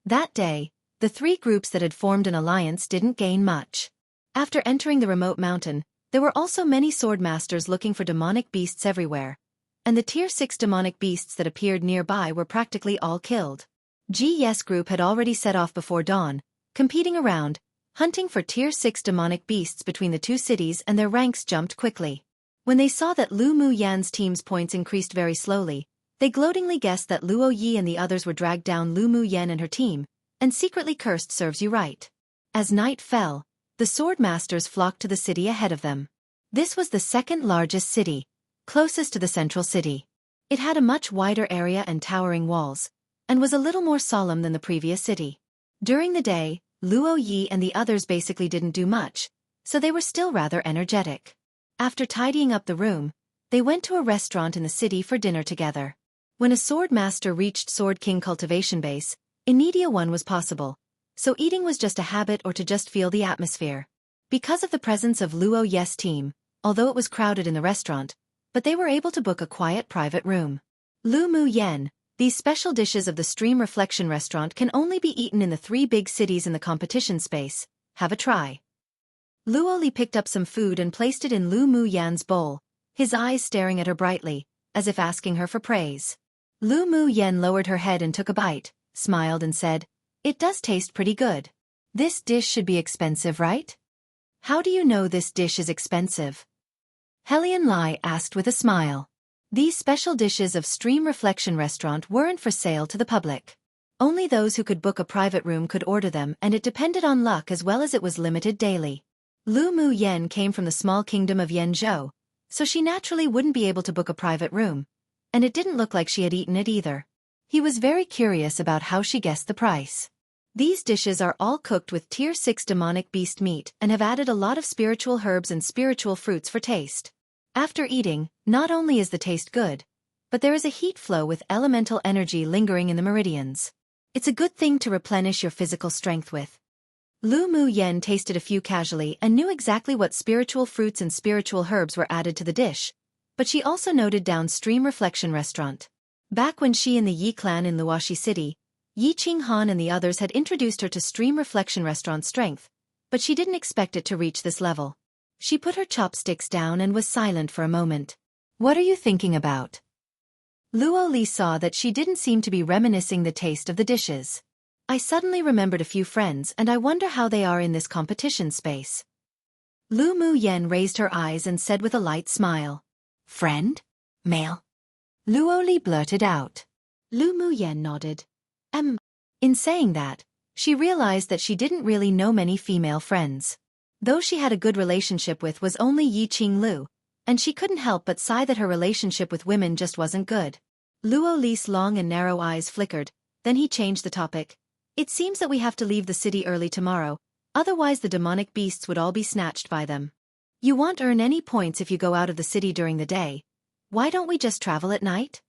That day, the three groups that had formed an alliance didn't gain much. After entering the remote mountain, there were also many sword masters looking for demonic beasts everywhere, and the Tier 6 demonic beasts that appeared nearby were practically all killed. GE's group had already set off before dawn, competing around, hunting for Tier 6 demonic beasts between the two cities, and their ranks jumped quickly. When they saw that Lu Mu Yan's team's points increased very slowly, they gloatingly guessed that Luo Yi and the others were dragged down Lu Mu Yan and her team, and secretly cursed serves you right. As night fell, the sword masters flocked to the city ahead of them. This was the second largest city, closest to the central city. It had a much wider area and towering walls, and was a little more solemn than the previous city. During the day, Luo Yi and the others basically didn't do much, so they were still rather energetic. After tidying up the room, they went to a restaurant in the city for dinner together. When a sword master reached Sword King cultivation base, immediate one was possible, so eating was just a habit or to just feel the atmosphere. Because of the presence of Luo Yi's team, although it was crowded in the restaurant, but they were able to book a quiet private room. Lu Mu Yan, these special dishes of the Stream Reflection restaurant can only be eaten in the three big cities in the competition space. Have a try. Luo Li picked up some food and placed it in Lu Mu Yan's bowl, his eyes staring at her brightly, as if asking her for praise. Lu Mu Yan lowered her head and took a bite, smiled and said, "It does taste pretty good. This dish should be expensive, right?" "How do you know this dish is expensive?" Helian Lai asked with a smile. These special dishes of Stream Reflection restaurant weren't for sale to the public. Only those who could book a private room could order them, and it depended on luck as well as it was limited daily. Lu Mu Yan came from the small kingdom of Yenzhou, so she naturally wouldn't be able to book a private room, and it didn't look like she had eaten it either. He was very curious about how she guessed the price. These dishes are all cooked with Tier 6 demonic beast meat and have added a lot of spiritual herbs and spiritual fruits for taste. After eating, not only is the taste good, but there is a heat flow with elemental energy lingering in the meridians. It's a good thing to replenish your physical strength with. Lu Mu Yan tasted a few casually and knew exactly what spiritual fruits and spiritual herbs were added to the dish, but she also noted down Stream Reflection restaurant. Back when she and the Yi clan in Luoxi City, Yi Qinghan and the others had introduced her to Stream Reflection restaurant strength, but she didn't expect it to reach this level. She put her chopsticks down and was silent for a moment. "What are you thinking about?" Luo Li saw that she didn't seem to be reminiscing the taste of the dishes. "I suddenly remembered a few friends and I wonder how they are in this competition space." Lu Mu Yan raised her eyes and said with a light smile, "Friend? Male?" Luo Li blurted out. Lu Mu Yan nodded. In saying that, she realized that she didn't really know many female friends. Though she had a good relationship with was only Yi Qinglu, and she couldn't help but sigh that her relationship with women just wasn't good. Luo Li's long and narrow eyes flickered, then he changed the topic. "It seems that we have to leave the city early tomorrow, otherwise the demonic beasts would all be snatched by them. You won't earn any points if you go out of the city during the day. Why don't we just travel at night?"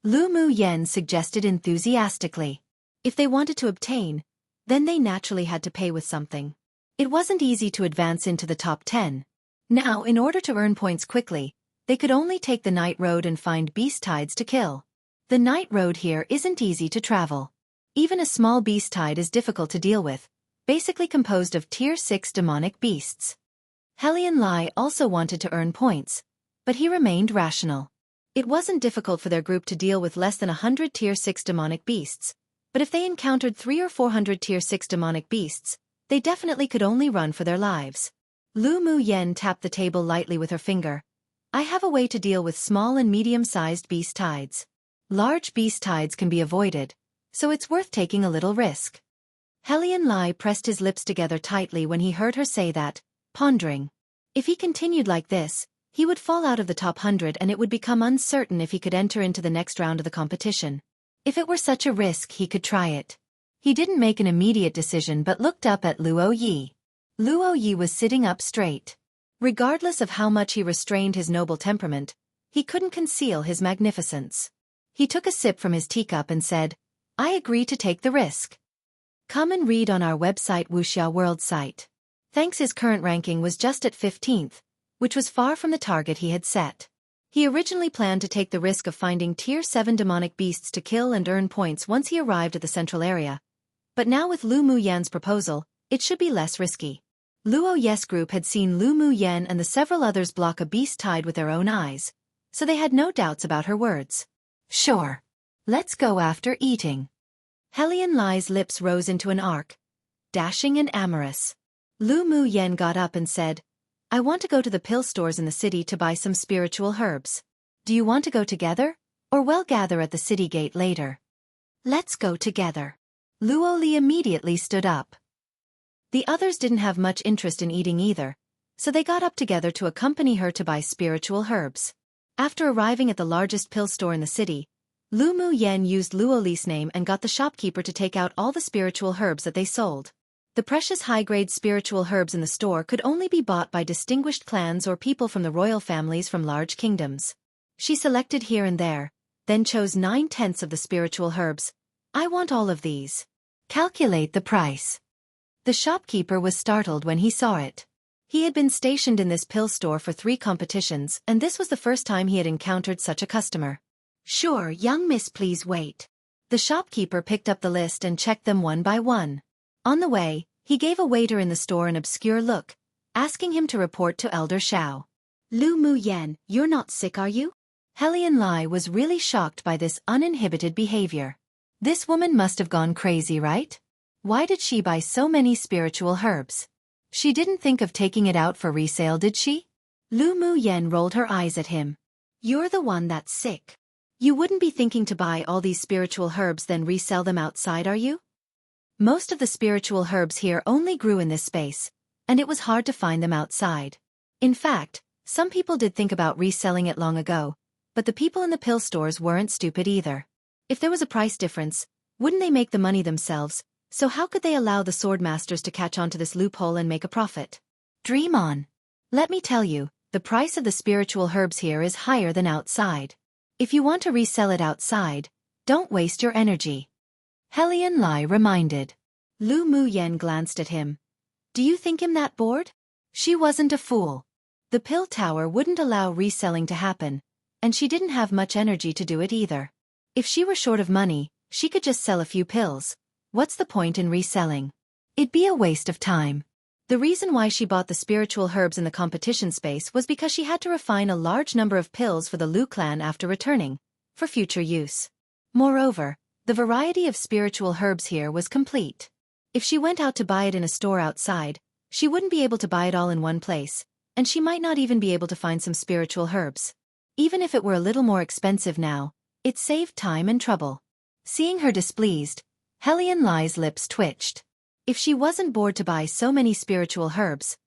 Lu Mu Yan suggested enthusiastically. If they wanted to obtain, then they naturally had to pay with something. It wasn't easy to advance into the top 10. Now, in order to earn points quickly, they could only take the night road and find beast tides to kill. The night road here isn't easy to travel. Even a small beast tide is difficult to deal with, basically composed of Tier 6 demonic beasts. Helian Lai also wanted to earn points, but he remained rational. It wasn't difficult for their group to deal with less than 100 Tier 6 demonic beasts, but if they encountered 300 or 400 Tier 6 demonic beasts, they definitely could only run for their lives. Lu Mu Yan tapped the table lightly with her finger. "I have a way to deal with small and medium-sized beast tides. Large beast tides can be avoided, so it's worth taking a little risk." Helian Lai pressed his lips together tightly when he heard her say that, pondering. If he continued like this, he would fall out of the top 100 and it would become uncertain if he could enter into the next round of the competition. If it were such a risk, he could try it. He didn't make an immediate decision but looked up at Luo Yi. Luo Yi was sitting up straight. Regardless of how much he restrained his noble temperament, he couldn't conceal his magnificence. He took a sip from his teacup and said, "I agree to take the risk. Come and read on our website Wuxia World site." Thanks, his current ranking was just at 15th, which was far from the target he had set. He originally planned to take the risk of finding Tier 7 demonic beasts to kill and earn points once he arrived at the central area, But now with Lu Mu Yan's proposal, it should be less risky. Luo Yes group had seen Lu Mu Yan and the several others block a beast tide with their own eyes, so they had no doubts about her words. Sure. Let's go after eating. Helian Lai's lips rose into an arc, dashing and amorous. Lu Mu Yan got up and said, I want to go to the pill stores in the city to buy some spiritual herbs. Do you want to go together? Or we'll gather at the city gate later. Let's go together. Luo Li immediately stood up. The others didn't have much interest in eating either, so they got up together to accompany her to buy spiritual herbs. After arriving at the largest pill store in the city, Lu Mu Yan used Luo Li's name and got the shopkeeper to take out all the spiritual herbs that they sold. The precious high-grade spiritual herbs in the store could only be bought by distinguished clans or people from the royal families from large kingdoms. She selected here and there, then chose 9/10 of the spiritual herbs. I want all of these. Calculate the price. The shopkeeper was startled when he saw it. He had been stationed in this pill store for 3 competitions, and this was the first time he had encountered such a customer. Sure, young miss, please wait. The shopkeeper picked up the list and checked them one by one. On the way, he gave a waiter in the store an obscure look, asking him to report to Elder Xiao. Lu Mu Yan, you're not sick, are you? Helian Lai was really shocked by this uninhibited behavior. This woman must have gone crazy, right? Why did she buy so many spiritual herbs? She didn't think of taking it out for resale, did she? Lu Mu Yan rolled her eyes at him. You're the one that's sick. You wouldn't be thinking to buy all these spiritual herbs then resell them outside, are you? Most of the spiritual herbs here only grew in this space, and it was hard to find them outside. In fact, some people did think about reselling it long ago, but the people in the pill stores weren't stupid either. If there was a price difference, wouldn't they make the money themselves? So how could they allow the swordmasters to catch on to this loophole and make a profit? Dream on. Let me tell you, the price of the spiritual herbs here is higher than outside. If you want to resell it outside, don't waste your energy. Helian Lai reminded. Lu Mu Yan glanced at him. Do you think him that bored? She wasn't a fool. The pill tower wouldn't allow reselling to happen, and she didn't have much energy to do it either. If she were short of money, she could just sell a few pills. What's the point in reselling? It'd be a waste of time. The reason why she bought the spiritual herbs in the competition space was because she had to refine a large number of pills for the Lu clan after returning, for future use. Moreover, the variety of spiritual herbs here was complete. If she went out to buy it in a store outside, she wouldn't be able to buy it all in one place, and she might not even be able to find some spiritual herbs. Even if it were a little more expensive now, it saved time and trouble. Seeing her displeased, Helian Lai's lips twitched. If she wasn't bored to buy so many spiritual herbs,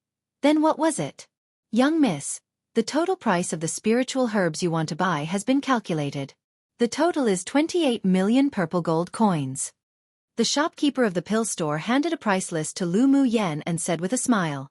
then what was it? Young miss, the total price of the spiritual herbs you want to buy has been calculated. The total is 28 million purple gold coins. The shopkeeper of the pill store handed a price list to Lu Mu Yan and said with a smile.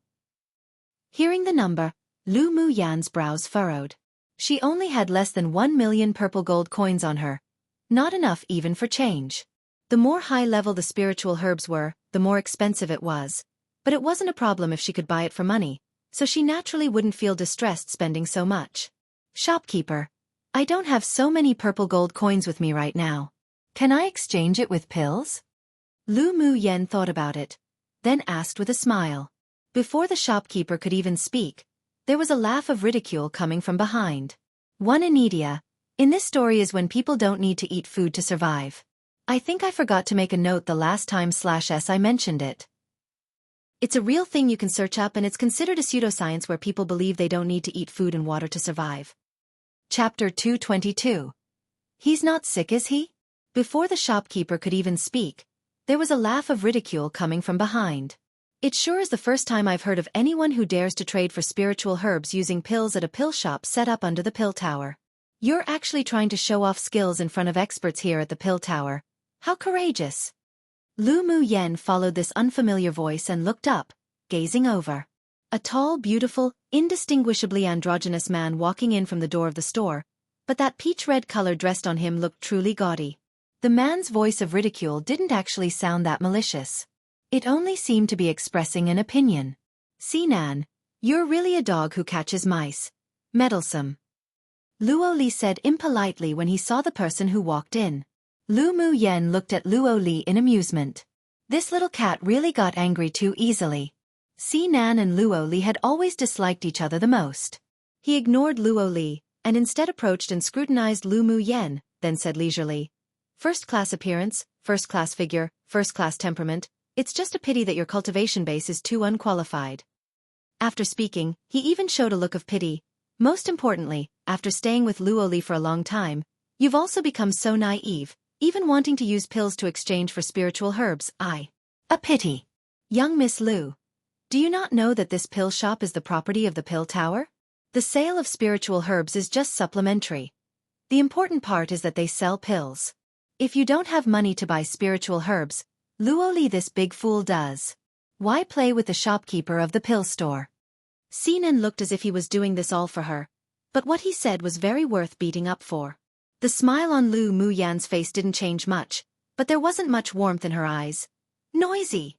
Hearing the number, Lu Mu Yan's brows furrowed. She only had less than 1 million purple gold coins on her. Not enough even for change. The more high-level the spiritual herbs were, the more expensive it was. But it wasn't a problem if she could buy it for money, so she naturally wouldn't feel distressed spending so much. Shopkeeper, I don't have so many purple gold coins with me right now. Can I exchange it with pills? Lu Mu Yan thought about it, then asked with a smile. Before the shopkeeper could even speak, there was a laugh of ridicule coming from behind. One inedia. In this story is when people don't need to eat food to survive. I think I forgot to make a note the last time /s I mentioned it. It's a real thing you can search up, and it's considered a pseudoscience where people believe they don't need to eat food and water to survive. Chapter 222. He's not sick, is he? Before the shopkeeper could even speak, there was a laugh of ridicule coming from behind. It sure is the first time I've heard of anyone who dares to trade for spiritual herbs using pills at a pill shop set up under the pill tower. You're actually trying to show off skills in front of experts here at the pill tower. How courageous! Lu Mu Yan followed this unfamiliar voice and looked up, gazing over. A tall, beautiful, indistinguishably androgynous man walking in from the door of the store, but that peach-red color dressed on him looked truly gaudy. The man's voice of ridicule didn't actually sound that malicious. It only seemed to be expressing an opinion. Sinan, you're really a dog who catches mice. Meddlesome. Luo Li said impolitely when he saw the person who walked in. Lu Mu Yan looked at Luo Li in amusement. This little cat really got angry too easily. Sinan and Luo Li had always disliked each other the most. He ignored Luo Li, and instead approached and scrutinized Lu Mu Yen, then said leisurely, "First-class appearance, first-class figure, first-class temperament, it's just a pity that your cultivation base is too unqualified." After speaking, he even showed a look of pity. "Most importantly, after staying with Luo Li for a long time, you've also become so naive, even wanting to use pills to exchange for spiritual herbs. A pity. Young Miss Lu. Do you not know that this pill shop is the property of the pill tower? The sale of spiritual herbs is just supplementary. The important part is that they sell pills. If you don't have money to buy spiritual herbs, Luo Li this big fool does. Why play with the shopkeeper of the pill store?" Sinan looked as if he was doing this all for her, but what he said was very worth beating up for. The smile on Lu Mu Yan's face didn't change much, but there wasn't much warmth in her eyes. Noisy.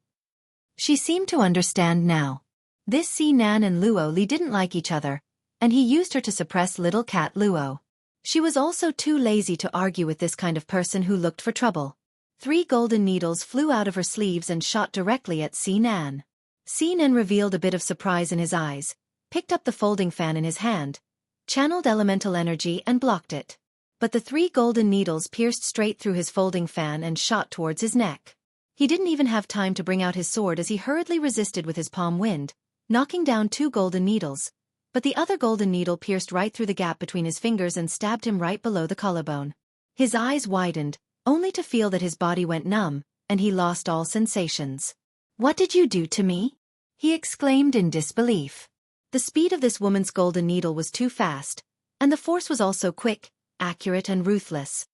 She seemed to understand now. This Sinan and Luo Li didn't like each other, and he used her to suppress little cat Luo. She was also too lazy to argue with this kind of person who looked for trouble. 3 golden needles flew out of her sleeves and shot directly at Sinan. Sinan revealed a bit of surprise in his eyes, picked up the folding fan in his hand, channeled elemental energy and blocked it. But the 3 golden needles pierced straight through his folding fan and shot towards his neck. He didn't even have time to bring out his sword as he hurriedly resisted with his palm wind, knocking down 2 golden needles. But the other golden needle pierced right through the gap between his fingers and stabbed him right below the collarbone. His eyes widened, only to feel that his body went numb, and he lost all sensations. "What did you do to me?" he exclaimed in disbelief. The speed of this woman's golden needle was too fast, and the force was also quick, accurate and ruthless.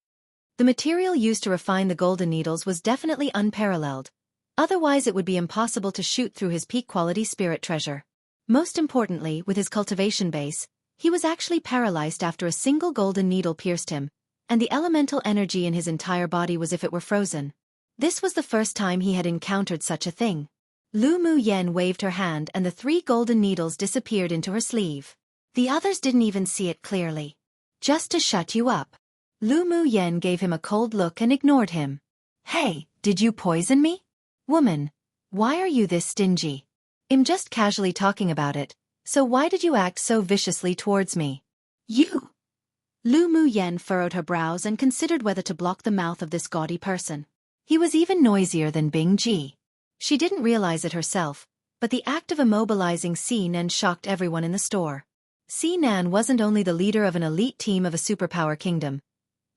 The material used to refine the golden needles was definitely unparalleled. Otherwise it would be impossible to shoot through his peak-quality spirit treasure. Most importantly, with his cultivation base, he was actually paralyzed after a single golden needle pierced him, and the elemental energy in his entire body was if it were frozen. This was the first time he had encountered such a thing. Lu Mu Yen waved her hand and the 3 golden needles disappeared into her sleeve. The others didn't even see it clearly. "Just to shut you up." Lu Mu Yen gave him a cold look and ignored him. "Hey, did you poison me? Woman, why are you this stingy? I'm just casually talking about it, so why did you act so viciously towards me?" "You." Lu Mu Yen furrowed her brows and considered whether to block the mouth of this gaudy person. He was even noisier than Bing Ji. She didn't realize it herself, but the act of immobilizing Sinan shocked everyone in the store. Sinan wasn't only the leader of an elite team of a superpower kingdom,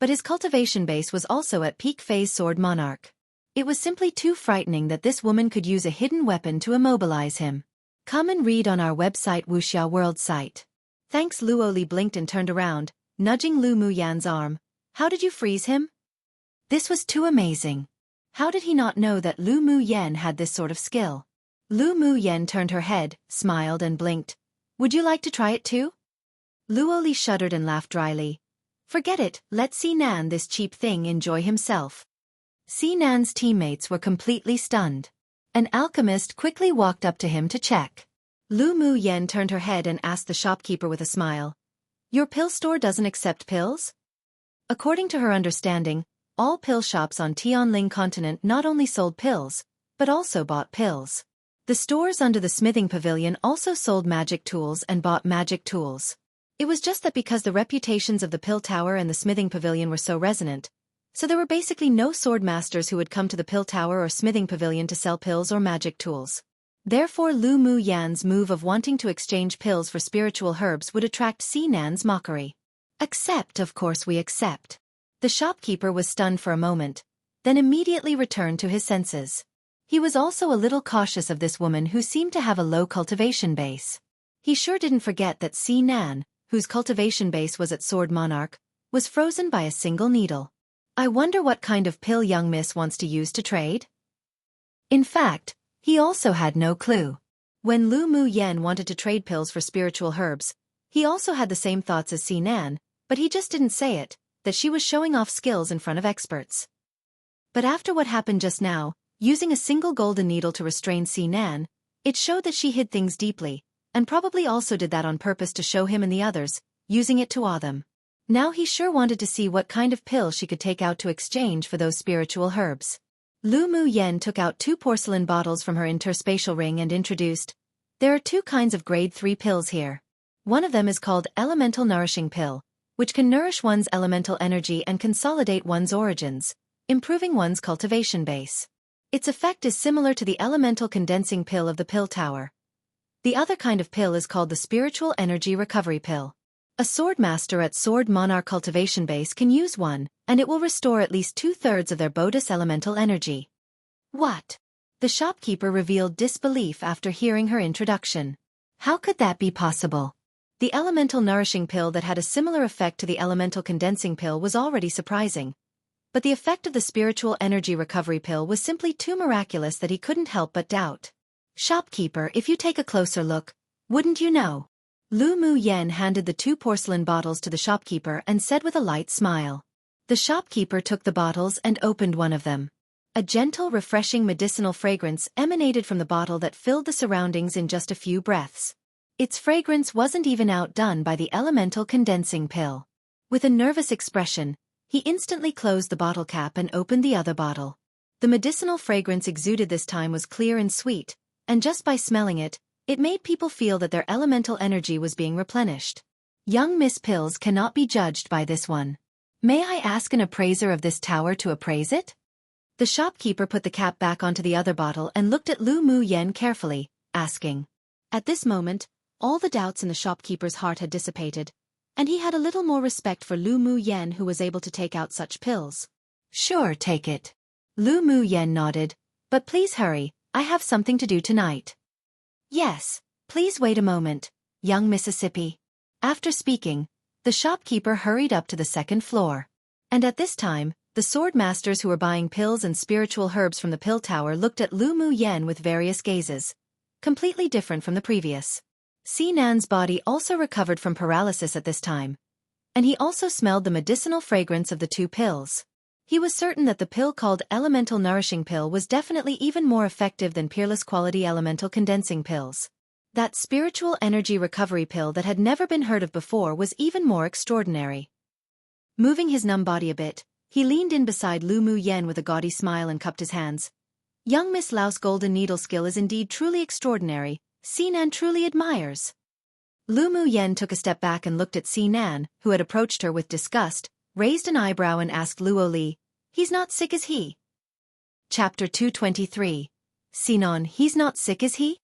but his cultivation base was also at peak phase sword monarch. It was simply too frightening that this woman could use a hidden weapon to immobilize him. Come and read on our website Wuxia World site. Thanks. Luo Li blinked and turned around, nudging Lu Mu Yan's arm. "How did you freeze him?" This was too amazing. How did he not know that Lu Mu Yen had this sort of skill? Lu Mu Yen turned her head, smiled and blinked. "Would you like to try it too?" Luo Li shuddered and laughed dryly. "Forget it, let Sinan this cheap thing enjoy himself." Sinan's teammates were completely stunned. An alchemist quickly walked up to him to check. Lu Mu Yen turned her head and asked the shopkeeper with a smile, "Your pill store doesn't accept pills?" According to her understanding, all pill shops on Tianling continent not only sold pills, but also bought pills. The stores under the smithing pavilion also sold magic tools and bought magic tools. It was just that because the reputations of the pill tower and the smithing pavilion were so resonant, so there were basically no sword masters who would come to the pill tower or smithing pavilion to sell pills or magic tools. Therefore Lu Mu Yan's move of wanting to exchange pills for spiritual herbs would attract Sinan's mockery. "Accept, of course we accept." The shopkeeper was stunned for a moment, then immediately returned to his senses. He was also a little cautious of this woman who seemed to have a low cultivation base. He sure didn't forget that Sinan, whose cultivation base was at Sword Monarch, was frozen by a single needle. I wonder what kind of pill young miss wants to use to trade? In fact, he also had no clue. When Lu Mu Yen wanted to trade pills for spiritual herbs, he also had the same thoughts as Sinan, but he just didn't say it, that she was showing off skills in front of experts. But after what happened just now, using a single golden needle to restrain Sinan, it showed that she hid things deeply, and probably also did that on purpose to show him and the others, using it to awe them. Now he sure wanted to see what kind of pill she could take out to exchange for those spiritual herbs. Lu Mu Yen took out 2 porcelain bottles from her interspatial ring and introduced, "There are 2 kinds of grade 3 pills here. One of them is called Elemental Nourishing Pill, which can nourish one's elemental energy and consolidate one's origins, improving one's cultivation base. Its effect is similar to the Elemental Condensing Pill of the Pill Tower. The other kind of pill is called the Spiritual Energy Recovery Pill. A sword master at Sword Monarch Cultivation Base can use one, and it will restore at least 2/3 of their Bodhis elemental energy." "What?" The shopkeeper revealed disbelief after hearing her introduction. How could that be possible? The Elemental Nourishing Pill that had a similar effect to the Elemental Condensing Pill was already surprising. But the effect of the Spiritual Energy Recovery Pill was simply too miraculous that he couldn't help but doubt. "Shopkeeper, if you take a closer look, wouldn't you know?" Lu Mu Yen handed the 2 porcelain bottles to the shopkeeper and said with a light smile. The shopkeeper took the bottles and opened one of them. A gentle, refreshing medicinal fragrance emanated from the bottle that filled the surroundings in just a few breaths. Its fragrance wasn't even outdone by the Elemental Condensing Pill. With a nervous expression, he instantly closed the bottle cap and opened the other bottle. The medicinal fragrance exuded this time was clear and sweet, and just by smelling it, it made people feel that their elemental energy was being replenished. Young Miss Pills cannot be judged by this one. May I ask an appraiser of this tower to appraise it? The shopkeeper put the cap back onto the other bottle and looked at Lu Mu Yen carefully, asking. At this moment, all the doubts in the shopkeeper's heart had dissipated, and he had a little more respect for Lu Mu Yen, who was able to take out such pills. "Sure, take it." Lu Mu Yen nodded, "But please hurry, I have something to do tonight." "Yes, please wait a moment, young Mississippi." After speaking, the shopkeeper hurried up to the 2nd floor. And at this time, the sword masters who were buying pills and spiritual herbs from the pill tower looked at Lu Mu Yen with various gazes, completely different from the previous. Sinan's body also recovered from paralysis at this time, and he also smelled the medicinal fragrance of the 2 pills. He was certain that the pill called Elemental Nourishing Pill was definitely even more effective than peerless quality Elemental Condensing Pills. That Spiritual Energy Recovery Pill that had never been heard of before was even more extraordinary. Moving his numb body a bit, he leaned in beside Lu Mu Yen with a gaudy smile and cupped his hands. "Young Miss Lao's golden needle skill is indeed truly extraordinary. Sinan truly admires." Lu Mu Yen took a step back and looked at Sinan, who had approached her with disgust, raised an eyebrow and asked Luo Li, "He's not sick, is he?" Chapter 223. Sinan, he's not sick, is he?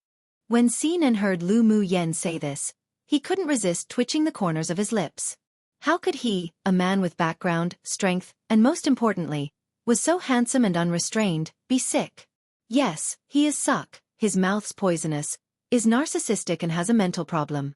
When Sinan heard Lu Mu Yen say this, he couldn't resist twitching the corners of his lips. How could he, a man with background, strength, and most importantly, was so handsome and unrestrained, be sick? Yes, he is suck, his mouth's poisonous, is narcissistic and has a mental problem.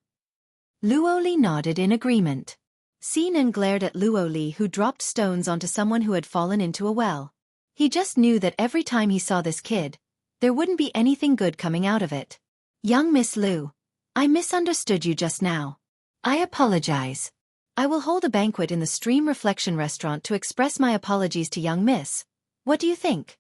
Luo Li nodded in agreement. Sinan glared at Luo Li, who dropped stones onto someone who had fallen into a well. He just knew that every time he saw this kid, there wouldn't be anything good coming out of it. "Young Miss Lu, I misunderstood you just now. I apologize. I will hold a banquet in the Stream Reflection restaurant to express my apologies to young Miss. What do you think?"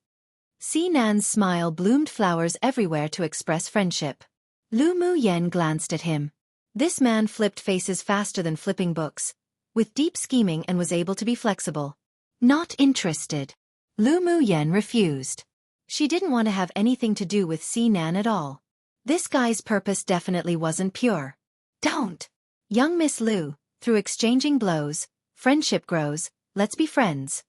Sinan's smile bloomed flowers everywhere to express friendship. Lu Mu Yen glanced at him. This man flipped faces faster than flipping books, with deep scheming, and was able to be flexible. "Not interested." Lu Mu Yen refused. She didn't want to have anything to do with Sinan at all. This guy's purpose definitely wasn't pure. "Don't. Young Miss Lu, through exchanging blows, friendship grows, let's be friends."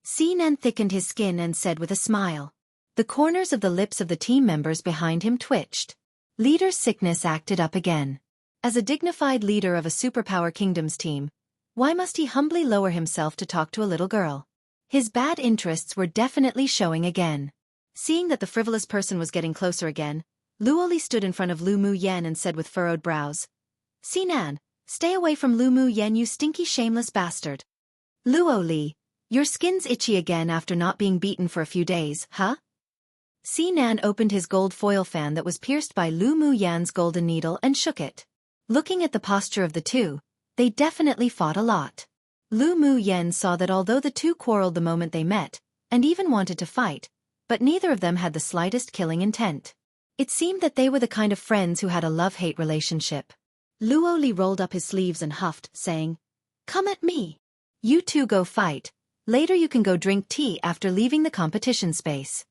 Sinan thickened his skin and said with a smile. The corners of the lips of the team members behind him twitched. Leader's sickness acted up again. As a dignified leader of a superpower kingdom's team, why must he humbly lower himself to talk to a little girl? His bad interests were definitely showing again. Seeing that the frivolous person was getting closer again, Luo Li stood in front of Lu Mu Yen and said with furrowed brows, "Sinan, stay away from Lu Mu Yen, you stinky shameless bastard." "Luo Li, your skin's itchy again after not being beaten for a few days, huh?" Sinan opened his gold foil fan that was pierced by Lu Mu Yan's golden needle and shook it. Looking at the posture of the two, they definitely fought a lot. Lu Mu Yen saw that although the two quarreled the moment they met, and even wanted to fight, but neither of them had the slightest killing intent. It seemed that they were the kind of friends who had a love-hate relationship. Luo Li rolled up his sleeves and huffed, saying, "Come at me. You two go fight. Later you can go drink tea after leaving the competition space.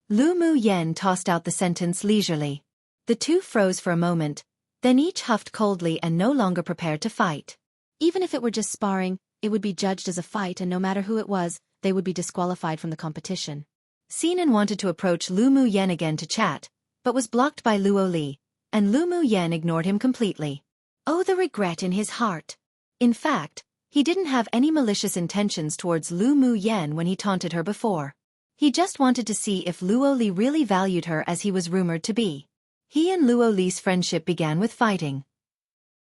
Lu Mu Yen tossed out the sentence leisurely. The two froze for a moment, then each huffed coldly and no longer prepared to fight. Even if it were just sparring, it would be judged as a fight, and no matter who it was, they would be disqualified from the competition. Xinan wanted to approach Lu Mu Yen again to chat, but was blocked by Luo Li, and Lu Mu Yen ignored him completely. Oh, the regret in his heart. In fact, he didn't have any malicious intentions towards Lu Mu Yen when he taunted her before. He just wanted to see if Luo Li really valued her as he was rumored to be. He and Luo Li's friendship began with fighting.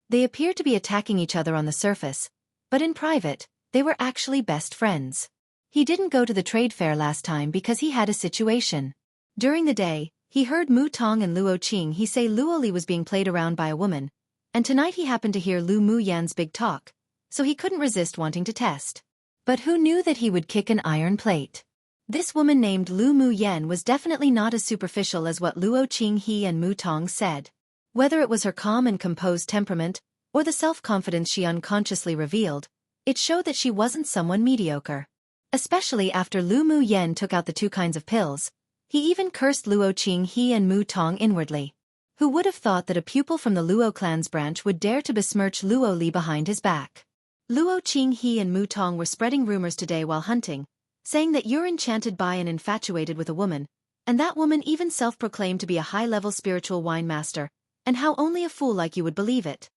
They appeared to be attacking each other on the surface, but in private, they were actually best friends. He didn't go to the trade fair last time because he had a situation. During the day, he heard Mu Tong and Luo Qing he say Luo Li was being played around by a woman, and tonight he happened to hear Lu Mu Yan's big talk, so he couldn't resist wanting to test. But who knew that he would kick an iron plate? This woman named Lu Mu Yen was definitely not as superficial as what Luo Qing he and Mu Tong said. Whether it was her calm and composed temperament, or the self-confidence she unconsciously revealed, it showed that she wasn't someone mediocre. Especially after Lu Mu Yen took out the two kinds of pills, he even cursed Luo Qing he and Mu Tong inwardly. Who would have thought that a pupil from the Luo clan's branch would dare to besmirch Luo Li behind his back? Luo Qing he and Mu Tong were spreading rumors today while hunting, saying that you're enchanted by and infatuated with a woman, and that woman even self-proclaimed to be a high-level spiritual wine master, and how only a fool like you would believe it.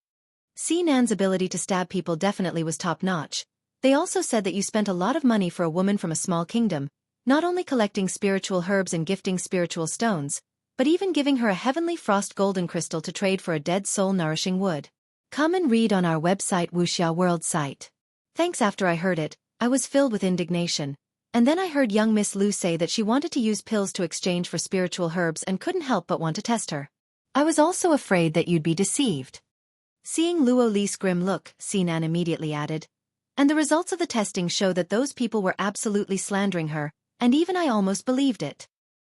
Xinan's ability to stab people definitely was top-notch. They also said that you spent a lot of money for a woman from a small kingdom, not only collecting spiritual herbs and gifting spiritual stones, but even giving her a heavenly frost golden crystal to trade for a dead soul-nourishing wood. Come and read on our website Wuxia World site. Thanks. After I heard it, I was filled with indignation. And then I heard young Miss Lu say that she wanted to use pills to exchange for spiritual herbs and couldn't help but want to test her. I was also afraid that you'd be deceived. Seeing Luo Li's grim look, Xinan immediately added. And the results of the testing show that those people were absolutely slandering her, and even I almost believed it.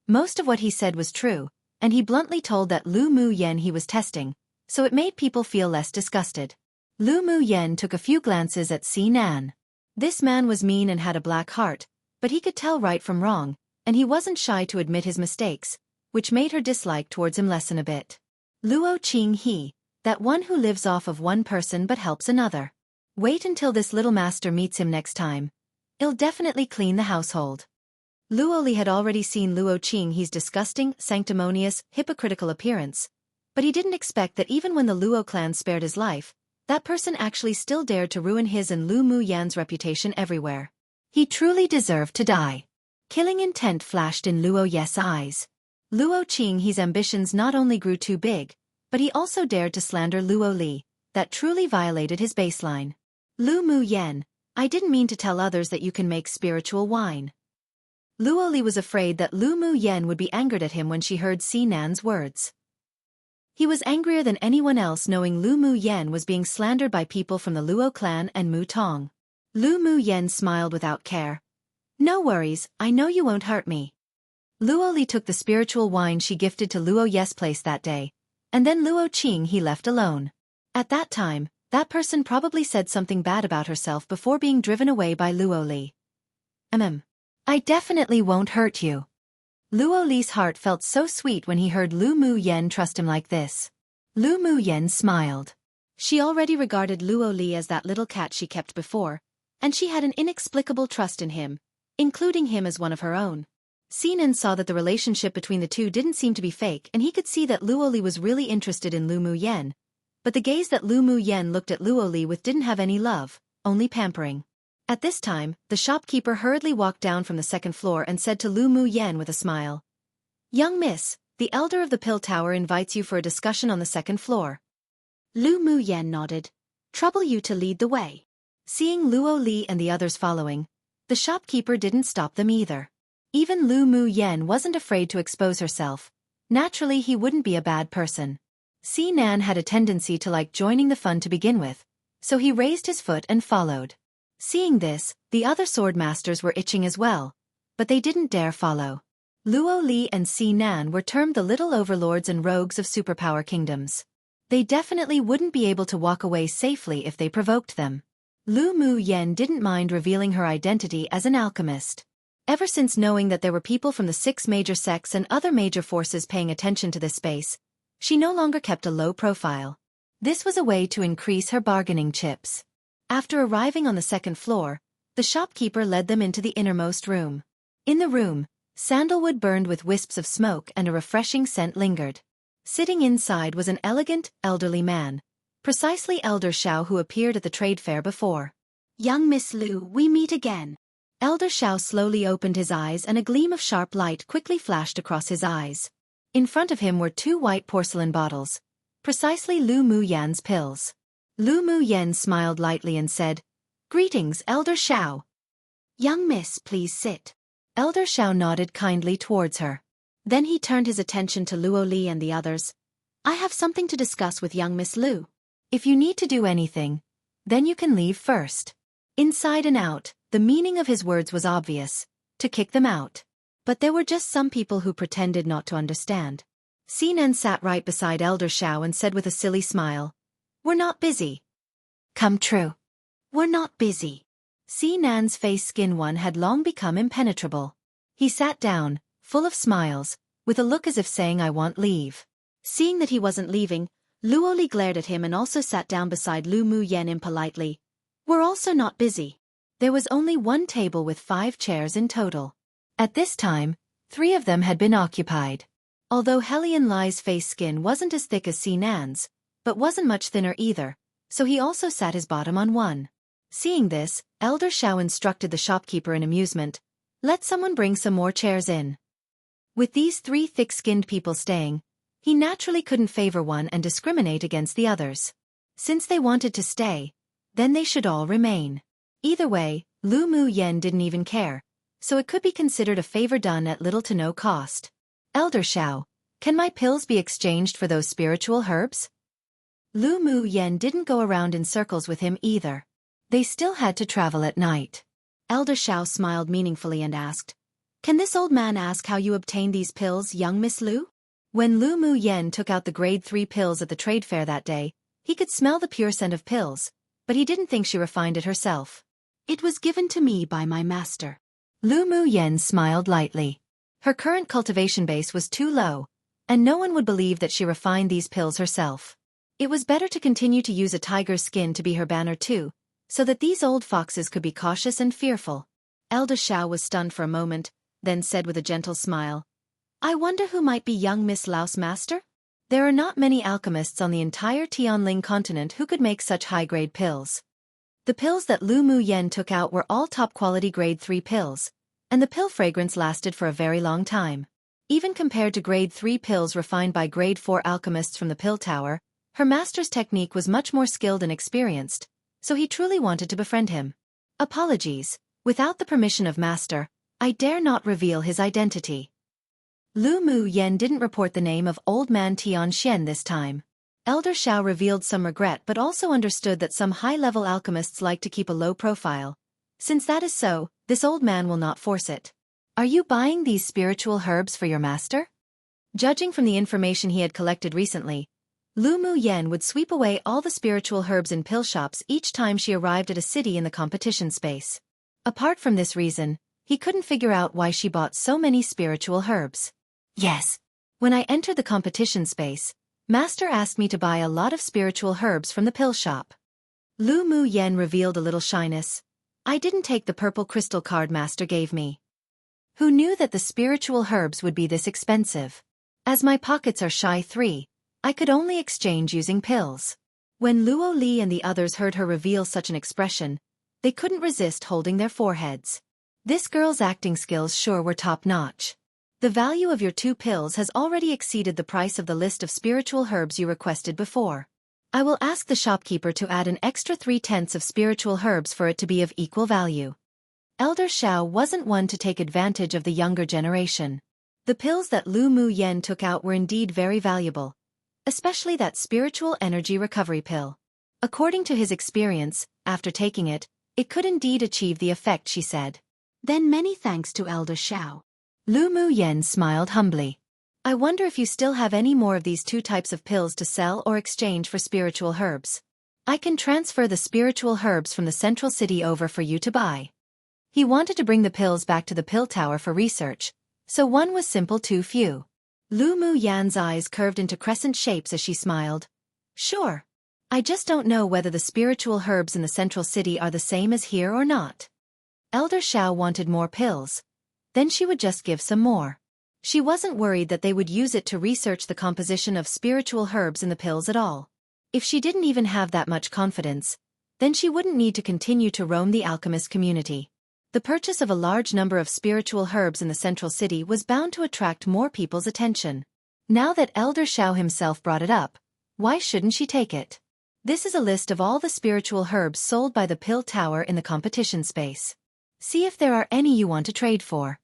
Most of what he said was true, and he bluntly told that Lu Mu Yen he was testing, so it made people feel less disgusted. Lu Mu Yen took a few glances at Xinan. This man was mean and had a black heart, but he could tell right from wrong, and he wasn't shy to admit his mistakes, which made her dislike towards him lessen a bit. Luo Qing he, that one who lives off of one person but helps another. Wait until this little master meets him next time. He'll definitely clean the household. Luo Li had already seen Luo Qing he's disgusting, sanctimonious, hypocritical appearance, but he didn't expect that even when the Luo clan spared his life, that person actually still dared to ruin his and Lu Mu Yan's reputation everywhere. He truly deserved to die. Killing intent flashed in Luo Ye's eyes. Luo Qing he's ambitions not only grew too big, but he also dared to slander Luo Li. That truly violated his baseline. Lu Mu Yen, I didn't mean to tell others that you can make spiritual wine. Luo Li was afraid that Lu Mu Yen would be angered at him when she heard Xinan's words. He was angrier than anyone else knowing Lu Mu Yen was being slandered by people from the Luo clan and Mu Tong. Lu Mu Yen smiled without care. No worries, I know you won't hurt me. Luo Li took the spiritual wine she gifted to Luo Ye's place that day, and then Luo Qing he left alone. At that time, that person probably said something bad about herself before being driven away by Luo Li. I definitely won't hurt you. Luo Li's heart felt so sweet when he heard Lu Mu Yen trust him like this. Lu Mu Yen smiled. She already regarded Luo Li as that little cat she kept before, and she had an inexplicable trust in him, including him as one of her own. Xinan saw that the relationship between the two didn't seem to be fake, and he could see that Luo Li was really interested in Lu Mu Yen, but the gaze that Lu Mu Yen looked at Luo Li with didn't have any love, only pampering. At this time, the shopkeeper hurriedly walked down from the second floor and said to Lu Mu Yen with a smile, "Young miss, the elder of the Pill Tower invites you for a discussion on the second floor." Lu Mu Yen nodded. "Trouble you to lead the way." Seeing Luo Li and the others following, the shopkeeper didn't stop them either. Even Lu Mu Yen wasn't afraid to expose herself. Naturally he wouldn't be a bad person. Xinan had a tendency to like joining the fun to begin with, so he raised his foot and followed. Seeing this, the other sword masters were itching as well, but they didn't dare follow. Luo Li and Xinan were termed the little overlords and rogues of superpower kingdoms. They definitely wouldn't be able to walk away safely if they provoked them. Lu Mu Yen didn't mind revealing her identity as an alchemist. Ever since knowing that there were people from the 6 major sects and other major forces paying attention to this space, she no longer kept a low profile. This was a way to increase her bargaining chips. After arriving on the 2nd floor, the shopkeeper led them into the innermost room. In the room, sandalwood burned with wisps of smoke and a refreshing scent lingered. Sitting inside was an elegant, elderly man, precisely Elder Xiao who appeared at the trade fair before. Young Miss Lu, we meet again. Elder Xiao slowly opened his eyes and a gleam of sharp light quickly flashed across his eyes. In front of him were 2 white porcelain bottles, precisely Lu Mu Yan's pills. Lu Mu Yan smiled lightly and said, "Greetings, Elder Xiao." Young miss, please sit. Elder Xiao nodded kindly towards her. Then he turned his attention to Luo Li and the others. I have something to discuss with young Miss Lu. If you need to do anything, then you can leave first. Inside and out, the meaning of his words was obvious, to kick them out. But there were just some people who pretended not to understand. Sinan sat right beside Elder Xiao and said with a silly smile, "We're not busy." Come true. We're not busy. Sinan's face skin one had long become impenetrable. He sat down, full of smiles, with a look as if saying I want leave. Seeing that he wasn't leaving, Luo Li glared at him and also sat down beside Lu Mu Yen impolitely. We're also not busy. There was only 1 table with 5 chairs in total. At this time, 3 of them had been occupied. Although Helian Lai's face skin wasn't as thick as Sinan's, but wasn't much thinner either, so he also sat his bottom on one. Seeing this, Elder Xiao instructed the shopkeeper in amusement, "Let someone bring some more chairs in." With these 3 thick-skinned people staying, he naturally couldn't favor one and discriminate against the others. Since they wanted to stay, then they should all remain. Either way, Lu Mu Yen didn't even care, so it could be considered a favor done at little to no cost. "Elder Xiao, can my pills be exchanged for those spiritual herbs?" Lu Mu Yen didn't go around in circles with him either. They still had to travel at night. Elder Xiao smiled meaningfully and asked, "Can this old man ask how you obtained these pills, young Miss Lu?" When Lu Mu Yen took out the grade 3 pills at the trade fair that day, he could smell the pure scent of pills, but he didn't think she refined it herself. "It was given to me by my master." Lu Mu Yen smiled lightly. Her current cultivation base was too low, and no one would believe that she refined these pills herself. It was better to continue to use a tiger's skin to be her banner too, so that these old foxes could be cautious and fearful. Elder Xiao was stunned for a moment, then said with a gentle smile, "I wonder who might be young Miss Lao's master? There are not many alchemists on the entire Tianling continent who could make such high-grade pills." The pills that Lu Mu Yen took out were all top-quality grade 3 pills, and the pill fragrance lasted for a very long time. Even compared to grade 3 pills refined by grade 4 alchemists from the pill tower, her master's technique was much more skilled and experienced, so he truly wanted to befriend him. "Apologies, without the permission of master, I dare not reveal his identity." Lu Mu Yen didn't report the name of Old Man Tian Xian this time. Elder Xiao revealed some regret but also understood that some high-level alchemists like to keep a low profile. Since that is so, this old man will not force it. "Are you buying these spiritual herbs for your master?" Judging from the information he had collected recently, Lu Mu Yen would sweep away all the spiritual herbs in pill shops each time she arrived at a city in the competition space. Apart from this reason, he couldn't figure out why she bought so many spiritual herbs. "Yes. When I entered the competition space, Master asked me to buy a lot of spiritual herbs from the pill shop." Lu Mu Yen revealed a little shyness. "I didn't take the purple crystal card Master gave me." Who knew that the spiritual herbs would be this expensive? "As my pockets are shy 3, I could only exchange using pills." When Luo Li and the others heard her reveal such an expression, they couldn't resist holding their foreheads. This girl's acting skills sure were top-notch. "The value of your 2 pills has already exceeded the price of the list of spiritual herbs you requested before. I will ask the shopkeeper to add an extra 3/10 of spiritual herbs for it to be of equal value." Elder Xiao wasn't one to take advantage of the younger generation. The pills that Lu Mu Yen took out were indeed very valuable, especially that spiritual energy recovery pill. According to his experience, after taking it, it could indeed achieve the effect she said. "Then many thanks to Elder Xiao." Lu Mu Yen smiled humbly. "I wonder if you still have any more of these 2 types of pills to sell or exchange for spiritual herbs." I can transfer the spiritual herbs from the central city over for you to buy. He wanted to bring the pills back to the pill tower for research, so one was simple too few. Lu Mu Yan's eyes curved into crescent shapes as she smiled. Sure. I just don't know whether the spiritual herbs in the central city are the same as here or not. Elder Xiao wanted more pills. Then she would just give some more. She wasn't worried that they would use it to research the composition of spiritual herbs in the pills at all. If she didn't even have that much confidence, then she wouldn't need to continue to roam the alchemist community. The purchase of a large number of spiritual herbs in the central city was bound to attract more people's attention. Now that Elder Xiao himself brought it up, why shouldn't she take it? This is a list of all the spiritual herbs sold by the pill tower in the competition space. See if there are any you want to trade for.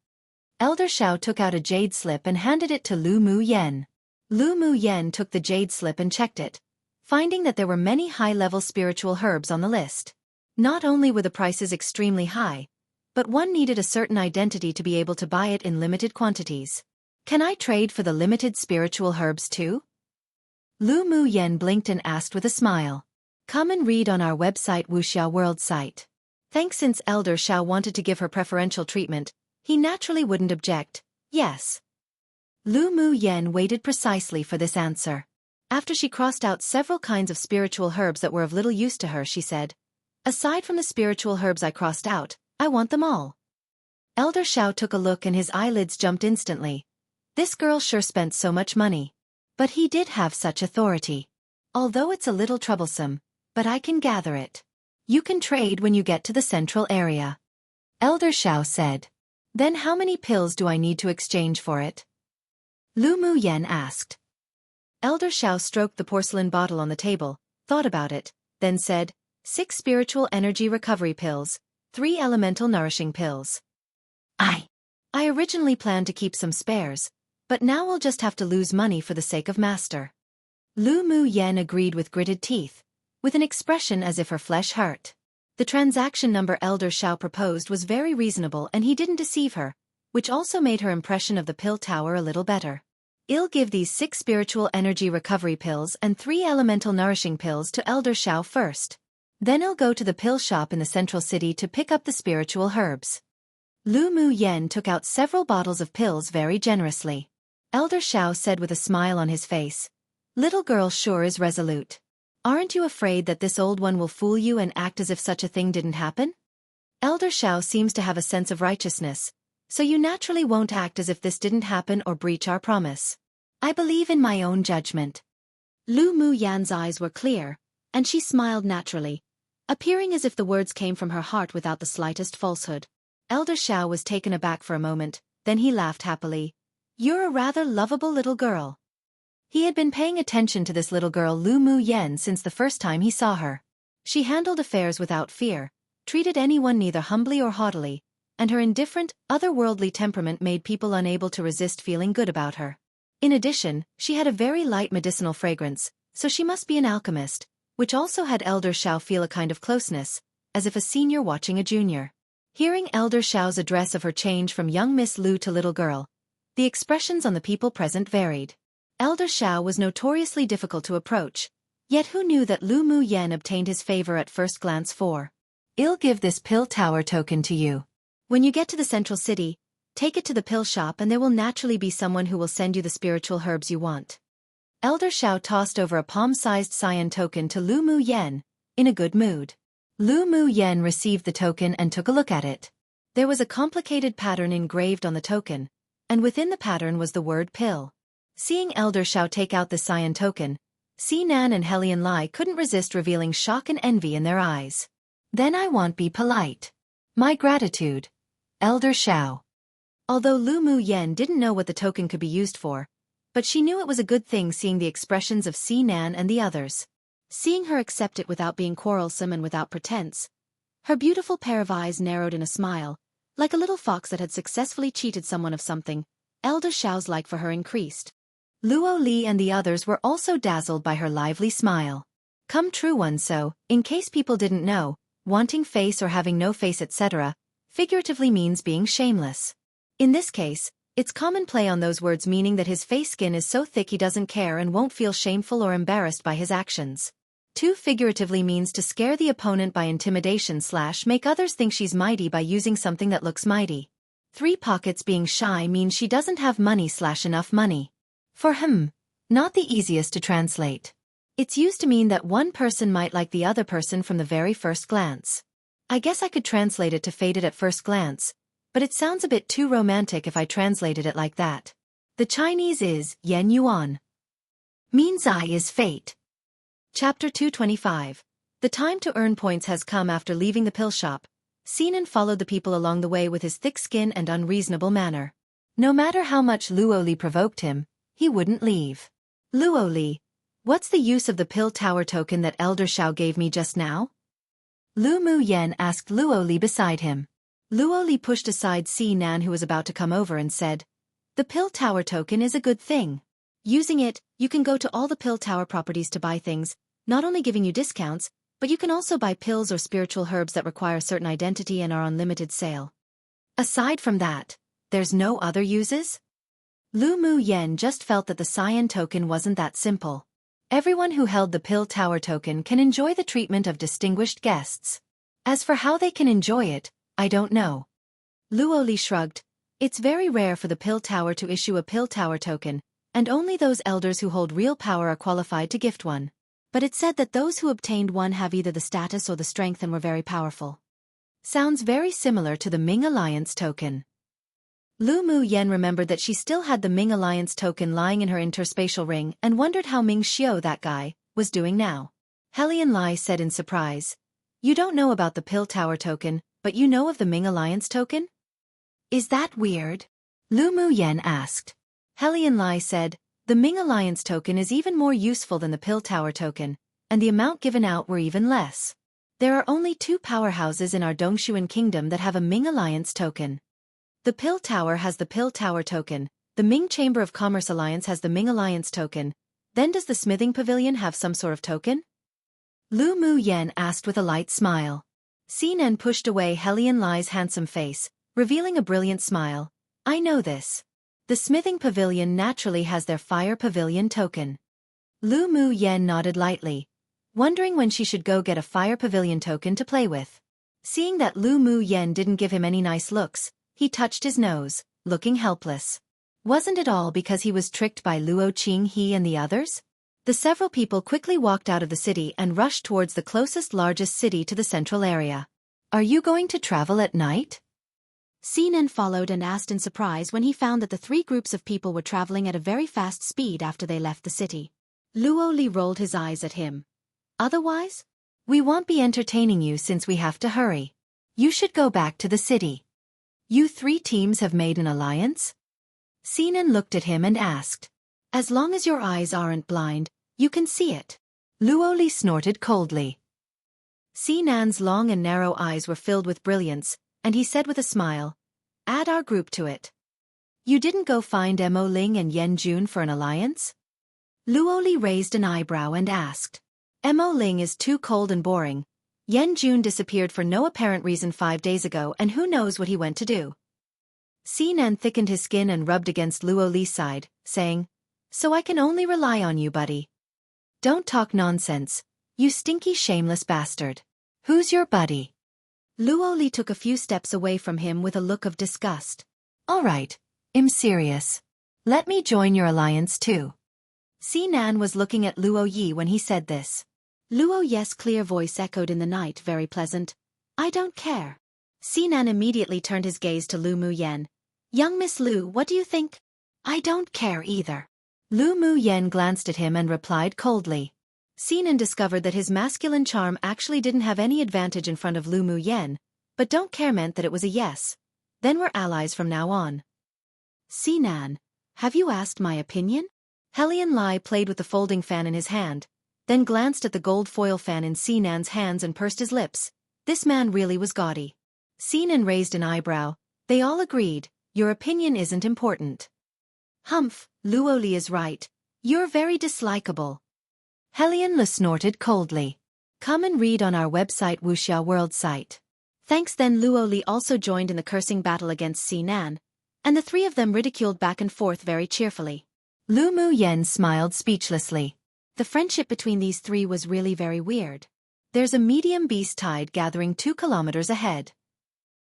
Elder Xiao took out a jade slip and handed it to Lu Mu Yan. Lu Mu Yan took the jade slip and checked it, finding that there were many high-level spiritual herbs on the list. Not only were the prices extremely high, but one needed a certain identity to be able to buy it in limited quantities. Can I trade for the limited spiritual herbs too? Lu Mu Yan blinked and asked with a smile. Come and read on our website Wuxia World site. Thanks. Since Elder Xiao wanted to give her preferential treatment, he naturally wouldn't object. Yes. Lu Mu Yan waited precisely for this answer. After she crossed out several kinds of spiritual herbs that were of little use to her, she said, aside from the spiritual herbs I crossed out, I want them all. Elder Xiao took a look and his eyelids jumped instantly. This girl sure spent so much money. But he did have such authority. Although it's a little troublesome, but I can gather it. You can trade when you get to the central area. Elder Xiao said. Then how many pills do I need to exchange for it? Lu Mu Yan asked. Elder Xiao stroked the porcelain bottle on the table, thought about it, then said, 6 spiritual energy recovery pills, 3 elemental nourishing pills. I originally planned to keep some spares, but now we'll just have to lose money for the sake of master. Lu Mu Yan agreed with gritted teeth, with an expression as if her flesh hurt. The transaction number Elder Xiao proposed was very reasonable and he didn't deceive her, which also made her impression of the pill tower a little better. I'll give these 6 spiritual energy recovery pills and 3 elemental nourishing pills to Elder Xiao first. Then I'll go to the pill shop in the central city to pick up the spiritual herbs. Lu Mu Yan took out several bottles of pills very generously. Elder Xiao said with a smile on his face, little girl sure is resolute. Aren't you afraid that this old one will fool you and act as if such a thing didn't happen? Elder Xiao seems to have a sense of righteousness, so you naturally won't act as if this didn't happen or breach our promise. I believe in my own judgment. Lu Mu Yan's eyes were clear, and she smiled naturally, appearing as if the words came from her heart without the slightest falsehood. Elder Xiao was taken aback for a moment, then he laughed happily. You're a rather lovable little girl. He had been paying attention to this little girl Lu Mu Yan since the first time he saw her. She handled affairs without fear, treated anyone neither humbly or haughtily, and her indifferent, otherworldly temperament made people unable to resist feeling good about her. In addition, she had a very light medicinal fragrance, so she must be an alchemist, which also had Elder Xiao feel a kind of closeness, as if a senior watching a junior. Hearing Elder Xiao's address of her change from young Miss Lu to little girl, the expressions on the people present varied. Elder Xiao was notoriously difficult to approach, yet who knew that Lu Mu Yan obtained his favor at first glance for? I'll give this pill tower token to you. When you get to the central city, take it to the pill shop and there will naturally be someone who will send you the spiritual herbs you want. Elder Xiao tossed over a palm-sized cyan token to Lu Mu Yan, in a good mood. Lu Mu Yan received the token and took a look at it. There was a complicated pattern engraved on the token, and within the pattern was the word pill. Seeing Elder Xiao take out the cyan token, Sinan and Helian Lai couldn't resist revealing shock and envy in their eyes. Then I won't be polite. My gratitude. Elder Xiao. Although Lu Mu Yan didn't know what the token could be used for, but she knew it was a good thing seeing the expressions of Sinan and the others. Seeing her accept it without being quarrelsome and without pretense, her beautiful pair of eyes narrowed in a smile, like a little fox that had successfully cheated someone of something. Elder Xiao's like for her increased. Luo Li and the others were also dazzled by her lively smile. Come true one. So, in case people didn't know, wanting face or having no face etc., figuratively means being shameless. In this case, it's common play on those words meaning that his face skin is so thick he doesn't care and won't feel shameful or embarrassed by his actions. 2 figuratively means to scare the opponent by intimidation / make others think she's mighty by using something that looks mighty. 3 pockets being shy means she doesn't have money / enough money. For not the easiest to translate. It's used to mean that one person might like the other person from the very first glance. I guess I could translate it to faded at first glance, but it sounds a bit too romantic if I translated it like that. The Chinese is yen yuan. Means I is fate. Chapter 225. The time to earn points has come after leaving the pill shop. Sinan followed the people along the way with his thick skin and unreasonable manner. No matter how much Luo Li provoked him, he wouldn't leave. Luo Li, what's the use of the pill tower token that Elder Xiao gave me just now? Lu Mu Yen asked Luo Li beside him. Luo Li pushed aside Sinan who was about to come over and said, "The pill tower token is a good thing. Using it, you can go to all the pill tower properties to buy things, not only giving you discounts, but you can also buy pills or spiritual herbs that require a certain identity and are on limited sale. Aside from that, there's no other uses?" Lu Mu Yen just felt that the cyan token wasn't that simple. Everyone who held the pill tower token can enjoy the treatment of distinguished guests. As for how they can enjoy it, I don't know. Luo Li shrugged. It's very rare for the pill tower to issue a pill tower token, and only those elders who hold real power are qualified to gift one. But it said that those who obtained one have either the status or the strength and were very powerful. Sounds very similar to the Ming Alliance token. Lu Mu Yen remembered that she still had the Ming Alliance token lying in her interspatial ring and wondered how Ming Xiao, that guy, was doing now. Helian Lai said in surprise, "You don't know about the pill tower token, but you know of the Ming Alliance token? Is that weird?" Lu Mu Yen asked. Helian Lai said, "The Ming Alliance token is even more useful than the pill tower token, and the amount given out were even less. There are only 2 powerhouses in our Dongshuan kingdom that have a Ming Alliance token. The Pill Tower has the Pill Tower token, the Ming Chamber of Commerce Alliance has the Ming Alliance token, then does the Smithing Pavilion have some sort of token?" Lu Mu Yen asked with a light smile. Sinan pushed away Helian Lai's handsome face, revealing a brilliant smile. "I know this. The Smithing Pavilion naturally has their Fire Pavilion token." Lu Mu Yen nodded lightly, wondering when she should go get a Fire Pavilion token to play with. Seeing that Lu Mu Yen didn't give him any nice looks, he touched his nose, looking helpless. Wasn't it all because he was tricked by Luo Qinghe and the others? The several people quickly walked out of the city and rushed towards the closest largest city to the central area. "Are you going to travel at night?" Sinan followed and asked in surprise when he found that the 3 groups of people were traveling at a very fast speed after they left the city. Luo Li rolled his eyes at him. "Otherwise? We won't be entertaining you since we have to hurry. You should go back to the city." "You 3 teams have made an alliance?" Sinan looked at him and asked. "As long as your eyes aren't blind, you can see it." Luo Li snorted coldly. Sinan's long and narrow eyes were filled with brilliance, and he said with a smile, "Add our group to it." "You didn't go find Mo Ling and Yen Jun for an alliance?" Luo Li raised an eyebrow and asked. "Mo Ling is too cold and boring. Yen Jun disappeared for no apparent reason 5 days ago and who knows what he went to do." Sinan thickened his skin and rubbed against Luo Li's side, saying, "So I can only rely on you, buddy. Don't talk nonsense, you stinky shameless bastard. Who's your buddy?" Luo Li took a few steps away from him with a look of disgust. "All right, I'm serious. Let me join your alliance too." Sinan was looking at Luo Yi when he said this. Luo Yi's clear voice echoed in the night, very pleasant. "I don't care." Sinan immediately turned his gaze to Lu Mu Yen. "Young Miss Lu, what do you think?" "I don't care either." Lu Mu Yen glanced at him and replied coldly. Sinan discovered that his masculine charm actually didn't have any advantage in front of Lu Mu Yen, but don't care meant that it was a yes. Then we're allies from now on. "Sinan, have you asked my opinion?" Helian Lai played with the folding fan in his hand, then glanced at the gold foil fan in Sinan's hands and pursed his lips. This man really was gaudy. Sinan raised an eyebrow. They all agreed, "Your opinion isn't important." "Humph, Luo Li is right. You're very dislikable." Helian Lai snorted coldly. "Come and read on our website Wuxia World site." Thanks. Then Luo Li also joined in the cursing battle against Sinan, and the 3 of them ridiculed back and forth very cheerfully. Lu Mu Yen smiled speechlessly. The friendship between these three was really very weird. There's a medium beast tide gathering 2 kilometers ahead.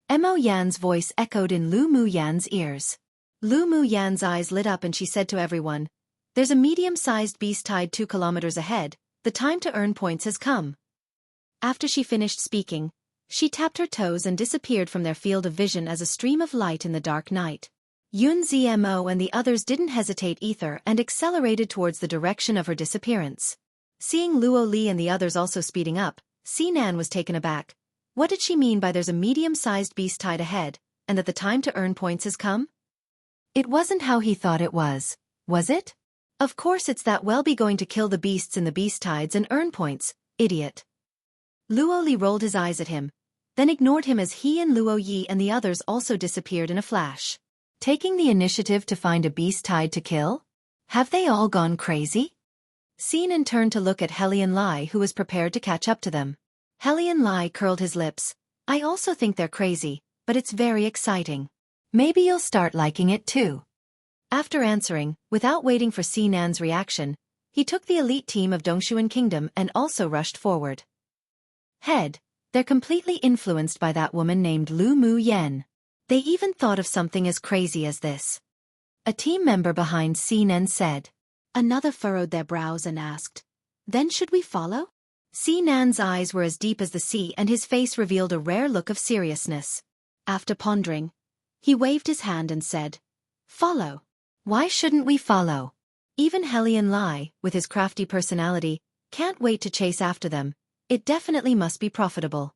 Mo Yan's voice echoed in Lu Mu Yan's ears. Lu Mu Yan's eyes lit up and she said to everyone, "There's a medium-sized beast tide 2 kilometers ahead, the time to earn points has come." After she finished speaking, she tapped her toes and disappeared from their field of vision as a stream of light in the dark night. Yun Zmo and the others didn't hesitate either and accelerated towards the direction of her disappearance. Seeing Luo Li and the others also speeding up, Sinan was taken aback. What did she mean by there's a medium-sized beast tide ahead, and that the time to earn points has come? It wasn't how he thought it was it? Of course it's that we'll be going to kill the beasts in the beast tides and earn points, idiot. Luo Li rolled his eyes at him, then ignored him as he and Luo Yi and the others also disappeared in a flash. Taking the initiative to find a beast tide to kill? Have they all gone crazy? Sinan turned to look at Helian Lai, who was prepared to catch up to them. Helian Lai curled his lips. I also think they're crazy, but it's very exciting. Maybe you'll start liking it too. After answering, without waiting for Sinan's reaction, he took the elite team of Dongshuan Kingdom and also rushed forward. They're completely influenced by that woman named Lu Mu Yan. They even thought of something as crazy as this. A team member behind Sinan said. Another furrowed their brows and asked, "Then should we follow?" Sinan's eyes were as deep as the sea and his face revealed a rare look of seriousness. After pondering, he waved his hand and said, "Follow." Why shouldn't we follow? Even Helian Lai, with his crafty personality, can't wait to chase after them. It definitely must be profitable.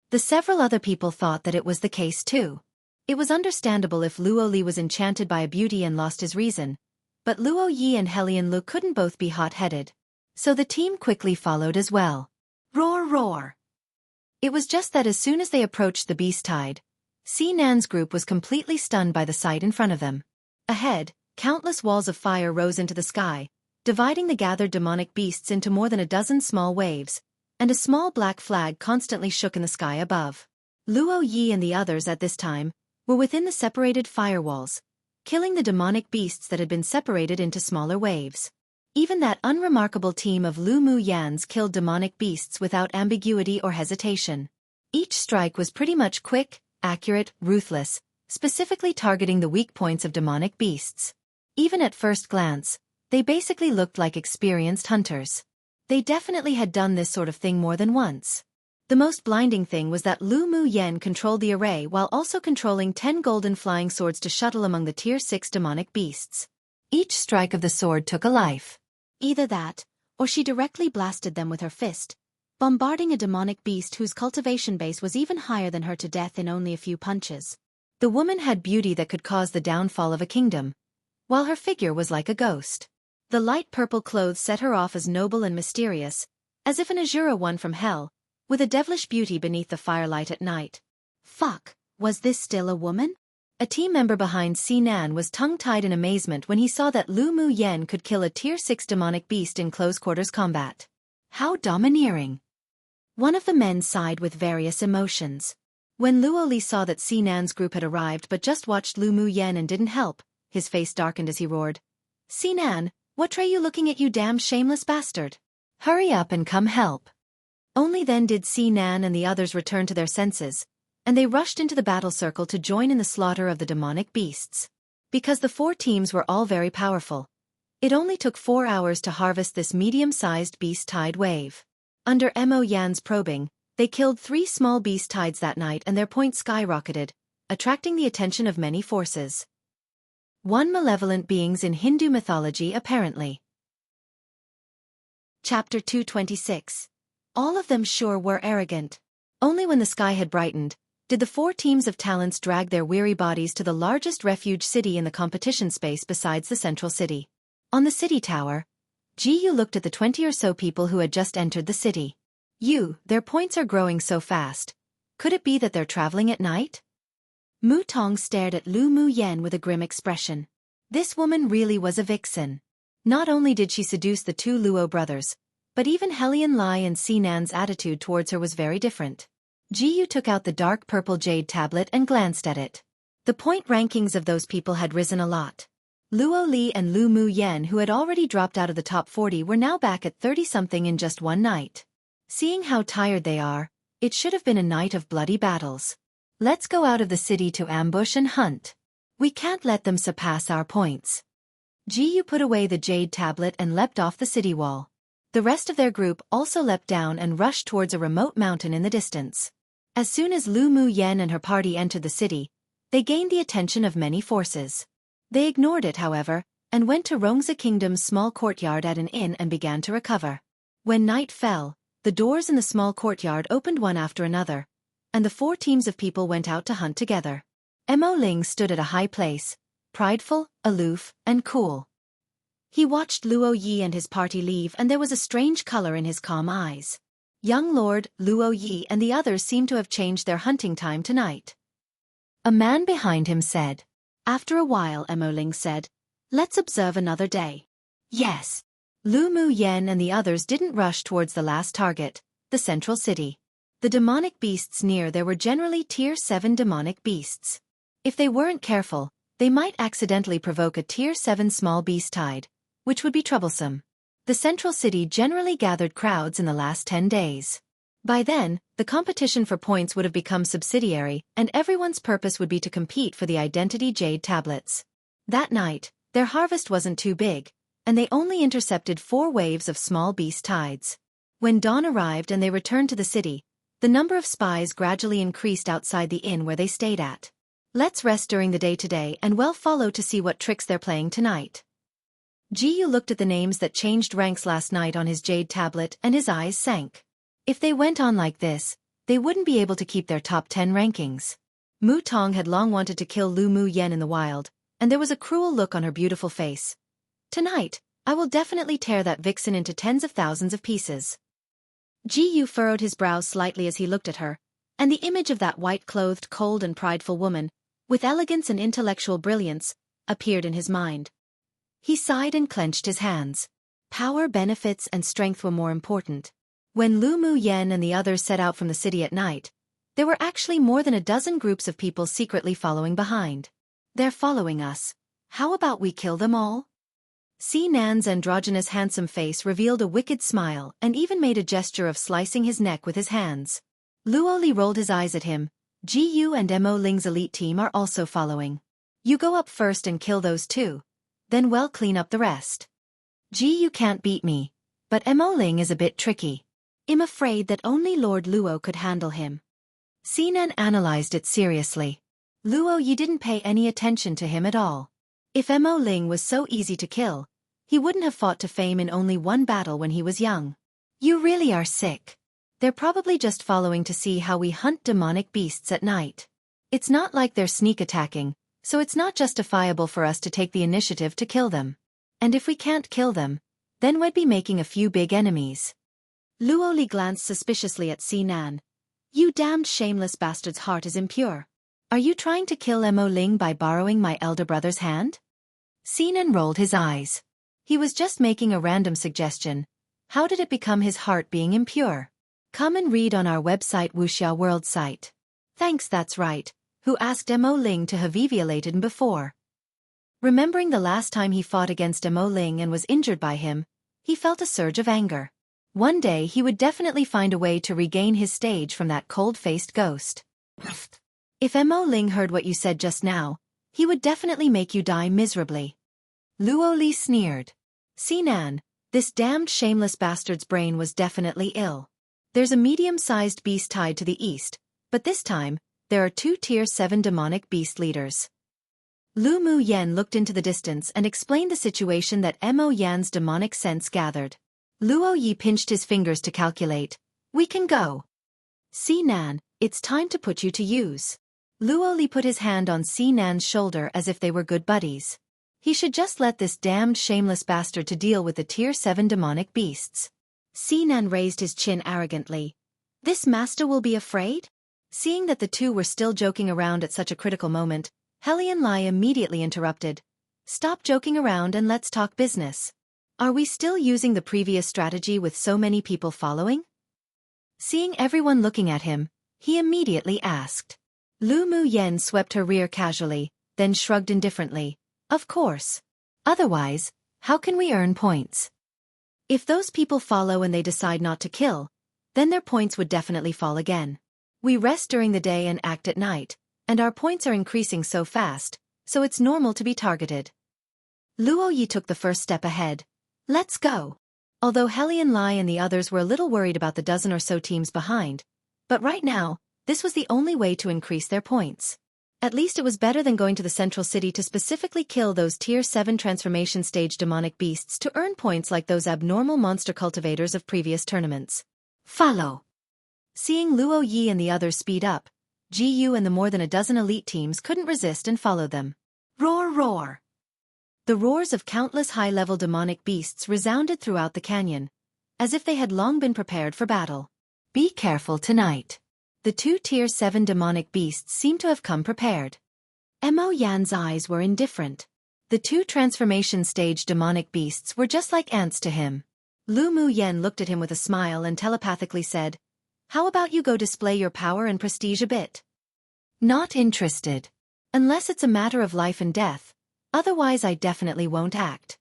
The several other people thought that it was the case too. It was understandable if Luo Li was enchanted by a beauty and lost his reason, but Luo Yi and Helian Lu couldn't both be hot-headed. So the team quickly followed as well. Roar roar! It was just that as soon as they approached the beast tide, Sinan's group was completely stunned by the sight in front of them. Ahead, countless walls of fire rose into the sky, dividing the gathered demonic beasts into more than a dozen small waves, and a small black flag constantly shook in the sky above. Luo Yi and the others at this time were within the separated firewalls, killing the demonic beasts that had been separated into smaller waves. Even that unremarkable team of Lu Mu Yans killed demonic beasts without ambiguity or hesitation. Each strike was pretty much quick, accurate, ruthless, specifically targeting the weak points of demonic beasts. Even at first glance, they basically looked like experienced hunters. They definitely had done this sort of thing more than once. The most blinding thing was that Lu Mu Yan controlled the array while also controlling 10 golden flying swords to shuttle among the Tier 6 demonic beasts. Each strike of the sword took a life. Either that, or she directly blasted them with her fist, bombarding a demonic beast whose cultivation base was even higher than her to death in only a few punches. The woman had beauty that could cause the downfall of a kingdom, while her figure was like a ghost. The light purple clothes set her off as noble and mysterious, as if an Azura one from hell, with a devilish beauty beneath the firelight at night. Fuck, was this still a woman? A team member behind Sinan was tongue-tied in amazement when he saw that Lu Mu Yan could kill a Tier 6 demonic beast in close-quarters combat. How domineering! One of the men sighed with various emotions. When Luo Li saw that Sinan's group had arrived but just watched Lu Mu Yan and didn't help, his face darkened as he roared. Sinan, what tray you looking at, you damn shameless bastard? Hurry up and come help. Only then did Sinan and the others return to their senses, and they rushed into the battle circle to join in the slaughter of the demonic beasts. Because the 4 teams were all very powerful, it only took 4 hours to harvest this medium-sized beast tide wave. Under Mo Yan's probing, they killed 3 small beast tides that night and their points skyrocketed, attracting the attention of many forces. 1 Malevolent beings in Hindu mythology apparently. Chapter 226. All of them sure were arrogant. Only when the sky had brightened, did the 4 teams of talents drag their weary bodies to the largest refuge city in the competition space besides the central city. On the city tower, Ji looked at the 20 or so people who had just entered the city. Their points are growing so fast. Could it be that they're traveling at night? Mu Tong stared at Lu Mu Yan with a grim expression. This woman really was a vixen. Not only did she seduce the 2 Luo brothers, but even Helian Lai and Sinan's attitude towards her was very different. Ji took out the dark purple jade tablet and glanced at it. The point rankings of those people had risen a lot. Luo Li and Lu Mu Yen, who had already dropped out of the top 40, were now back at 30-something in just one night. Seeing how tired they are, it should have been a night of bloody battles. Let's go out of the city to ambush and hunt. We can't let them surpass our points. Ji Yu put away the jade tablet and leapt off the city wall. The rest of their group also leapt down and rushed towards a remote mountain in the distance. As soon as Lu Mu Yen and her party entered the city, they gained the attention of many forces. They ignored it, however, and went to Rongzi Kingdom's small courtyard at an inn and began to recover. When night fell, the doors in the small courtyard opened one after another, and the 4 teams of people went out to hunt together. Mo Ling stood at a high place, prideful, aloof, and cool. He watched Luo Yi and his party leave, and there was a strange color in his calm eyes. Young Lord, Luo Yi and the others seemed to have changed their hunting time tonight. A man behind him said. After a while, Mo Ling said, "Let's observe another day." Yes. Lu Mu Yen and the others didn't rush towards the last target, the central city. The demonic beasts near there were generally Tier 7 demonic beasts. If they weren't careful, they might accidentally provoke a Tier 7 small beast tide, which would be troublesome. The central city generally gathered crowds in the last 10 days. By then, the competition for points would have become subsidiary, and everyone's purpose would be to compete for the identity jade tablets. That night, their harvest wasn't too big, and they only intercepted 4 waves of small beast tides. When dawn arrived and they returned to the city, the number of spies gradually increased outside the inn where they stayed at. Let's rest during the day today and well follow to see what tricks they're playing tonight. Ji Yu looked at the names that changed ranks last night on his jade tablet and his eyes sank. If they went on like this, they wouldn't be able to keep their top 10 rankings. Mu Tong had long wanted to kill Lu Mu Yen in the wild, and there was a cruel look on her beautiful face. Tonight, I will definitely tear that vixen into tens of thousands of pieces. Ji Yu furrowed his brow slightly as he looked at her, and the image of that white-clothed, cold and prideful woman, with elegance and intellectual brilliance, appeared in his mind. He sighed and clenched his hands. Power, benefits, and strength were more important. When Lu Mu Yen and the others set out from the city at night, there were actually more than a dozen groups of people secretly following behind. They're following us. How about we kill them all? Si Nan's androgynous handsome face revealed a wicked smile and even made a gesture of slicing his neck with his hands. Luo Li rolled his eyes at him. Ji Yu and Mo Ling's elite team are also following. You go up first and kill those 2. Then we'll clean up the rest. Ji Yu can't beat me, but Mo Ling is a bit tricky. I'm afraid that only Lord Luo could handle him. Sinan analyzed it seriously. Luo Yi didn't pay any attention to him at all. If Mo Ling was so easy to kill, he wouldn't have fought to fame in only one battle when he was young. You really are sick. They're probably just following to see how we hunt demonic beasts at night. It's not like they're sneak attacking, so it's not justifiable for us to take the initiative to kill them. And if we can't kill them, then we'd be making a few big enemies. Luo Li glanced suspiciously at Sinan. You damned shameless bastard's heart is impure. Are you trying to kill Mo Ling by borrowing my elder brother's hand? Sinan rolled his eyes. He was just making a random suggestion. How did it become his heart being impure? Come and read on our website Wuxia World site. Thanks, that's right. Who asked Mo Ling to have violated him before? Remembering the last time he fought against Mo Ling and was injured by him, he felt a surge of anger. One day he would definitely find a way to regain his stage from that cold-faced ghost. If Mo Ling heard what you said just now, he would definitely make you die miserably. Luo Li sneered. Sinan, this damned shameless bastard's brain was definitely ill. There's a medium-sized beast tied to the east, but this time, there are 2 Tier 7 demonic beast leaders. Lu Mu Yen looked into the distance and explained the situation that Mo Yan's demonic sense gathered. Luo Yi pinched his fingers to calculate. We can go. Sinan, it's time to put you to use. Luo Li put his hand on Sinan's shoulder as if they were good buddies. He should just let this damned shameless bastard to deal with the Tier 7 demonic beasts. Sinan raised his chin arrogantly. This master will be afraid? Seeing that the 2 were still joking around at such a critical moment, Helian Lai immediately interrupted. Stop joking around and let's talk business. Are we still using the previous strategy with so many people following? Seeing everyone looking at him, he immediately asked. Lu Mu Yen swept her rear casually, then shrugged indifferently. Of course. Otherwise, how can we earn points? If those people follow and they decide not to kill, then their points would definitely fall again. We rest during the day and act at night, and our points are increasing so fast, so it's normal to be targeted. Luo Yi took the first step ahead. Let's go. Although Helian Lai and the others were a little worried about the dozen or so teams behind, but right now, this was the only way to increase their points. At least it was better than going to the central city to specifically kill those Tier 7 transformation stage demonic beasts to earn points like those abnormal monster cultivators of previous tournaments. Follow. Seeing Luo Yi and the others speed up, GU and the more than a dozen elite teams couldn't resist and followed them. Roar, roar! The roars of countless high-level demonic beasts resounded throughout the canyon, as if they had long been prepared for battle. Be careful tonight. The two Tier 7 demonic beasts seemed to have come prepared. Mo Yan's eyes were indifferent. The two transformation stage demonic beasts were just like ants to him. Lu Mu Yan looked at him with a smile and telepathically said, "How about you go display your power and prestige a bit?" Not interested. Unless it's a matter of life and death, otherwise I definitely won't act.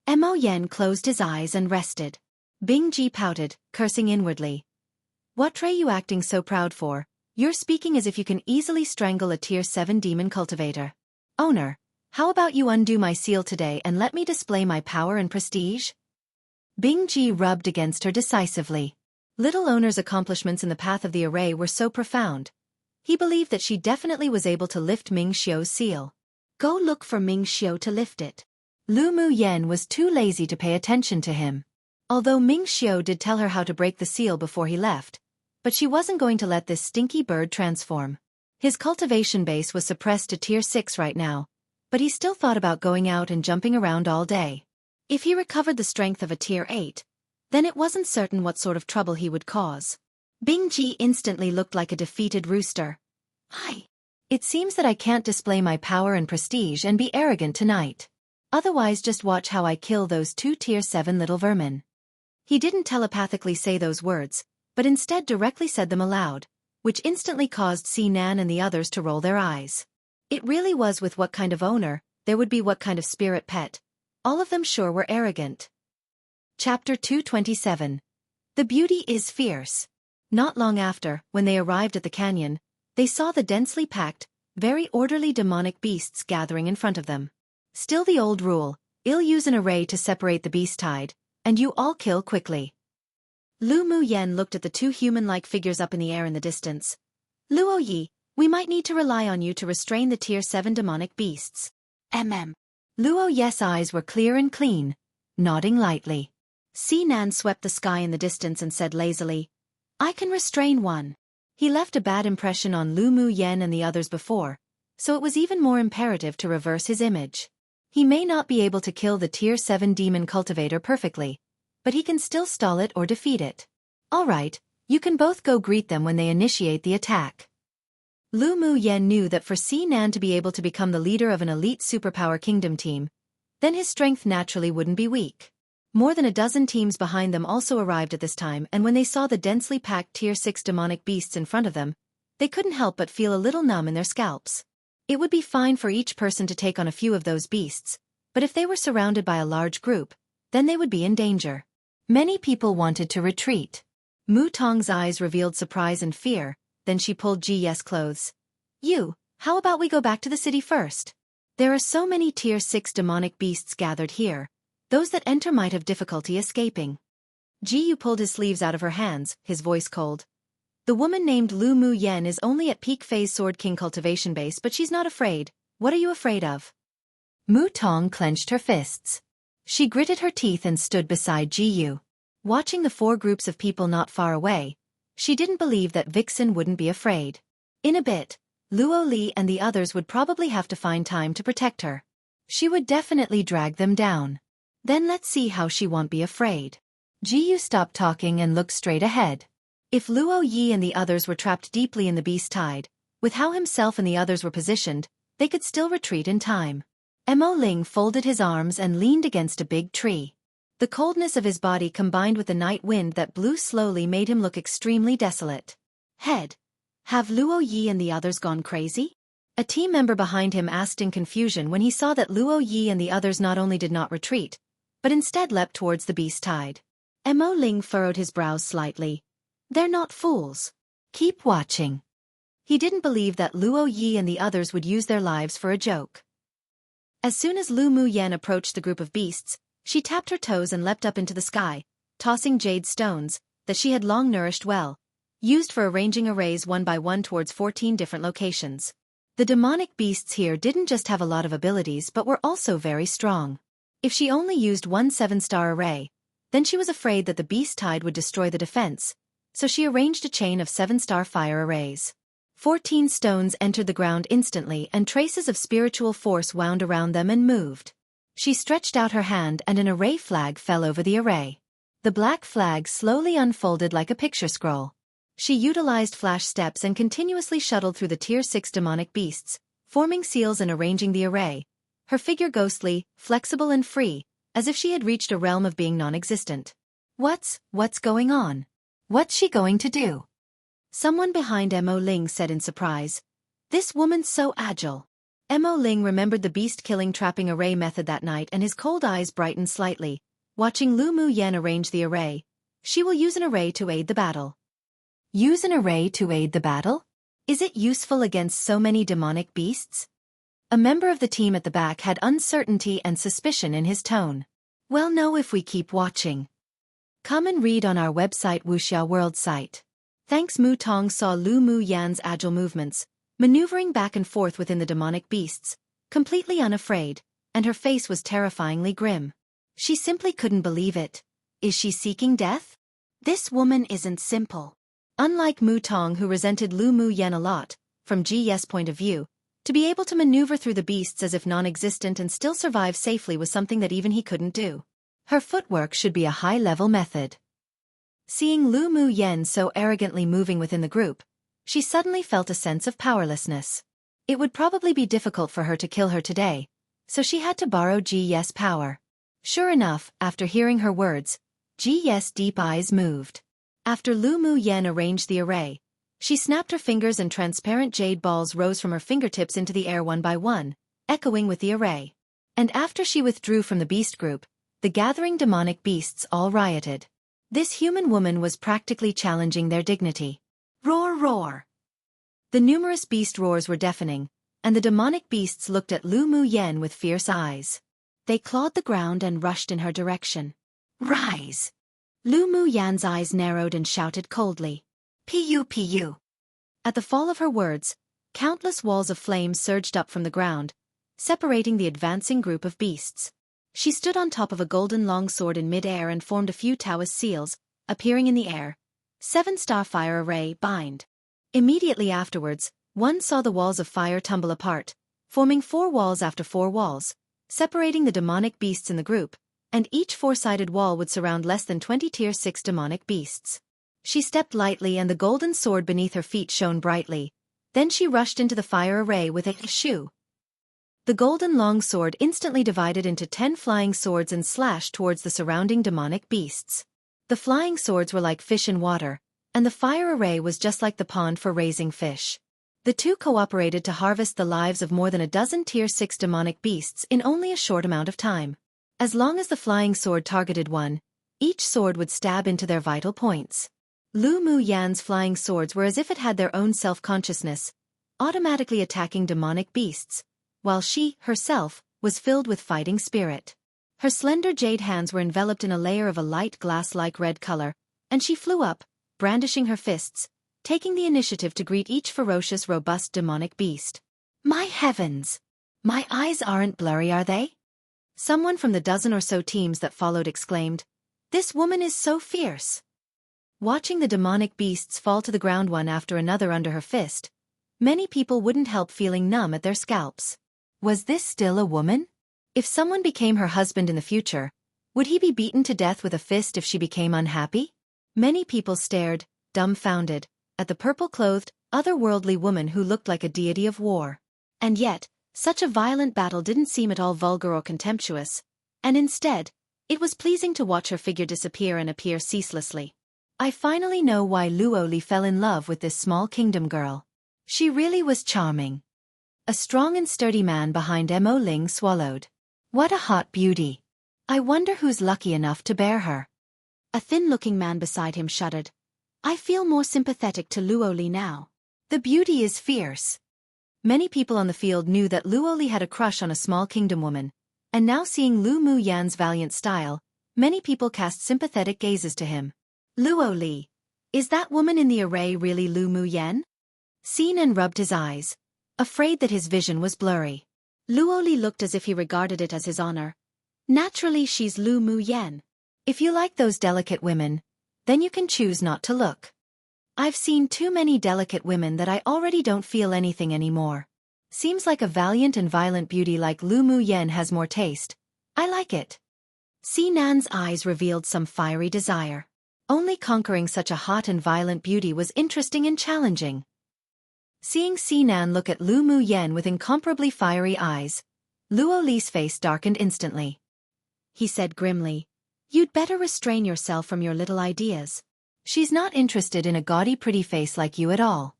Mo Yan closed his eyes and rested. Bing Ji pouted, cursing inwardly. What are you acting so proud for? You're speaking as if you can easily strangle a Tier 7 demon cultivator. Owner, how about you undo my seal today and let me display my power and prestige? Bing Ji rubbed against her decisively. Little Owner's accomplishments in the path of the array were so profound. He believed that she definitely was able to lift Ming Xiu's seal. Go look for Ming Xiu to lift it. Lu Mu Yan was too lazy to pay attention to him. Although Ming Xiu did tell her how to break the seal before he left, but she wasn't going to let this stinky bird transform. His cultivation base was suppressed to Tier 6 right now, but he still thought about going out and jumping around all day. If he recovered the strength of a Tier 8, then it wasn't certain what sort of trouble he would cause. Bing Ji instantly looked like a defeated rooster. Hi. It seems that I can't display my power and prestige and be arrogant tonight. Otherwise just watch how I kill those two Tier 7 little vermin. He didn't telepathically say those words, but instead directly said them aloud, which instantly caused Sinan and the others to roll their eyes. It really was with what kind of owner, there would be what kind of spirit pet. All of them sure were arrogant. Chapter 227. The beauty is fierce. Not long after, when they arrived at the canyon, they saw the densely packed, very orderly demonic beasts gathering in front of them. Still the old rule, use an array to separate the beast tide, and you all kill quickly. Lu Mu Yan looked at the two human-like figures up in the air in the distance. Luo Yi, we might need to rely on you to restrain the Tier 7 demonic beasts. Luo Yi's eyes were clear and clean, nodding lightly. Sinan swept the sky in the distance and said lazily, I can restrain one. He left a bad impression on Lu Mu Yan and the others before, so it was even more imperative to reverse his image. He may not be able to kill the Tier 7 demon cultivator perfectly, but he can still stall it or defeat it. All right, you can both go greet them when they initiate the attack. Lu Mu Yan knew that for Sinan to be able to become the leader of an elite superpower kingdom team, then his strength naturally wouldn't be weak. More than a dozen teams behind them also arrived at this time, and when they saw the densely packed Tier 6 demonic beasts in front of them, they couldn't help but feel a little numb in their scalps. It would be fine for each person to take on a few of those beasts, but if they were surrounded by a large group, then they would be in danger. Many people wanted to retreat. Mu Tong's eyes revealed surprise and fear, then she pulled Ji's clothes. How about we go back to the city first? There are so many Tier 6 demonic beasts gathered here, those that enter might have difficulty escaping. Ji pulled his sleeves out of her hands, his voice cold. The woman named Lu Mu Yan is only at peak phase Sword King cultivation base, but she's not afraid. What are you afraid of? Mu Tong clenched her fists. She gritted her teeth and stood beside Ji. Watching the four groups of people not far away, she didn't believe that Vixen wouldn't be afraid. In a bit, Luo Li and the others would probably have to find time to protect her. She would definitely drag them down. Then let's see how she won't be afraid. Ji stopped talking and looked straight ahead. If Luo Yi and the others were trapped deeply in the beast tide, with how himself and the others were positioned, they could still retreat in time. Mo Ling folded his arms and leaned against a big tree. The coldness of his body combined with the night wind that blew slowly made him look extremely desolate. Have Luo Yi and the others gone crazy? A team member behind him asked in confusion when he saw that Luo Yi and the others not only did not retreat, but instead leapt towards the beast tide. Mo Ling furrowed his brows slightly. They're not fools. Keep watching. He didn't believe that Luo Yi and the others would use their lives for a joke. As soon as Lu Mu Yan approached the group of beasts, she tapped her toes and leapt up into the sky, tossing jade stones, that she had long nourished well, used for arranging arrays one by one towards 14 different locations. The demonic beasts here didn't just have a lot of abilities but were also very strong. If she only used one 7-star array, then she was afraid that the beast tide would destroy the defense, so she arranged a chain of 7-star fire arrays. 14 stones entered the ground instantly and traces of spiritual force wound around them and moved. She stretched out her hand and an array flag fell over the array. The black flag slowly unfolded like a picture scroll. She utilized flash steps and continuously shuttled through the Tier 6 demonic beasts, forming seals and arranging the array, her figure ghostly, flexible and free, as if she had reached a realm of being non-existent. What's going on? What's she going to do? Someone behind Mo Ling said in surprise. This woman's so agile. Mo Ling remembered the beast-killing trapping array method that night and his cold eyes brightened slightly. Watching Lu Mu Yan arrange the array, she will use an array to aid the battle. Use an array to aid the battle? Is it useful against so many demonic beasts? A member of the team at the back had uncertainty and suspicion in his tone. We'll know if we keep watching. Come and read on our website Wuxia World site. Thanks. Mu Tong saw Lu Mu Yan's agile movements, maneuvering back and forth within the demonic beasts, completely unafraid, and her face was terrifyingly grim. She simply couldn't believe it. Is she seeking death? This woman isn't simple. Unlike Mu Tong, who resented Lu Mu Yan a lot, from Ji's point of view, to be able to maneuver through the beasts as if non-existent and still survive safely was something that even he couldn't do. Her footwork should be a high-level method. Seeing Lu Mu Yan so arrogantly moving within the group, she suddenly felt a sense of powerlessness. It would probably be difficult for her to kill her today, so she had to borrow Ji's power. Sure enough, after hearing her words, Ji's deep eyes moved. After Lu Mu Yan arranged the array, she snapped her fingers and transparent jade balls rose from her fingertips into the air one by one, echoing with the array. And after she withdrew from the beast group, the gathering demonic beasts all rioted. This human woman was practically challenging their dignity. Roar, roar! The numerous beast roars were deafening, and the demonic beasts looked at Lu Mu Yan with fierce eyes. They clawed the ground and rushed in her direction. Rise! Lu Mu Yan's eyes narrowed and shouted coldly. Pu pu. At the fall of her words, countless walls of flame surged up from the ground, separating the advancing group of beasts. She stood on top of a golden longsword in mid-air and formed a few Taoist seals, appearing in the air. 7-star fire array, bind. Immediately afterwards, one saw the walls of fire tumble apart, forming 4 walls after 4 walls, separating the demonic beasts in the group, and each 4-sided wall would surround less than 20 Tier 6 demonic beasts. She stepped lightly and the golden sword beneath her feet shone brightly. Then she rushed into the fire array with a shoo. The golden longsword instantly divided into 10 flying swords and slashed towards the surrounding demonic beasts. The flying swords were like fish in water, and the fire array was just like the pond for raising fish. The two cooperated to harvest the lives of more than a dozen Tier 6 demonic beasts in only a short amount of time. As long as the flying sword targeted one, each sword would stab into their vital points. Lu Mu Yan's flying swords were as if it had their own self-consciousness, automatically attacking demonic beasts, while she, herself, was filled with fighting spirit. Her slender jade hands were enveloped in a layer of a light glass-like red color, and she flew up, brandishing her fists, taking the initiative to greet each ferocious, robust demonic beast. My heavens! My eyes aren't blurry, are they? Someone from the dozen or so teams that followed exclaimed, This woman is so fierce! Watching the demonic beasts fall to the ground one after another under her fist, many people wouldn't help feeling numb at their scalps. Was this still a woman? If someone became her husband in the future, would he be beaten to death with a fist if she became unhappy? Many people stared, dumbfounded, at the purple-clothed, otherworldly woman who looked like a deity of war. And yet, such a violent battle didn't seem at all vulgar or contemptuous, and instead, it was pleasing to watch her figure disappear and appear ceaselessly. I finally know why Luo Li fell in love with this small kingdom girl. She really was charming. A strong and sturdy man behind Mo Ling swallowed. What a hot beauty. I wonder who's lucky enough to bear her. A thin-looking man beside him shuddered. I feel more sympathetic to Luo Li now. The beauty is fierce. Many people on the field knew that Luo Li had a crush on a small kingdom woman, and now seeing Lu Mu Yan's valiant style, many people cast sympathetic gazes to him. Luo Li. Is that woman in the array really Lu Mu Yan? Xinan rubbed his eyes, afraid that his vision was blurry. Luo Li looked as if he regarded it as his honor. Naturally she's Lu Mu Yan. If you like those delicate women, then you can choose not to look. I've seen too many delicate women that I already don't feel anything anymore. Seems like a valiant and violent beauty like Lu Mu Yan has more taste. I like it. Xinan's eyes revealed some fiery desire. Only conquering such a hot and violent beauty was interesting and challenging. Seeing Xinan look at Lu Mu Yan with incomparably fiery eyes, Luo Li's face darkened instantly. He said grimly, "You'd better restrain yourself from your little ideas." She's not interested in a gaudy pretty face like you at all.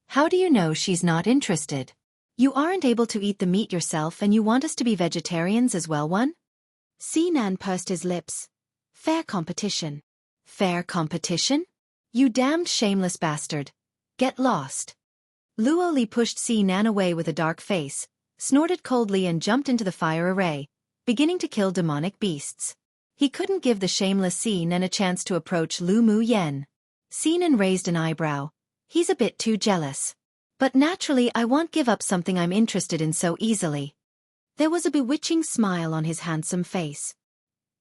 How do you know she's not interested? You aren't able to eat the meat yourself and you want us to be vegetarians as well, one? Xinan pursed his lips. Fair competition. Fair competition? You damned shameless bastard. Get lost. Luo Li pushed Xinan away with a dark face, snorted coldly and jumped into the fire array, beginning to kill demonic beasts. He couldn't give the shameless Xinan a chance to approach Lu Mu Yan. Xinan raised an eyebrow. He's a bit too jealous. But naturally I won't give up something I'm interested in so easily. There was a bewitching smile on his handsome face.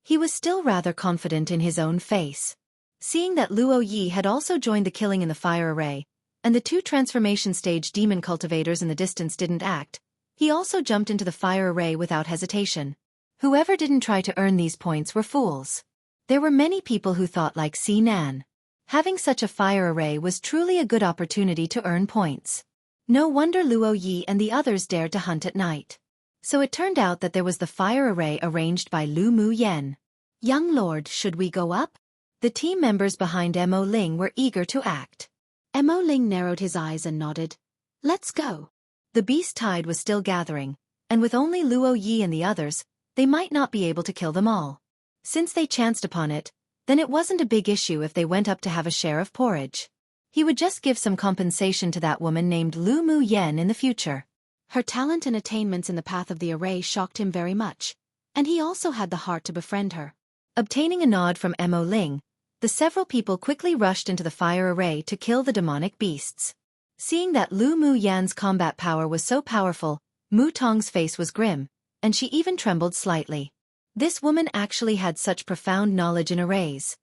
He was still rather confident in his own face. Seeing that Luo Yi had also joined the killing in the fire array, and the two transformation stage demon cultivators in the distance didn't act, he also jumped into the fire array without hesitation. Whoever didn't try to earn these points were fools. There were many people who thought like Xinan. Having such a fire array was truly a good opportunity to earn points. No wonder Luo Yi and the others dared to hunt at night. So it turned out that there was the fire array arranged by Lu Mu Yan. Young lord, should we go up? The team members behind Mo Ling were eager to act. Mo Ling narrowed his eyes and nodded. Let's go. The beast tide was still gathering, and with only Luo Yi and the others, they might not be able to kill them all. Since they chanced upon it, then it wasn't a big issue if they went up to have a share of porridge. He would just give some compensation to that woman named Lu Mu Yan in the future. Her talent and attainments in the path of the array shocked him very much, and he also had the heart to befriend her. Obtaining a nod from Mo Ling, the several people quickly rushed into the fire array to kill the demonic beasts. Seeing that Lu Mu Yan's combat power was so powerful, Mu Tong's face was grim, and she even trembled slightly. This woman actually had such profound knowledge in arrays.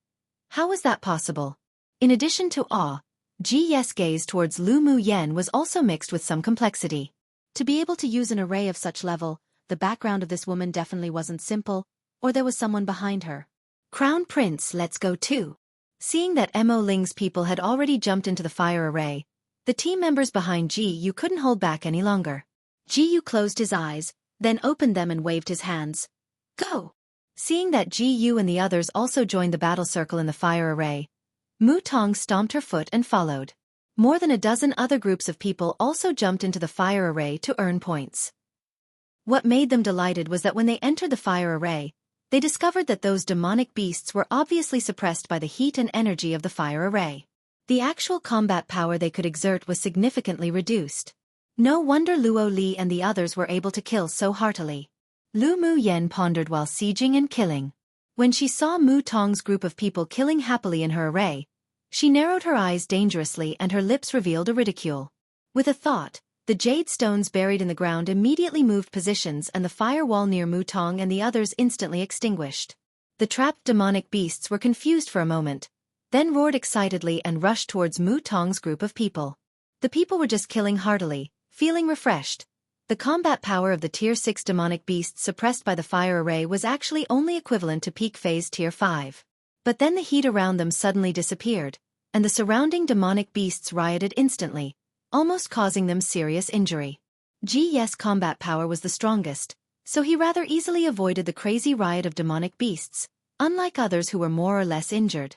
How was that possible? In addition to awe, Ji Ye's gaze towards Lu Mu Yan was also mixed with some complexity. To be able to use an array of such level, the background of this woman definitely wasn't simple, or there was someone behind her. Crown Prince, let's go too. Seeing that Mo Ling's people had already jumped into the fire array, the team members behind Ji Yu couldn't hold back any longer. Ji Yu closed his eyes, then opened them and waved his hands. Go! Seeing that Ji Yu and the others also joined the battle circle in the fire array, Mu Tong stomped her foot and followed. More than a dozen other groups of people also jumped into the fire array to earn points. What made them delighted was that when they entered the fire array, they discovered that those demonic beasts were obviously suppressed by the heat and energy of the fire array. The actual combat power they could exert was significantly reduced. No wonder Luo Li and the others were able to kill so heartily. Lu Mu Yan pondered while sieging and killing. When she saw Mu Tong's group of people killing happily in her array, she narrowed her eyes dangerously and her lips revealed a ridicule. With a thought, the jade stones buried in the ground immediately moved positions and the firewall near Mu Tong and the others instantly extinguished. The trapped demonic beasts were confused for a moment, then roared excitedly and rushed towards Mu Tong's group of people. The people were just killing heartily, feeling refreshed. The combat power of the Tier 6 demonic beasts suppressed by the fire array was actually only equivalent to peak phase Tier 5. But then the heat around them suddenly disappeared, and the surrounding demonic beasts rioted instantly, almost causing them serious injury. Ji Ye's combat power was the strongest, so he rather easily avoided the crazy riot of demonic beasts, unlike others who were more or less injured.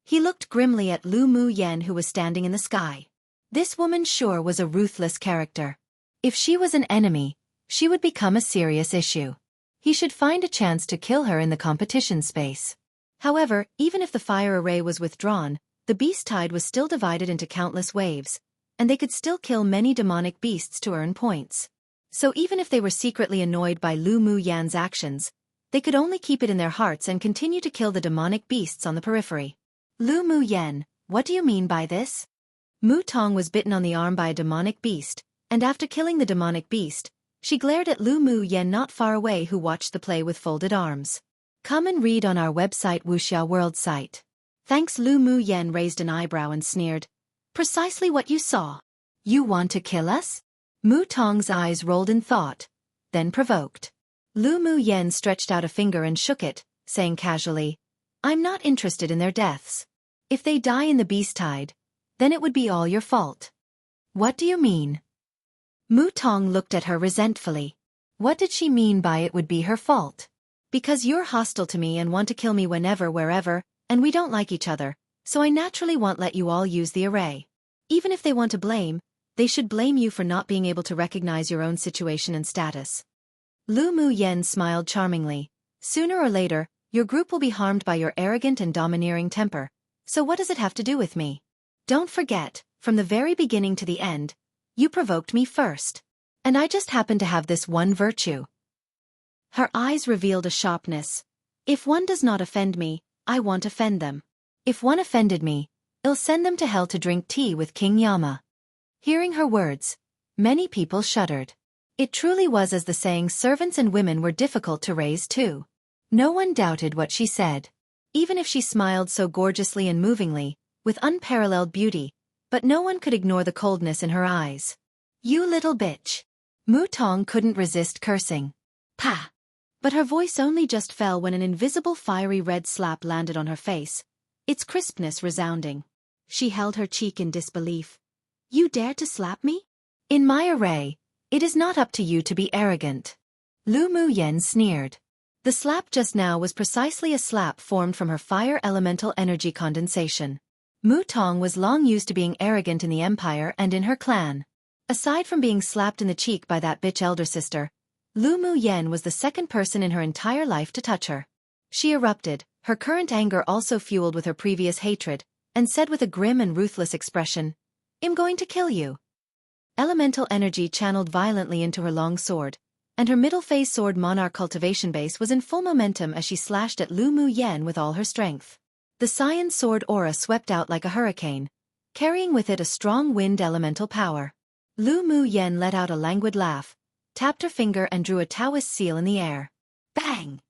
He looked grimly at Lu Mu Yan who was standing in the sky. This woman sure was a ruthless character. If she was an enemy, she would become a serious issue. He should find a chance to kill her in the competition space. However, even if the fire array was withdrawn, the beast tide was still divided into countless waves, and they could still kill many demonic beasts to earn points. So even if they were secretly annoyed by Lu Mu Yan's actions, they could only keep it in their hearts and continue to kill the demonic beasts on the periphery. Lu Mu Yan, what do you mean by this? Mu Tong was bitten on the arm by a demonic beast, and after killing the demonic beast, she glared at Lu Mu Yan not far away who watched the play with folded arms. Come and read on our website Wuxia World site. Thanks. Lu Mu Yan raised an eyebrow and sneered. Precisely what you saw. You want to kill us? Mu Tong's eyes rolled in thought, then provoked. Lu Mu Yan stretched out a finger and shook it, saying casually, I'm not interested in their deaths. If they die in the beast tide, then it would be all your fault. What do you mean? Mu Tong looked at her resentfully. What did she mean by it would be her fault? Because you're hostile to me and want to kill me whenever, wherever, and we don't like each other, so I naturally won't let you all use the array. Even if they want to blame, they should blame you for not being able to recognize your own situation and status. Lu Mu Yan smiled charmingly. Sooner or later, your group will be harmed by your arrogant and domineering temper, so what does it have to do with me? Don't forget, from the very beginning to the end, you provoked me first. And I just happen to have this one virtue. Her eyes revealed a sharpness. If one does not offend me, I won't offend them. If one offended me, I'll send them to hell to drink tea with King Yama. Hearing her words, many people shuddered. It truly was as the saying, servants and women were difficult to raise too. No one doubted what she said. Even if she smiled so gorgeously and movingly, with unparalleled beauty, but no one could ignore the coldness in her eyes. You little bitch. Mu Tong couldn't resist cursing. Pah! But her voice only just fell when an invisible fiery red slap landed on her face, its crispness resounding. She held her cheek in disbelief. You dare to slap me? In my array, it is not up to you to be arrogant. Lu Mu Yan sneered. The slap just now was precisely a slap formed from her fire elemental energy condensation. Mu Tong was long used to being arrogant in the Empire and in her clan. Aside from being slapped in the cheek by that bitch elder sister, Lu Mu Yan was the second person in her entire life to touch her. She erupted, her current anger also fueled with her previous hatred, and said with a grim and ruthless expression, I'm going to kill you. Elemental energy channeled violently into her long sword, and her middle phase sword monarch cultivation base was in full momentum as she slashed at Lu Mu Yan with all her strength. The cyan sword aura swept out like a hurricane, carrying with it a strong wind elemental power. Lu Mu Yan let out a languid laugh, tapped her finger and drew a Taoist seal in the air. Bang!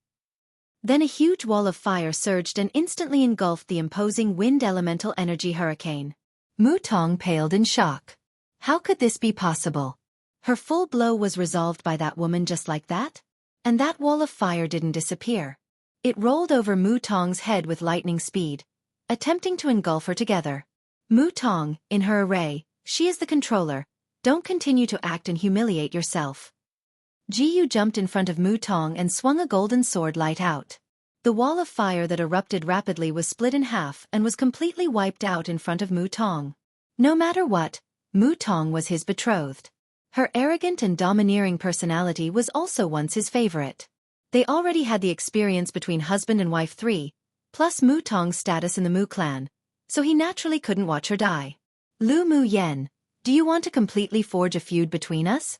Then a huge wall of fire surged and instantly engulfed the imposing wind elemental energy hurricane. Mu Tong paled in shock. How could this be possible? Her full blow was resolved by that woman just like that? And that wall of fire didn't disappear. It rolled over Mu Tong's head with lightning speed, attempting to engulf her together. Mu Tong, in her array, she is the controller. Don't continue to act and humiliate yourself. Ji Yu jumped in front of Mu Tong and swung a golden sword light out. The wall of fire that erupted rapidly was split in half and was completely wiped out in front of Mu Tong. No matter what, Mu Tong was his betrothed. Her arrogant and domineering personality was also once his favorite. They already had the experience between husband and wife 3, plus Mu Tong's status in the Mu clan, so he naturally couldn't watch her die. Lu Mu Yan, do you want to completely forge a feud between us?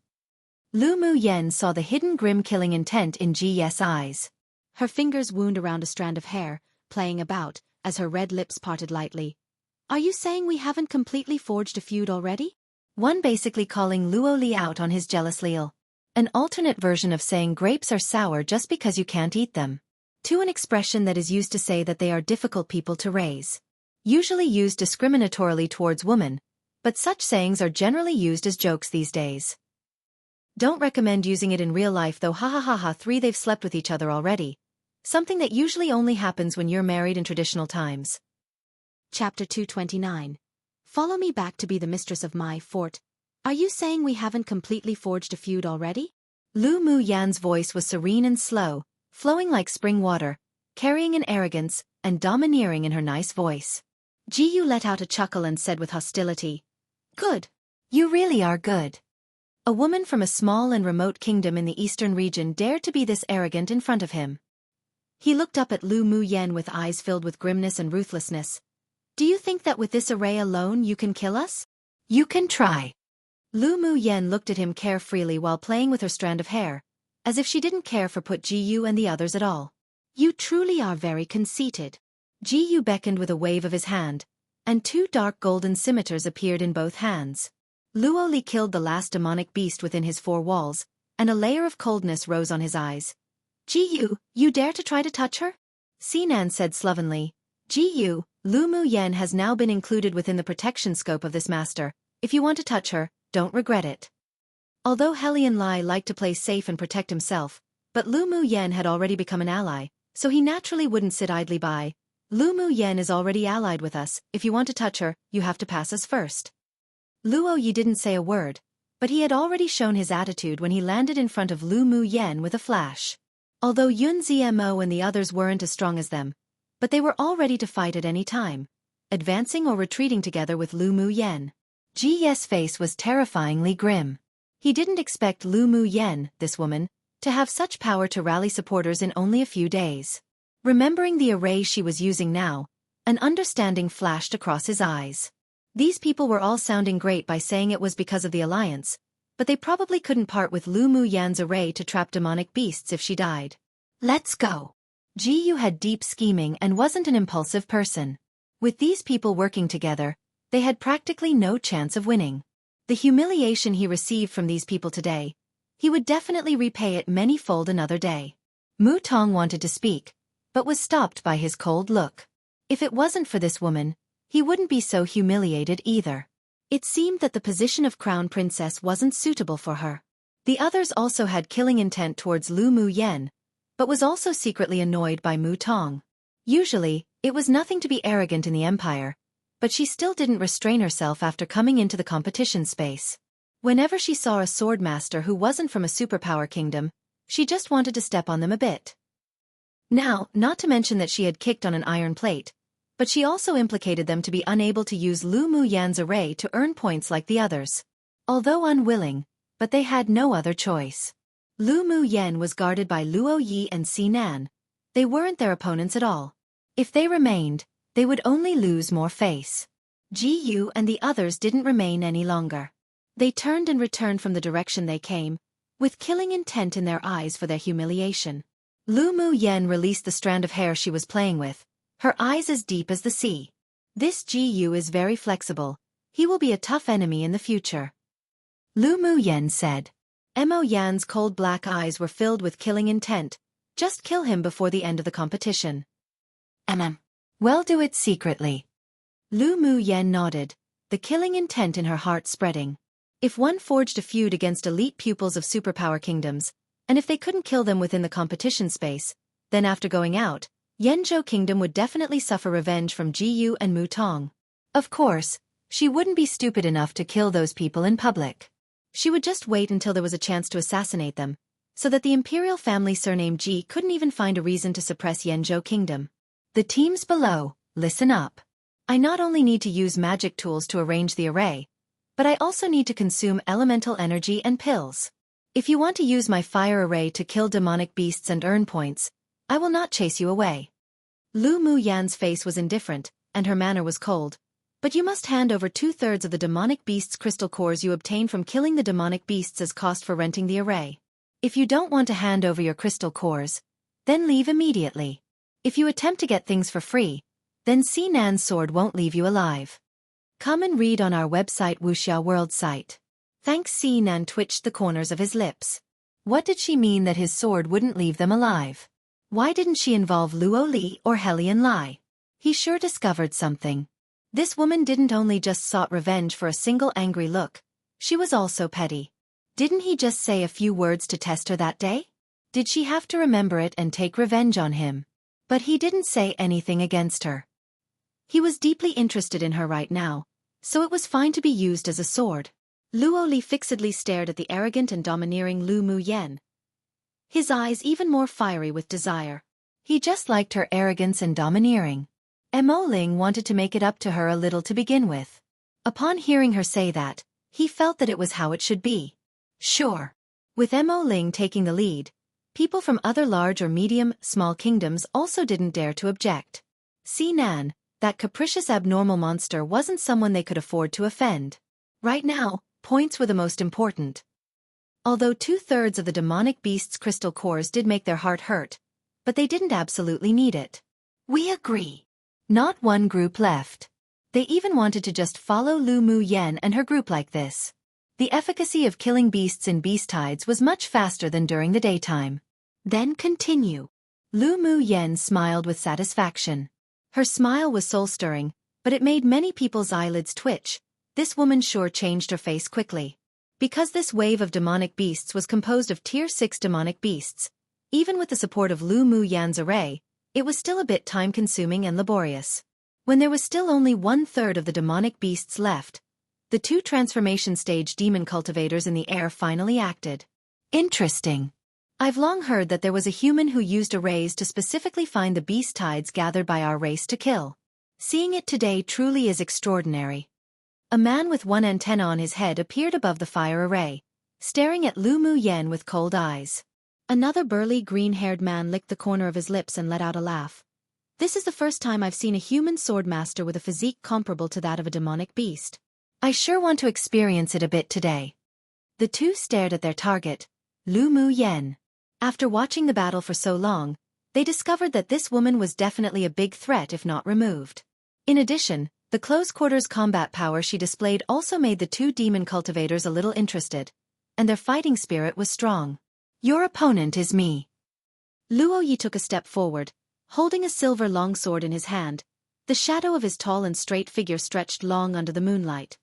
Lu Mu Yan saw the hidden grim killing intent in Ji Ye's eyes. Her fingers wound around a strand of hair, playing about, as her red lips parted lightly. Are you saying we haven't completely forged a feud already? One basically calling Luo Li out on his jealous Lil. An alternate version of saying grapes are sour just because you can't eat them. 2. An expression that is used to say that they are difficult people to raise. Usually used discriminatorily towards women, but such sayings are generally used as jokes these days. Don't recommend using it in real life though. Ha ha ha ha. 3. They've slept with each other already. Something that usually only happens when you're married in traditional times. Chapter 229. Follow me back to be the mistress of my fort. Are you saying we haven't completely forged a feud already? Lu Mu Yan's voice was serene and slow, flowing like spring water, carrying an arrogance and domineering in her nice voice. Ji Yu let out a chuckle and said with hostility, Good. You really are good. A woman from a small and remote kingdom in the eastern region dared to be this arrogant in front of him. He looked up at Lu Muyen with eyes filled with grimness and ruthlessness. Do you think that with this array alone you can kill us? You can try. Lu Muyen looked at him carefreely while playing with her strand of hair, as if she didn't care for Ji and the others at all. You truly are very conceited. Ji beckoned with a wave of his hand, and two dark golden scimitars appeared in both hands. Luo Li killed the last demonic beast within his four walls, and a layer of coldness rose on his eyes. Ji, you dare to try to touch her? Sinan said slovenly. Ji, Lu Muyen has now been included within the protection scope of this master. If you want to touch her, don't regret it. Although Helian Lai liked to play safe and protect himself, but Lu Muyen had already become an ally, so he naturally wouldn't sit idly by. Lu Muyen is already allied with us. If you want to touch her, you have to pass us first. Luo Yi didn't say a word, but he had already shown his attitude when he landed in front of Lu Muyen with a flash. Although Yun Zmo and the others weren't as strong as them, but they were all ready to fight at any time, advancing or retreating together with Lu Muyen. Ji's face was terrifyingly grim. He didn't expect Lu Muyen, this woman, to have such power to rally supporters in only a few days. Remembering the array she was using now, an understanding flashed across his eyes. These people were all sounding great by saying it was because of the alliance, but they probably couldn't part with Lu Muyen's array to trap demonic beasts if she died. Let's go. Ji had deep scheming and wasn't an impulsive person. With these people working together, they had practically no chance of winning. The humiliation he received from these people today, he would definitely repay it many-fold another day. Mu Tong wanted to speak, but was stopped by his cold look. If it wasn't for this woman, he wouldn't be so humiliated either. It seemed that the position of crown princess wasn't suitable for her. The others also had killing intent towards Lu Muyen, but was also secretly annoyed by Mu Tong. Usually, it was nothing to be arrogant in the empire, but she still didn't restrain herself after coming into the competition space. Whenever she saw a swordmaster who wasn't from a superpower kingdom, she just wanted to step on them a bit. Now, not to mention that she had kicked on an iron plate, but she also implicated them to be unable to use Lu Muyen's array to earn points like the others. Although unwilling, but they had no other choice. Lu Muyen was guarded by Luo Yi and Sinan. They weren't their opponents at all. If they remained, they would only lose more face. Ji and the others didn't remain any longer. They turned and returned from the direction they came, with killing intent in their eyes for their humiliation. Lu Muyen released the strand of hair she was playing with, her eyes as deep as the sea. This Ji is very flexible. He will be a tough enemy in the future. Lu Muyen said. Mo Yan's cold black eyes were filled with killing intent. Just kill him before the end of the competition. Well, do it secretly. Lu Muyen nodded, the killing intent in her heart spreading. If one forged a feud against elite pupils of superpower kingdoms, and if they couldn't kill them within the competition space, then after going out, Yanzhou Kingdom would definitely suffer revenge from Ji and Mu Tong. Of course, she wouldn't be stupid enough to kill those people in public. She would just wait until there was a chance to assassinate them, so that the Imperial family surname Ji couldn't even find a reason to suppress Yanzhou Kingdom. The teams below, listen up. I not only need to use magic tools to arrange the array, but I also need to consume elemental energy and pills. If you want to use my fire array to kill demonic beasts and earn points, I will not chase you away. Lu Muyan's face was indifferent, and her manner was cold. But you must hand over 2/3 of the demonic beast's crystal cores you obtain from killing the demonic beasts as cost for renting the array. If you don't want to hand over your crystal cores, then leave immediately. If you attempt to get things for free, then Sinan's sword won't leave you alive. Come and read on our website Wuxia World site. Thanks. Sinan twitched the corners of his lips. What did she mean that his sword wouldn't leave them alive? Why didn't she involve Luo Li or Helian Lai? He sure discovered something. This woman didn't only just sought revenge for a single angry look, she was also petty. Didn't he just say a few words to test her that day? Did she have to remember it and take revenge on him? But he didn't say anything against her. He was deeply interested in her right now, so it was fine to be used as a sword. Luo Li fixedly stared at the arrogant and domineering Lu Muyen, his eyes even more fiery with desire. He just liked her arrogance and domineering. Mo Ling wanted to make it up to her a little to begin with. Upon hearing her say that, he felt that it was how it should be. Sure. With Mo Ling taking the lead, people from other large or medium-small kingdoms also didn't dare to object. Nan, that capricious abnormal monster wasn't someone they could afford to offend. Right now, points were the most important. Although 2/3 of the demonic beast's crystal cores did make their heart hurt, but they didn't absolutely need it. We agree. Not one group left. They even wanted to just follow Lu Mu Yan and her group like this. The efficacy of killing beasts in beast tides was much faster than during the daytime. Then continue. Lu Mu Yan smiled with satisfaction. Her smile was soul-stirring, but it made many people's eyelids twitch. This woman sure changed her face quickly. Because this wave of demonic beasts was composed of Tier 6 demonic beasts, even with the support of Lu Mu Yan's array, it was still a bit time-consuming and laborious. When there was still only 1/3 of the demonic beasts left, the 2 transformation stage demon cultivators in the air finally acted. Interesting. I've long heard that there was a human who used arrays to specifically find the beast tides gathered by our race to kill. Seeing it today truly is extraordinary. A man with one antenna on his head appeared above the fire array, staring at Lu Mu Yan with cold eyes. Another burly green-haired man licked the corner of his lips and let out a laugh. This is the first time I've seen a human swordmaster with a physique comparable to that of a demonic beast. I sure want to experience it a bit today. The 2 stared at their target, Lu Mu Yan. After watching the battle for so long, they discovered that this woman was definitely a big threat if not removed. In addition, the close-quarters combat power she displayed also made the 2 demon cultivators a little interested, and their fighting spirit was strong. Your opponent is me. Luo Yi took a step forward, holding a silver longsword in his hand. The shadow of his tall and straight figure stretched long under the moonlight.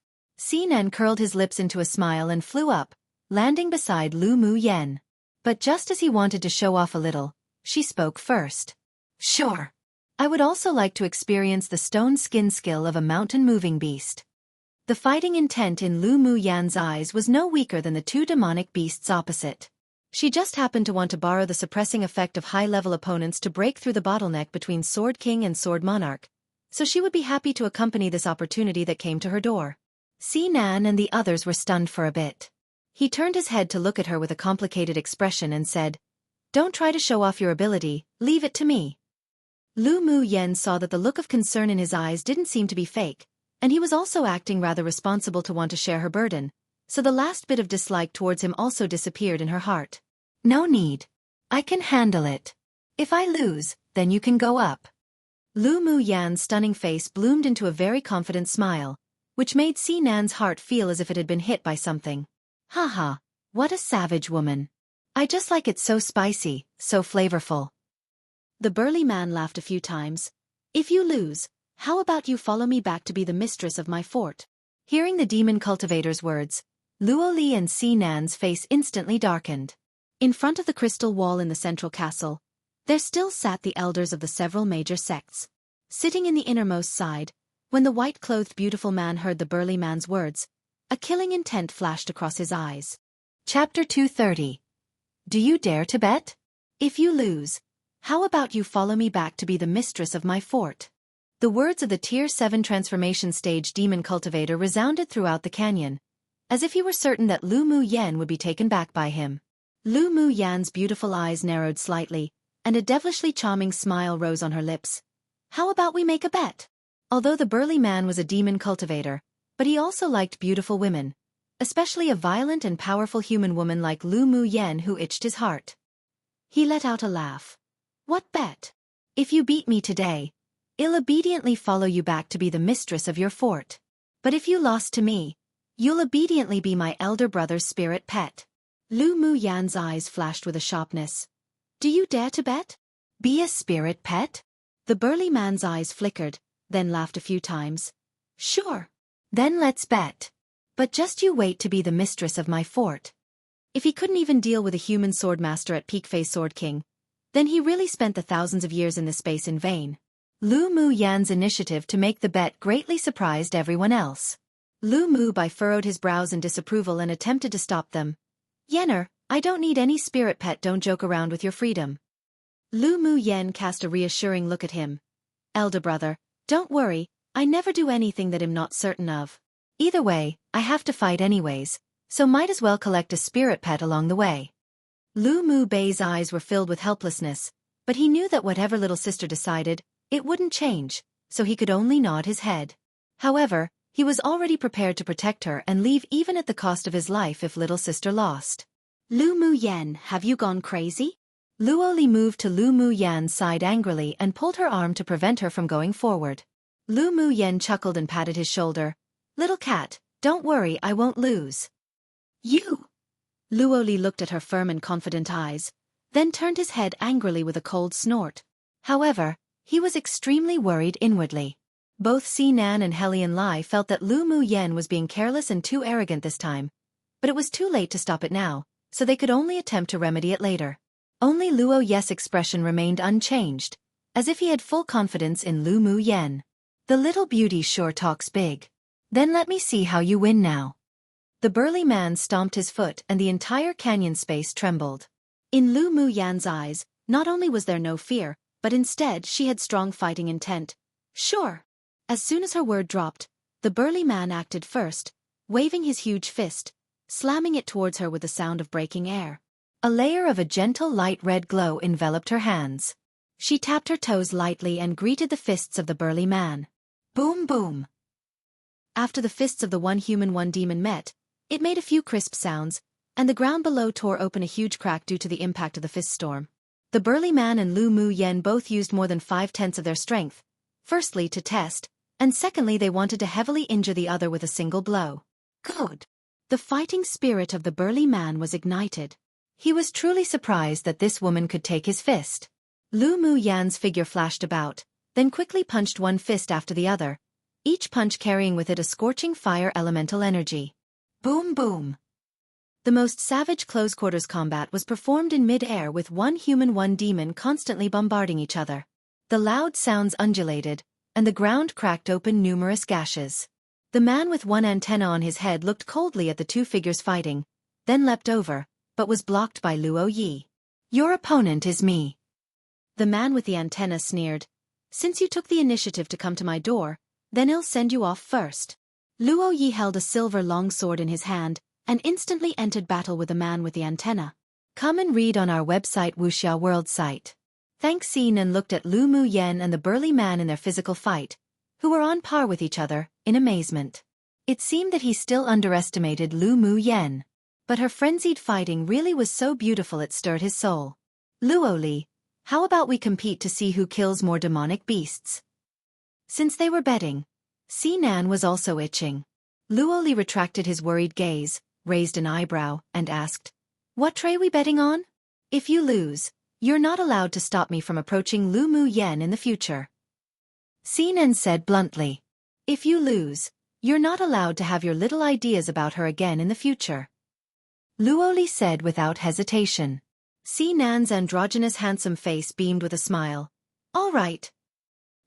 Nan curled his lips into a smile and flew up, landing beside Lu Mu Yan. But just as he wanted to show off a little, she spoke first. Sure. I would also like to experience the stone skin skill of a mountain-moving beast. The fighting intent in Lu Mu Yan's eyes was no weaker than the 2 demonic beasts opposite. She just happened to want to borrow the suppressing effect of high-level opponents to break through the bottleneck between Sword King and Sword Monarch, so she would be happy to accompany this opportunity that came to her door. Nan and the others were stunned for a bit. He turned his head to look at her with a complicated expression and said, "Don't try to show off your ability, leave it to me." Lu Mu Yan saw that the look of concern in his eyes didn't seem to be fake, and he was also acting rather responsible to want to share her burden, so the last bit of dislike towards him also disappeared in her heart. No need. I can handle it. If I lose, then you can go up. Lu Mu Yan's stunning face bloomed into a very confident smile, which made Nan's heart feel as if it had been hit by something. Haha, what a savage woman. I just like it so spicy, so flavorful. The burly man laughed a few times. If you lose, how about you follow me back to be the mistress of my fort? Hearing the demon cultivator's words, Luo Li and Nan's face instantly darkened. In front of the crystal wall in the central castle, there still sat the elders of the several major sects. Sitting in the innermost side, when the white-clothed beautiful man heard the burly man's words, a killing intent flashed across his eyes. Chapter 230. Do you dare to bet? If you lose, how about you follow me back to be the mistress of my fort? The words of the Tier 7 transformation stage demon cultivator resounded throughout the canyon, as if he were certain that Lu Mu Yan would be taken back by him. Lu Mu Yan's beautiful eyes narrowed slightly, and a devilishly charming smile rose on her lips. How about we make a bet? Although the burly man was a demon cultivator, but he also liked beautiful women, especially a violent and powerful human woman like Lu Mu Yan who itched his heart. He let out a laugh. What bet? If you beat me today, I'll obediently follow you back to be the mistress of your fort. But if you lost to me, you'll obediently be my elder brother's spirit pet. Lu Mu Yan's eyes flashed with a sharpness. Do you dare to bet? Be a spirit pet? The burly man's eyes flickered, then laughed a few times. Sure. Then let's bet. But just you wait to be the mistress of my fort. If he couldn't even deal with a human swordmaster at peak phase Sword King, then he really spent the thousands of years in this space in vain. Lu Mu Yan's initiative to make the bet greatly surprised everyone else. Lu Mu Bai furrowed his brows in disapproval and attempted to stop them. Yenner, I don't need any spirit pet, don't joke around with your freedom. Lu Mu Yan cast a reassuring look at him. Elder brother, don't worry, I never do anything that I'm not certain of. Either way, I have to fight anyways, so might as well collect a spirit pet along the way. Lu Mu Bei's eyes were filled with helplessness, but he knew that whatever little sister decided, it wouldn't change, so he could only nod his head. However, he was already prepared to protect her and leave even at the cost of his life if little sister lost. Lu Mu Yan, have you gone crazy? Luo Li moved to Lu Mu Yan's side angrily and pulled her arm to prevent her from going forward. Lu Mu Yan chuckled and patted his shoulder. Little cat, don't worry, I won't lose. You! Luo Li looked at her firm and confident eyes, then turned his head angrily with a cold snort. However, he was extremely worried inwardly. Both Sinan and Helian Lai felt that Lu Mu Yan was being careless and too arrogant this time, but it was too late to stop it now, so they could only attempt to remedy it later. Only Luo Ye's expression remained unchanged, as if he had full confidence in Lu Mu Yan. The little beauty sure talks big. Then let me see how you win now. The burly man stomped his foot and the entire canyon space trembled. In Lu Mu Yan's eyes, not only was there no fear, but instead she had strong fighting intent. Sure. As soon as her word dropped, the burly man acted first, waving his huge fist, slamming it towards her with the sound of breaking air. A layer of a gentle light red glow enveloped her hands. She tapped her toes lightly and greeted the fists of the burly man. Boom boom. After the fists of the one human one demon met, it made a few crisp sounds, and the ground below tore open a huge crack due to the impact of the fist storm. The burly man and Lu Mu Yan both used more than 5/10 of their strength, firstly to test, and secondly they wanted to heavily injure the other with a single blow. Good. The fighting spirit of the burly man was ignited. He was truly surprised that this woman could take his fist. Lu Mu Yan's figure flashed about, then quickly punched one fist after the other, each punch carrying with it a scorching fire elemental energy. Boom boom. The most savage close-quarters combat was performed in mid-air with one human one demon constantly bombarding each other. The loud sounds undulated, and the ground cracked open numerous gashes. The man with one antenna on his head looked coldly at the two figures fighting, then leapt over, but was blocked by Luo Yi. Your opponent is me. The man with the antenna sneered. Since you took the initiative to come to my door, then I'll send you off first. Luo Yi held a silver long sword in his hand, and instantly entered battle with the man with the antenna. Come and read on our website Wuxia World site. Thanks. Sinan looked at Lu Mu Yan and the burly man in their physical fight, who were on par with each other, in amazement. It seemed that he still underestimated Lu Mu Yan. But her frenzied fighting really was so beautiful it stirred his soul. Luo Li, how about we compete to see who kills more demonic beasts? Since they were betting, Sinan was also itching. Luo Li retracted his worried gaze, raised an eyebrow, and asked, What tray we betting on? If you lose, you're not allowed to stop me from approaching Lu Mu Yan in the future. Sinan said bluntly. If you lose, you're not allowed to have your little ideas about her again in the future. Luo Li said without hesitation. Sinan's androgynous handsome face beamed with a smile. All right.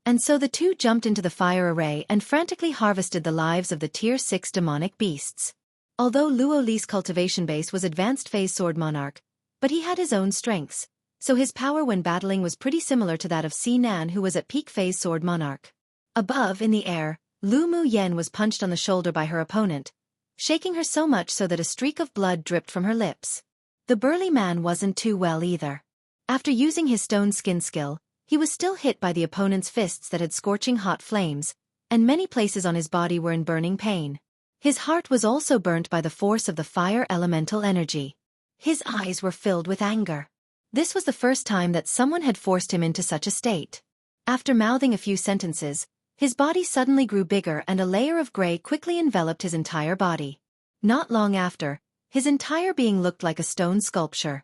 And so the two jumped into the fire array and frantically harvested the lives of the Tier 6 demonic beasts. Although Luo Li's cultivation base was advanced phase Sword Monarch, but he had his own strengths, so his power when battling was pretty similar to that of Sinan who was at peak phase Sword Monarch. Above, in the air, Lu Mu Yan was punched on the shoulder by her opponent, shaking her so much so that a streak of blood dripped from her lips. The burly man wasn't too well either. After using his stone skin skill, he was still hit by the opponent's fists that had scorching hot flames, and many places on his body were in burning pain. His heart was also burnt by the force of the fire elemental energy. His eyes were filled with anger. This was the first time that someone had forced him into such a state. After mouthing a few sentences, his body suddenly grew bigger and a layer of gray quickly enveloped his entire body. Not long after, his entire being looked like a stone sculpture.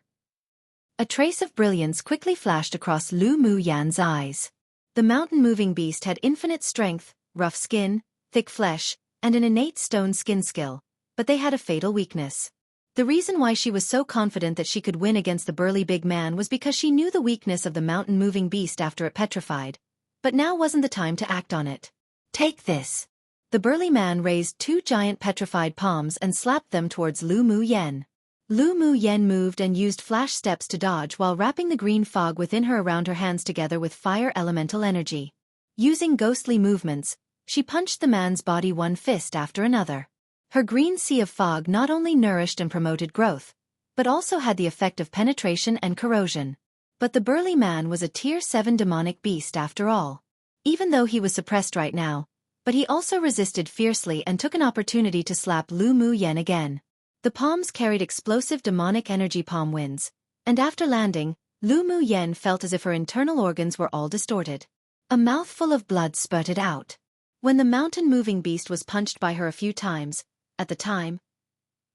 A trace of brilliance quickly flashed across Lu Mu Yan's eyes. The mountain-moving beast had infinite strength, rough skin, thick flesh, and an innate stone skin skill, but they had a fatal weakness. The reason why she was so confident that she could win against the burly big man was because she knew the weakness of the mountain-moving beast after it petrified. But now wasn't the time to act on it. Take this. The burly man raised two giant petrified palms and slapped them towards Lu Mu Yan. Lu Mu Yan moved and used flash steps to dodge while wrapping the green fog within her around her hands together with fire elemental energy. Using ghostly movements, she punched the man's body one fist after another. Her green sea of fog not only nourished and promoted growth, but also had the effect of penetration and corrosion. But the burly man was a Tier 7 demonic beast after all. Even though he was suppressed right now, but he also resisted fiercely and took an opportunity to slap Lu Mu Yen again. The palms carried explosive demonic energy palm winds, and after landing, Lu Mu Yen felt as if her internal organs were all distorted. A mouthful of blood spurted out. When the mountain-moving beast was punched by her a few times, at the time,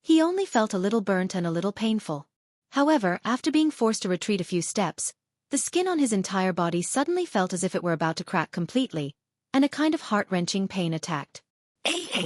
he only felt a little burnt and a little painful. However, after being forced to retreat a few steps, the skin on his entire body suddenly felt as if it were about to crack completely, and a kind of heart-wrenching pain attacked. "Ah!"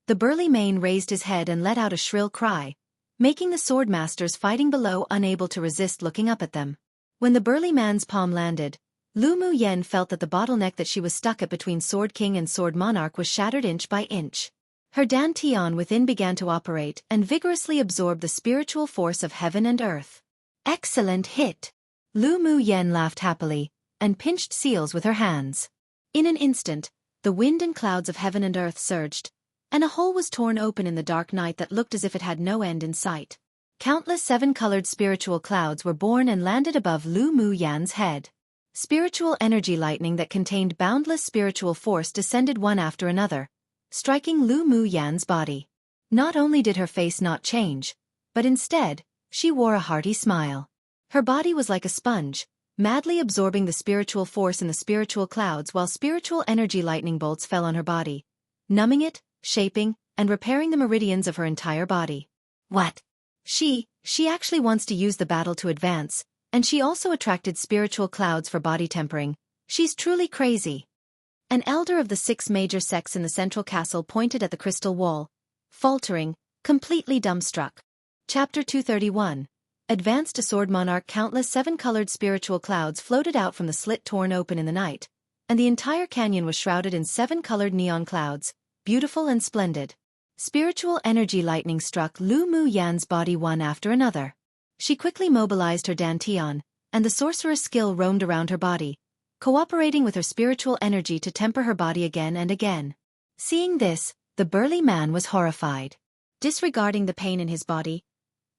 The burly man raised his head and let out a shrill cry, making the swordmasters fighting below unable to resist looking up at them. When the burly man's palm landed, Lu Mu Yen felt that the bottleneck that she was stuck at between Sword King and Sword Monarch was shattered inch by inch. Her dantian within began to operate and vigorously absorb the spiritual force of heaven and earth. "Excellent hit!" Lu Mu Yen laughed happily, and pinched seals with her hands. In an instant, the wind and clouds of heaven and earth surged, and a hole was torn open in the dark night that looked as if it had no end in sight. Countless seven-colored spiritual clouds were born and landed above Lu Mu Yan's head. Spiritual energy lightning that contained boundless spiritual force descended one after another, striking Lu Mu Yan's body. Not only did her face not change, but instead, she wore a hearty smile. Her body was like a sponge, madly absorbing the spiritual force in the spiritual clouds while spiritual energy lightning bolts fell on her body, numbing it, shaping, and repairing the meridians of her entire body. What? She actually wants to use the battle to advance, and she also attracted spiritual clouds for body tempering. She's truly crazy. An elder of the 6 major sects in the central castle pointed at the crystal wall, faltering, completely dumbstruck. Chapter 231. Advanced to Sword Monarch. Countless 7-colored spiritual clouds floated out from the slit torn open in the night, and the entire canyon was shrouded in 7-colored neon clouds, beautiful and splendid. Spiritual energy lightning struck Lu Mu Yan's body one after another. She quickly mobilized her dantian, and the sorcerer's skill roamed around her body, cooperating with her spiritual energy to temper her body again and again. Seeing this, the burly man was horrified. Disregarding the pain in his body,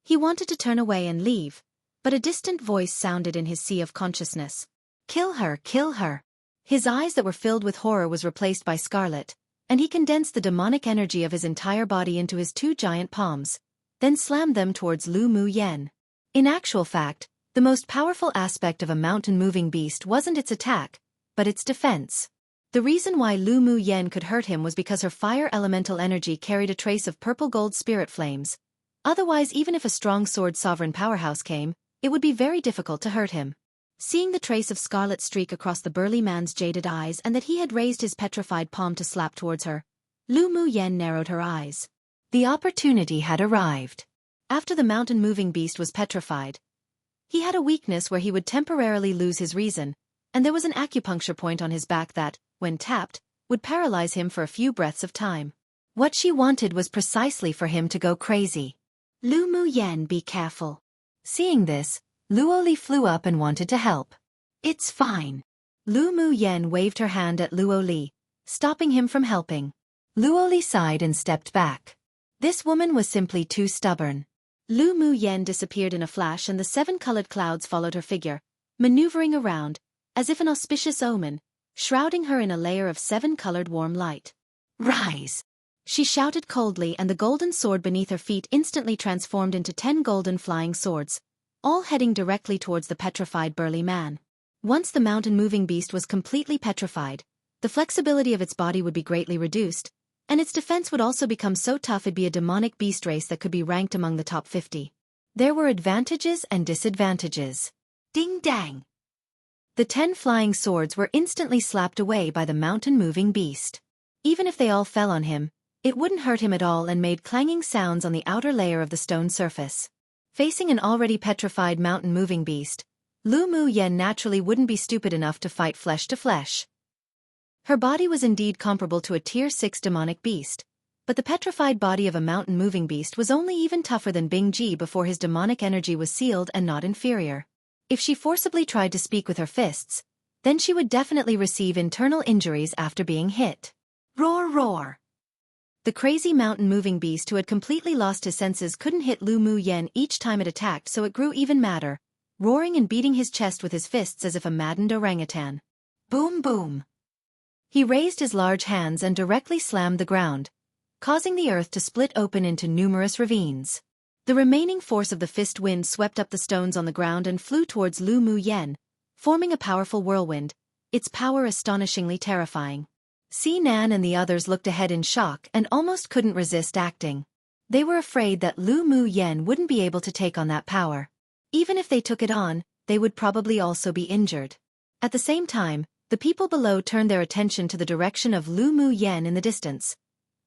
he wanted to turn away and leave, but a distant voice sounded in his sea of consciousness. "Kill her, kill her!" His eyes that were filled with horror was replaced by scarlet, and he condensed the demonic energy of his entire body into his 2 giant palms, then slammed them towards Lu Mu Yen. In actual fact, the most powerful aspect of a mountain-moving beast wasn't its attack, but its defense. The reason why Lu Mu Yen could hurt him was because her fire elemental energy carried a trace of purple-gold spirit flames. Otherwise, even if a strong sword sovereign powerhouse came, it would be very difficult to hurt him. Seeing the trace of scarlet streak across the burly man's jaded eyes and that he had raised his petrified palm to slap towards her, Lu Mu Yen narrowed her eyes. The opportunity had arrived. After the mountain-moving beast was petrified, he had a weakness where he would temporarily lose his reason, and there was an acupuncture point on his back that, when tapped, would paralyze him for a few breaths of time. What she wanted was precisely for him to go crazy. "Lu Mu Yen, be careful." Seeing this, Luo Li flew up and wanted to help. "It's fine." Lu Mu Yen waved her hand at Luo Li, stopping him from helping. Luo Li sighed and stepped back. This woman was simply too stubborn. Lu Mu Yen disappeared in a flash and the 7-colored clouds followed her figure, maneuvering around, as if an auspicious omen, shrouding her in a layer of 7-colored warm light. "Rise!" She shouted coldly, and the golden sword beneath her feet instantly transformed into 10 golden flying swords, all heading directly towards the petrified burly man. Once the mountain-moving beast was completely petrified, the flexibility of its body would be greatly reduced, and its defense would also become so tough it'd be a demonic beast race that could be ranked among the top 50. There were advantages and disadvantages. Ding dang! The 10 flying swords were instantly slapped away by the mountain-moving beast. Even if they all fell on him, it wouldn't hurt him at all and made clanging sounds on the outer layer of the stone surface. Facing an already petrified mountain-moving beast, Lu Mu Yen naturally wouldn't be stupid enough to fight flesh to flesh. Her body was indeed comparable to a Tier 6 demonic beast, but the petrified body of a mountain-moving beast was only even tougher than Bing Ji before his demonic energy was sealed and not inferior. If she forcibly tried to speak with her fists, then she would definitely receive internal injuries after being hit. Roar, roar! The crazy mountain-moving beast who had completely lost his senses couldn't hit Lu Mu Yen each time it attacked, so it grew even madder, roaring and beating his chest with his fists as if a maddened orangutan. Boom boom! He raised his large hands and directly slammed the ground, causing the earth to split open into numerous ravines. The remaining force of the fist wind swept up the stones on the ground and flew towards Lu Mu Yen, forming a powerful whirlwind, its power astonishingly terrifying. Nan and the others looked ahead in shock and almost couldn't resist acting. They were afraid that Lu Mu Yen wouldn't be able to take on that power. Even if they took it on, they would probably also be injured. At the same time, the people below turned their attention to the direction of Lu Mu Yen in the distance,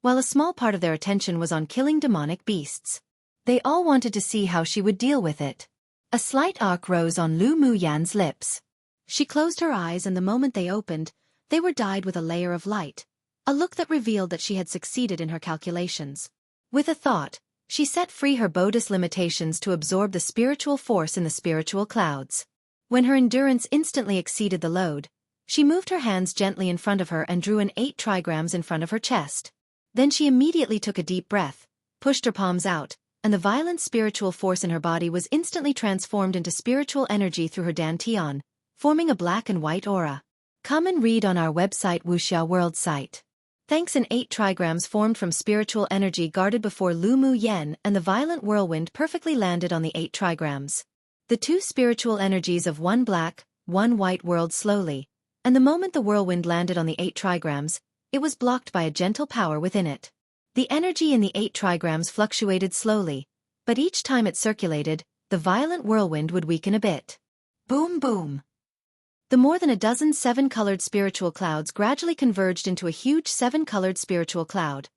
while a small part of their attention was on killing demonic beasts. They all wanted to see how she would deal with it. A slight arc rose on Lu Mu Yan's lips. She closed her eyes, and the moment they opened, they were dyed with a layer of light, a look that revealed that she had succeeded in her calculations. With a thought, she set free her Buddhist limitations to absorb the spiritual force in the spiritual clouds. When her endurance instantly exceeded the load, she moved her hands gently in front of her and drew an 8 trigrams in front of her chest. Then she immediately took a deep breath, pushed her palms out, and the violent spiritual force in her body was instantly transformed into spiritual energy through her dantian, forming a black and white aura. Come and read on our website Wuxia World site. Thanks. An 8 trigrams formed from spiritual energy guarded before Lu Mu Yen, and the violent whirlwind perfectly landed on the 8 trigrams. The 2 spiritual energies of 1 black, 1 white whirled slowly, and the moment the whirlwind landed on the 8 trigrams, it was blocked by a gentle power within it. The energy in the 8 trigrams fluctuated slowly, but each time it circulated, the violent whirlwind would weaken a bit. Boom boom! The more than a dozen 7-colored spiritual clouds gradually converged into a huge 7-colored spiritual cloud,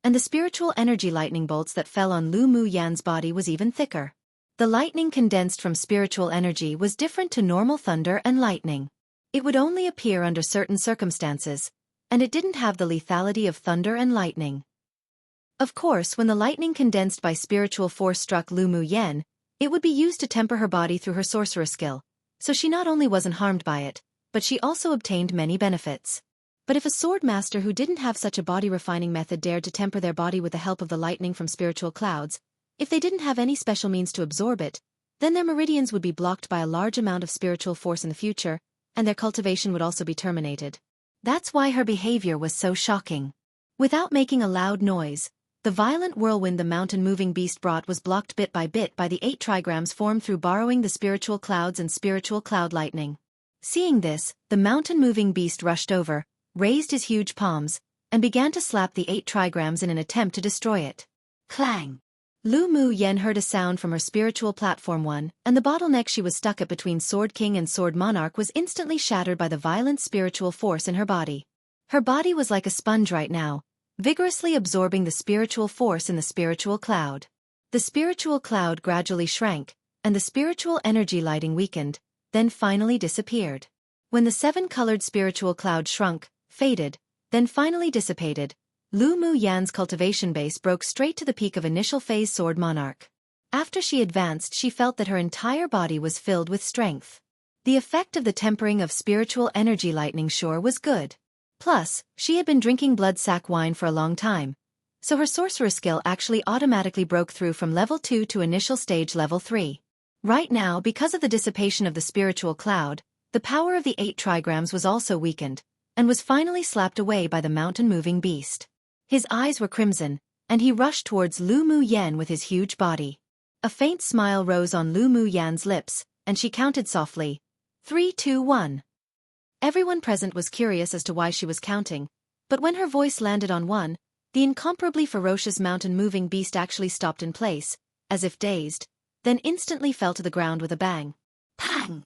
and the spiritual energy lightning bolts that fell on Lu Mu Yan's body was even thicker. The lightning condensed from spiritual energy was different to normal thunder and lightning. It would only appear under certain circumstances, and it didn't have the lethality of thunder and lightning. Of course, when the lightning condensed by spiritual force struck Lu Mu Yen, it would be used to temper her body through her sorcerer skill. So she not only wasn't harmed by it, but she also obtained many benefits. But if a sword master who didn't have such a body-refining method dared to temper their body with the help of the lightning from spiritual clouds, if they didn't have any special means to absorb it, then their meridians would be blocked by a large amount of spiritual force in the future, and their cultivation would also be terminated. That's why her behavior was so shocking. Without making a loud noise, the violent whirlwind the mountain-moving beast brought was blocked bit by the 8 trigrams formed through borrowing the spiritual clouds and spiritual cloud lightning. Seeing this, the mountain-moving beast rushed over, raised his huge palms, and began to slap the 8 trigrams in an attempt to destroy it. Clang! Lu Mu Yen heard a sound from her spiritual platform 1, and the bottleneck she was stuck at between Sword King and Sword Monarch was instantly shattered by the violent spiritual force in her body. Her body was like a sponge right now, vigorously absorbing the spiritual force in the spiritual cloud. The spiritual cloud gradually shrank, and the spiritual energy lighting weakened, then finally disappeared. When the 7-colored spiritual cloud shrunk, faded, then finally dissipated, Lu Mu Yan's cultivation base broke straight to the peak of initial phase Sword Monarch. After she advanced, she felt that her entire body was filled with strength. The effect of the tempering of spiritual energy lightning sure was good. Plus, she had been drinking blood sac wine for a long time, so her sorcerer skill actually automatically broke through from level 2 to initial stage level 3. Right now, because of the dissipation of the spiritual cloud, the power of the 8 trigrams was also weakened, and was finally slapped away by the mountain-moving beast. His eyes were crimson, and he rushed towards Lu Mu Yen with his huge body. A faint smile rose on Lu Mu Yan's lips, and she counted softly. 3, 2, 1. Everyone present was curious as to why she was counting, but when her voice landed on 1, the incomparably ferocious mountain-moving beast actually stopped in place, as if dazed, then instantly fell to the ground with a bang. Pang!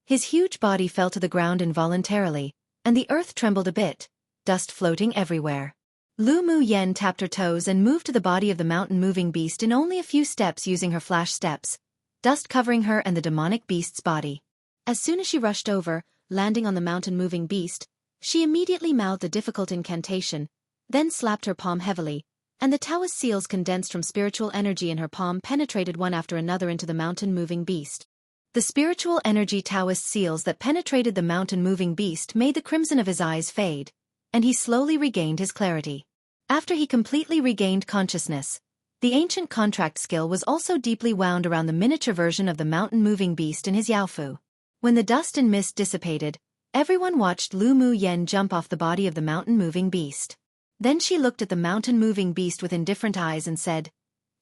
His huge body fell to the ground involuntarily, and the earth trembled a bit, dust floating everywhere. Lu Mu Yen tapped her toes and moved to the body of the mountain-moving beast in only a few steps using her flash steps, dust covering her and the demonic beast's body. As soon as she rushed over, landing on the mountain-moving beast, she immediately mouthed a difficult incantation, then slapped her palm heavily, and the Taoist seals condensed from spiritual energy in her palm penetrated one after another into the mountain-moving beast. The spiritual energy Taoist seals that penetrated the mountain-moving beast made the crimson of his eyes fade, and he slowly regained his clarity. After he completely regained consciousness, the ancient contract skill was also deeply wound around the miniature version of the mountain-moving beast in his Yaofu. When the dust and mist dissipated, everyone watched Lu Mu Yen jump off the body of the mountain-moving beast. Then she looked at the mountain-moving beast with indifferent eyes and said,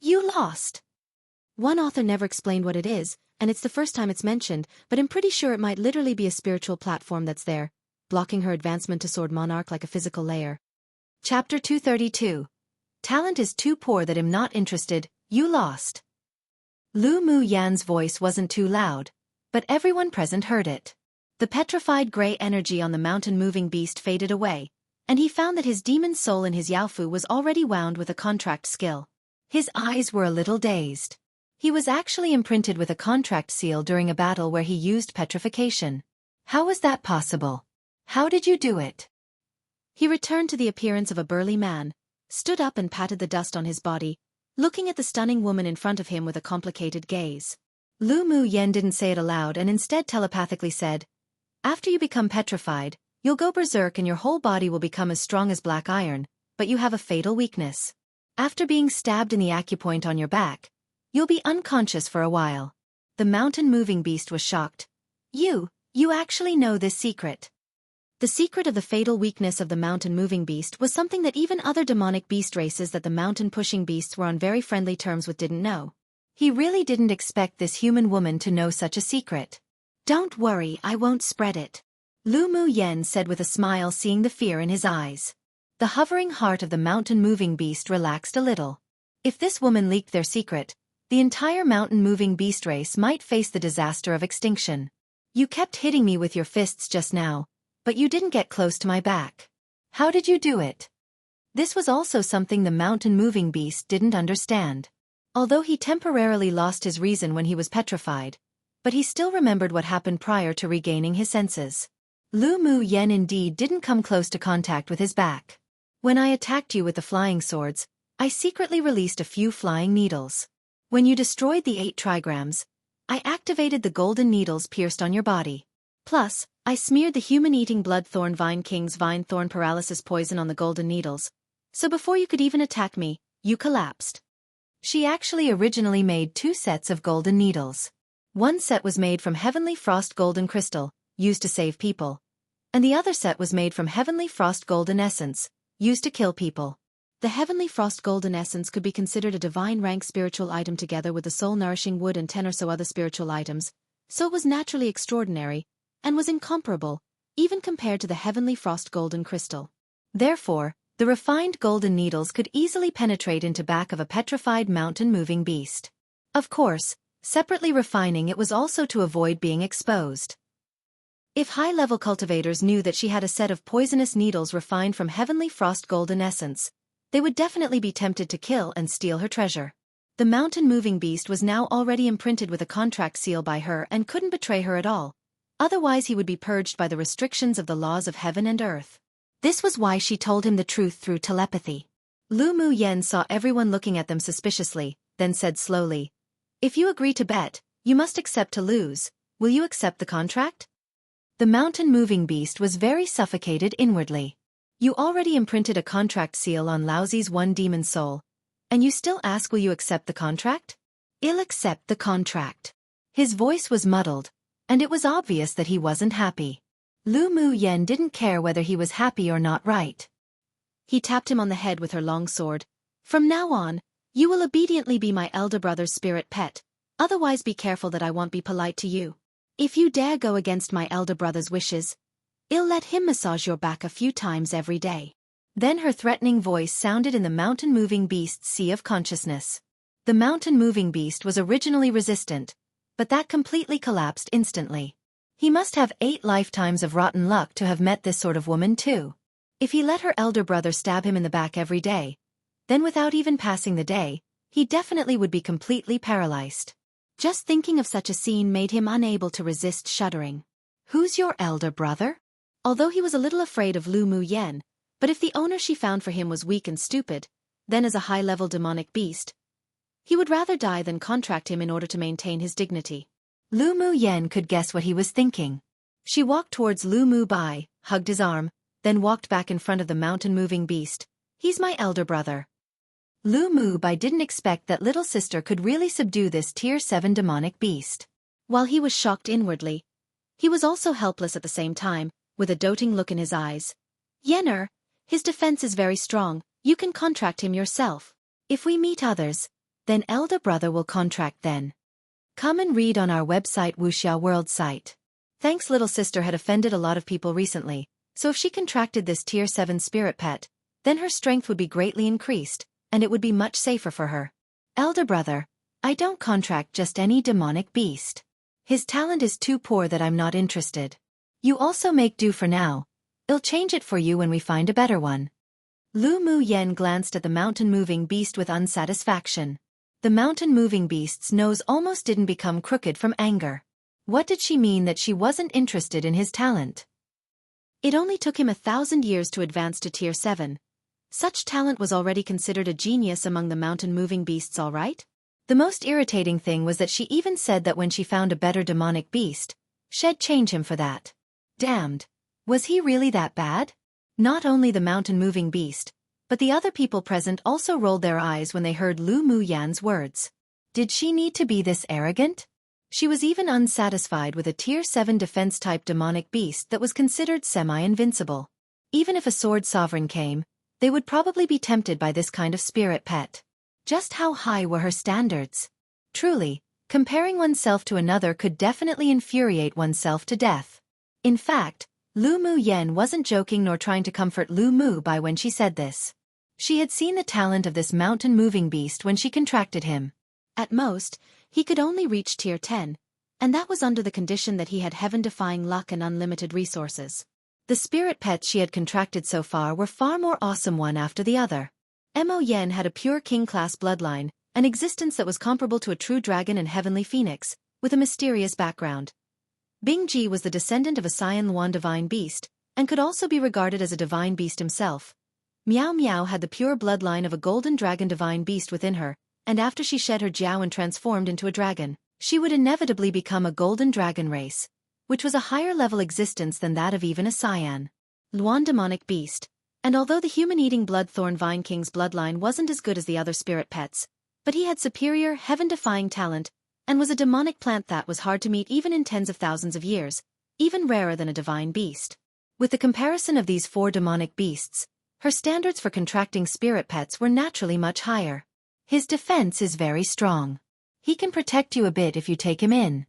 "You lost." One author never explained what it is, and it's the first time it's mentioned, but I'm pretty sure it might literally be a spiritual platform that's there, blocking her advancement to Sword Monarch like a physical layer. Chapter 232. Talent is too poor that I'm not interested, you lost. Lu Mu Yan's voice wasn't too loud, but everyone present heard it. The petrified gray energy on the mountain-moving beast faded away, and he found that his demon soul in his Yaofu was already wound with a contract skill. His eyes were a little dazed. He was actually imprinted with a contract seal during a battle where he used petrification. How was that possible? How did you do it? He returned to the appearance of a burly man, stood up and patted the dust on his body, looking at the stunning woman in front of him with a complicated gaze. Lu Mu Yen didn't say it aloud and instead telepathically said, "After you become petrified, you'll go berserk and your whole body will become as strong as black iron, but you have a fatal weakness. After being stabbed in the acupoint on your back, you'll be unconscious for a while." The mountain-moving beast was shocked. You actually know this secret." The secret of the fatal weakness of the mountain-moving beast was something that even other demonic beast races that the mountain-pushing beasts were on very friendly terms with didn't know. He really didn't expect this human woman to know such a secret. "Don't worry, I won't spread it," Lu Mu Yen said with a smile, seeing the fear in his eyes. The hovering heart of the mountain-moving beast relaxed a little. If this woman leaked their secret, the entire mountain-moving beast race might face the disaster of extinction. "You kept hitting me with your fists just now, but you didn't get close to my back. How did you do it?" This was also something the mountain-moving beast didn't understand. Although he temporarily lost his reason when he was petrified, but he still remembered what happened prior to regaining his senses. Lu Mu Yen indeed didn't come close to contact with his back. "When I attacked you with the flying swords, I secretly released a few flying needles. When you destroyed the 8 trigrams, I activated the golden needles pierced on your body. Plus, I smeared the human-eating bloodthorn vine king's vine thorn paralysis poison on the golden needles. So before you could even attack me, you collapsed." She actually originally made 2 sets of golden needles. One set was made from Heavenly Frost Golden Crystal, used to save people, and the other set was made from Heavenly Frost Golden Essence, used to kill people. The Heavenly Frost Golden Essence could be considered a divine rank spiritual item together with the soul-nourishing wood and 10 or so other spiritual items, so it was naturally extraordinary, and was incomparable, even compared to the Heavenly Frost Golden Crystal. Therefore, the refined golden needles could easily penetrate into back of a petrified mountain-moving beast. Of course, separately refining it was also to avoid being exposed. If high-level cultivators knew that she had a set of poisonous needles refined from Heavenly Frost Golden Essence, they would definitely be tempted to kill and steal her treasure. The mountain-moving beast was now already imprinted with a contract seal by her and couldn't betray her at all, otherwise he would be purged by the restrictions of the laws of heaven and earth. This was why she told him the truth through telepathy. Lu Mu Yen saw everyone looking at them suspiciously, then said slowly, "If you agree to bet, you must accept to lose. Will you accept the contract?" The mountain-moving beast was very suffocated inwardly. You already imprinted a contract seal on Laozi's one demon soul, and you still ask will you accept the contract? "I'll accept the contract." His voice was muddled, and it was obvious that he wasn't happy. Lu Mu Yen didn't care whether he was happy or not, right? He tapped him on the head with her long sword. "From now on, you will obediently be my elder brother's spirit pet, otherwise be careful that I won't be polite to you. If you dare go against my elder brother's wishes, I'll let him massage your back a few times every day." Then her threatening voice sounded in the mountain-moving beast's sea of consciousness. The mountain-moving beast was originally resistant, but that completely collapsed instantly. He must have 8 lifetimes of rotten luck to have met this sort of woman too. If he let her elder brother stab him in the back every day, then without even passing the day, he definitely would be completely paralyzed. Just thinking of such a scene made him unable to resist shuddering. "Who's your elder brother?" Although he was a little afraid of Lu Mu Yen, but if the owner she found for him was weak and stupid, then as a high-level demonic beast, he would rather die than contract him in order to maintain his dignity. Lu Mu Yen could guess what he was thinking. She walked towards Lu Mu Bai, hugged his arm, then walked back in front of the mountain-moving beast, He's my elder brother. Lu Mubai didn't expect that little sister could really subdue this tier 7 demonic beast. While he was shocked inwardly, he was also helpless at the same time, with a doting look in his eyes. Yenner, his defense is very strong, you can contract him yourself. If we meet others, then elder brother will contract then. Come and read on our website Wuxia World site. Thanks, little sister had offended a lot of people recently, so if she contracted this tier 7 spirit pet, then her strength would be greatly increased, and it would be much safer for her. Elder brother, I don't contract just any demonic beast. His talent is too poor that I'm not interested. You also make do for now. I'll change it for you when we find a better one. Lu Mu Yen glanced at the mountain-moving beast with unsatisfaction. The mountain-moving beast's nose almost didn't become crooked from anger. What did she mean that she wasn't interested in his talent? It only took him 1,000 years to advance to tier 7. Such talent was already considered a genius among the mountain-moving beasts, all right? The most irritating thing was that she even said that when she found a better demonic beast, she'd change him for that. Damned. Was he really that bad? Not only the mountain-moving beast, but the other people present also rolled their eyes when they heard Lu Mu Yan's words. Did she need to be this arrogant? She was even unsatisfied with a tier 7 defense-type demonic beast that was considered semi-invincible. Even if a sword sovereign came, they would probably be tempted by this kind of spirit pet. Just how high were her standards? Truly, comparing oneself to another could definitely infuriate oneself to death. In fact, Lu Mu Yen wasn't joking nor trying to comfort Lu Mu Bai when she said this. She had seen the talent of this mountain-moving beast when she contracted him. At most, he could only reach tier 10, and that was under the condition that he had heaven-defying luck and unlimited resources. The spirit pets she had contracted so far were far more awesome one after the other. Mo Yen had a pure king-class bloodline, an existence that was comparable to a true dragon and heavenly phoenix, with a mysterious background. Bing Ji was the descendant of a Cyan Luan divine beast, and could also be regarded as a divine beast himself. Miao Miao had the pure bloodline of a golden dragon divine beast within her, and after she shed her jiao and transformed into a dragon, she would inevitably become a golden dragon race, which was a higher-level existence than that of even a Cyan Luan demonic beast. And although the human-eating Bloodthorn Vine King's bloodline wasn't as good as the other spirit pets, but he had superior, heaven-defying talent, and was a demonic plant that was hard to meet even in tens of thousands of years, even rarer than a divine beast. With the comparison of these 4 demonic beasts, her standards for contracting spirit pets were naturally much higher. His defense is very strong. He can protect you a bit if you take him in.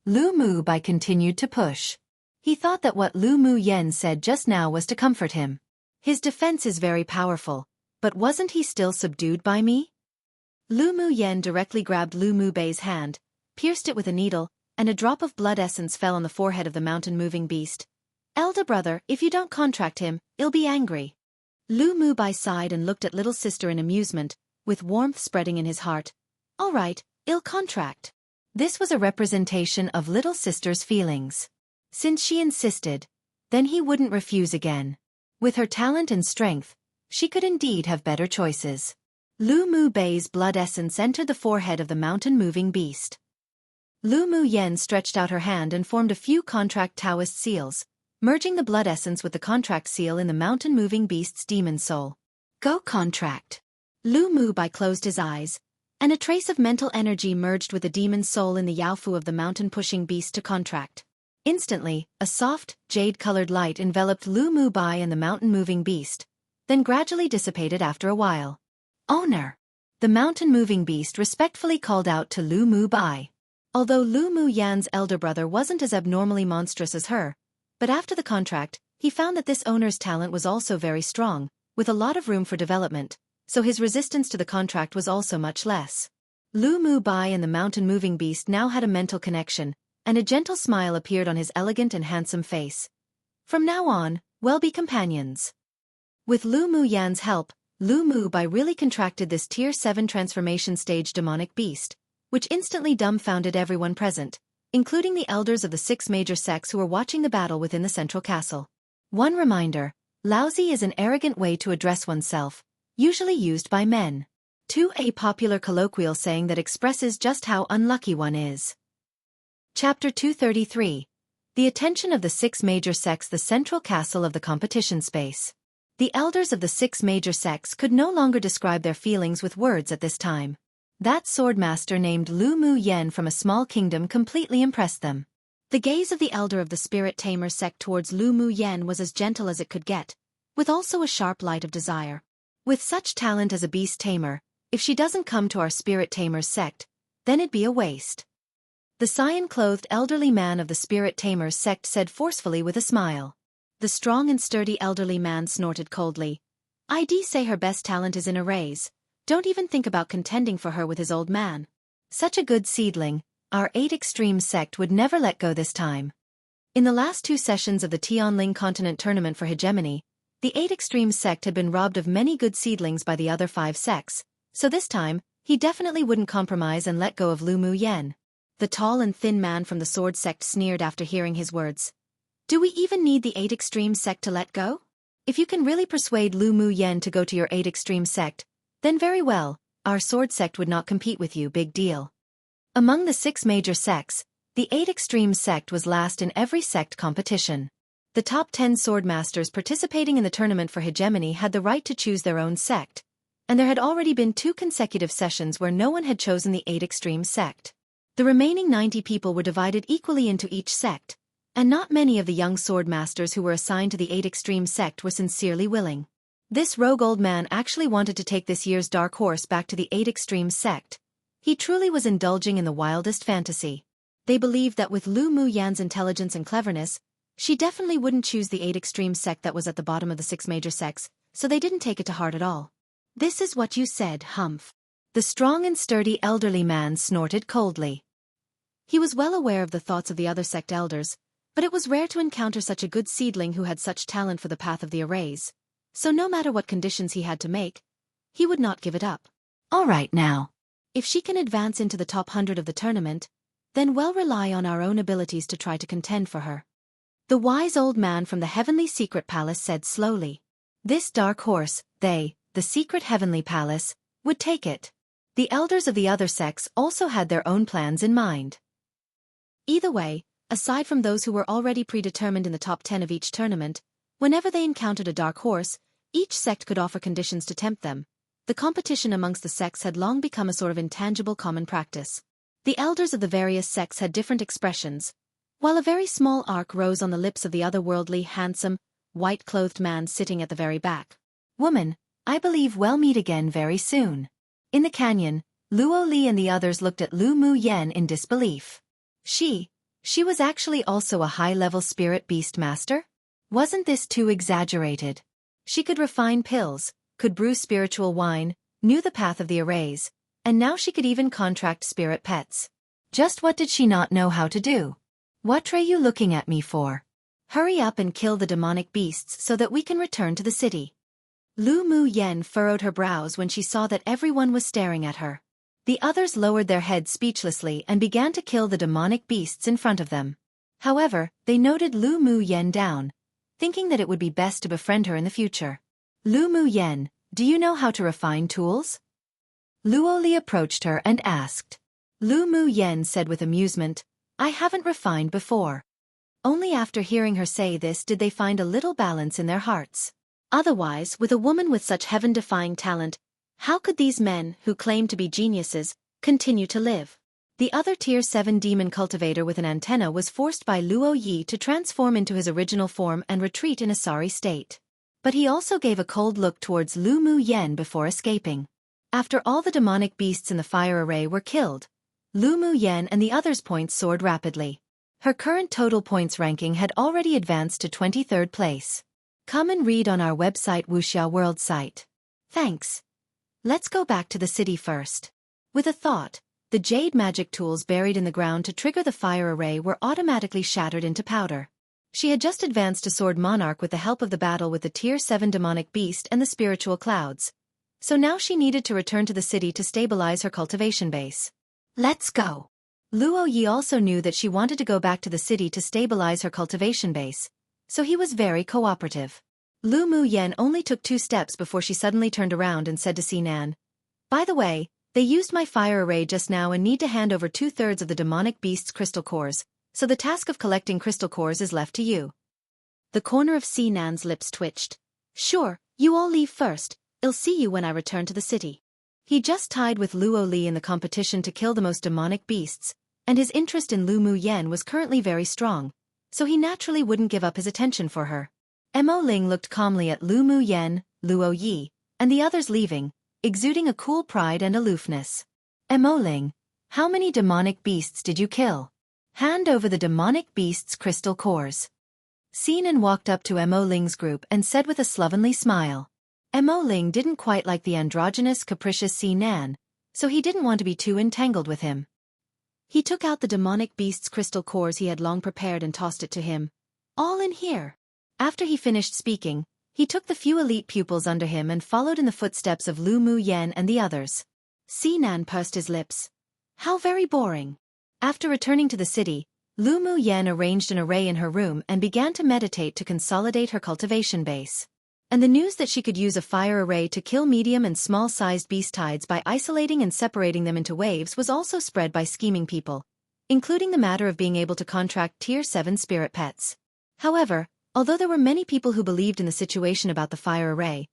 Lu Mu Bai continued to push. He thought that what Lu Mu Yen said just now was to comfort him. His defense is very powerful, but wasn't he still subdued by me? Lu Mu Yen directly grabbed Lu Mu Bai's hand, pierced it with a needle, and a drop of blood essence fell on the forehead of the mountain-moving beast. Elder brother, if you don't contract him, I'll be angry. Lu Mu Bai sighed and looked at little sister in amusement, with warmth spreading in his heart. All right, I'll contract. This was a representation of little sister's feelings. Since she insisted, then he wouldn't refuse again. With her talent and strength, she could indeed have better choices. Lu Mu Bai's blood essence entered the forehead of the mountain-moving beast. Lu Mu Yen stretched out her hand and formed a few contract Taoist seals, merging the blood essence with the contract seal in the mountain-moving beast's demon soul. Go contract. Lu Mu Bai closed his eyes, and a trace of mental energy merged with the demon soul in the yaofu of the mountain-pushing beast to contract. Instantly, a soft, jade-colored light enveloped Lu Mu Bai and the mountain-moving beast, then gradually dissipated after a while. Owner! The mountain-moving beast respectfully called out to Lu Mu Bai. Although Lu Mu Yan's elder brother wasn't as abnormally monstrous as her, but after the contract, he found that this owner's talent was also very strong, with a lot of room for development, so his resistance to the contract was also much less. Lu Mu Bai and the mountain-moving beast now had a mental connection, and a gentle smile appeared on his elegant and handsome face. From now on, we'll be companions. With Lu Mu Yan's help, Lu Mu Bai really contracted this Tier 7 transformation stage demonic beast, which instantly dumbfounded everyone present, including the elders of the 6 major sects who were watching the battle within the central castle. One reminder, lousy is an arrogant way to address oneself, usually used by men. 2. A popular colloquial saying that expresses just how unlucky one is. Chapter 233. The attention of the 6 major sects, the central castle of the competition space. The elders of the 6 major sects could no longer describe their feelings with words at this time. That swordmaster named Lu Mu Yen from a small kingdom completely impressed them. The gaze of the elder of the Spirit Tamer sect towards Lu Mu Yen was as gentle as it could get, with also a sharp light of desire. With such talent as a beast tamer, if she doesn't come to our Spirit Tamers sect, then it'd be a waste. The cyan-clothed elderly man of the Spirit Tamers sect said forcefully with a smile. The strong and sturdy elderly man snorted coldly. "I'd say her best talent is in arrays. Don't even think about contending for her with his old man. Such a good seedling, our 8 Extreme sect would never let go this time." In the last 2 sessions of the Tianling Continent Tournament for Hegemony, the 8 Extreme sect had been robbed of many good seedlings by the other 5 sects, so this time, he definitely wouldn't compromise and let go of Lu Mu Yen. The tall and thin man from the sword sect sneered after hearing his words. "Do we even need the 8 Extreme sect to let go? If you can really persuade Lu Mu Yen to go to your 8 Extreme sect, then very well, our sword sect would not compete with you, big deal." Among the 6 major sects, the 8 Extreme sect was last in every sect competition. The top 10 swordmasters participating in the tournament for Hegemony had the right to choose their own sect, and there had already been 2 consecutive sessions where no one had chosen the 8 Extreme sect. The remaining 90 people were divided equally into each sect, and not many of the young swordmasters who were assigned to the 8 Extreme sect were sincerely willing. This rogue old man actually wanted to take this year's dark horse back to the 8 Extreme sect. He truly was indulging in the wildest fantasy. They believed that with Lu Mu Yan's intelligence and cleverness, she definitely wouldn't choose the 8 Extreme sect that was at the bottom of the 6 major sects, so they didn't take it to heart at all. "This is what you said, Humph." The strong and sturdy elderly man snorted coldly. He was well aware of the thoughts of the other sect elders, but it was rare to encounter such a good seedling who had such talent for the path of the arrays, so no matter what conditions he had to make, he would not give it up. "All right now. If she can advance into the top 100 of the tournament, then we'll rely on our own abilities to try to contend for her." The wise old man from the Heavenly Secret Palace said slowly. This dark horse, the Secret Heavenly Palace, would take it. The elders of the other sects also had their own plans in mind. Either way, aside from those who were already predetermined in the top 10 of each tournament, whenever they encountered a dark horse, each sect could offer conditions to tempt them. The competition amongst the sects had long become a sort of intangible common practice. The elders of the various sects had different expressions, while a very small arc rose on the lips of the otherworldly, handsome, white-clothed man sitting at the very back. "Woman, I believe we'll meet again very soon." In the canyon, Luo Li and the others looked at Lu Mu Yen in disbelief. She was actually also a high-level spirit beast master? Wasn't this too exaggerated? She could refine pills, could brew spiritual wine, knew the path of the arrays, and now she could even contract spirit pets. Just what did she not know how to do? "What are you looking at me for? Hurry up and kill the demonic beasts so that we can return to the city." Lu Mu Yen furrowed her brows when she saw that everyone was staring at her. The others lowered their heads speechlessly and began to kill the demonic beasts in front of them. However, they noted Lu Mu Yen down, thinking that it would be best to befriend her in the future. "Lu Mu Yen, do you know how to refine tools?" Luo Li approached her and asked. Lu Mu Yen said with amusement, "I haven't refined before." Only after hearing her say this did they find a little balance in their hearts. Otherwise, with a woman with such heaven-defying talent, how could these men, who claimed to be geniuses, continue to live? The other Tier 7 demon cultivator with an antenna was forced by Luo Yi to transform into his original form and retreat in a sorry state. But he also gave a cold look towards Lu Mu Yen before escaping. After all the demonic beasts in the fire array were killed, Lu Mu Yen and the others' points soared rapidly. Her current total points ranking had already advanced to 23rd place. Come and read on our website Wuxia World site. Thanks. Let's go back to the city first. With a thought, the jade magic tools buried in the ground to trigger the fire array were automatically shattered into powder. She had just advanced to Sword Monarch with the help of the battle with the Tier 7 demonic beast and the spiritual clouds. So now she needed to return to the city to stabilize her cultivation base. Let's go. Luo Yi also knew that she wanted to go back to the city to stabilize her cultivation base, so he was very cooperative. Lu Mu Yen only took 2 steps before she suddenly turned around and said to Sinan, "By the way, they used my fire array just now and need to hand over 2/3 of the demonic beast's crystal cores, so the task of collecting crystal cores is left to you." The corner of Sinan's lips twitched. "Sure, You all leave first, I'll see you when I return to the city. He just tied with Luo Li in the competition to kill the most demonic beasts, and his interest in Lu Mu Yen was currently very strong, so he naturally wouldn't give up his attention for her. Mo Ling looked calmly at Lu Mu Yen, Luo Yi, and the others leaving, exuding a cool pride and aloofness. Mo Ling, how many demonic beasts did you kill? Hand over the demonic beast's crystal cores. Sinan walked up to Mo Ling's group and said with a slovenly smile. Mo Ling didn't quite like the androgynous, capricious Sinan, so he didn't want to be too entangled with him. He took out the demonic beast's crystal cores he had long prepared and tossed it to him. All in here. After he finished speaking, he took the few elite pupils under him and followed in the footsteps of Lu Mu Yen and the others. Sinan pursed his lips. How very boring. After returning to the city, Lu Mu Yen arranged an array in her room and began to meditate to consolidate her cultivation base. And the news that she could use a fire array to kill medium and small-sized beast tides by isolating and separating them into waves was also spread by scheming people, including the matter of being able to contract Tier 7 spirit pets. However, although there were many people who believed in the situation about the fire array,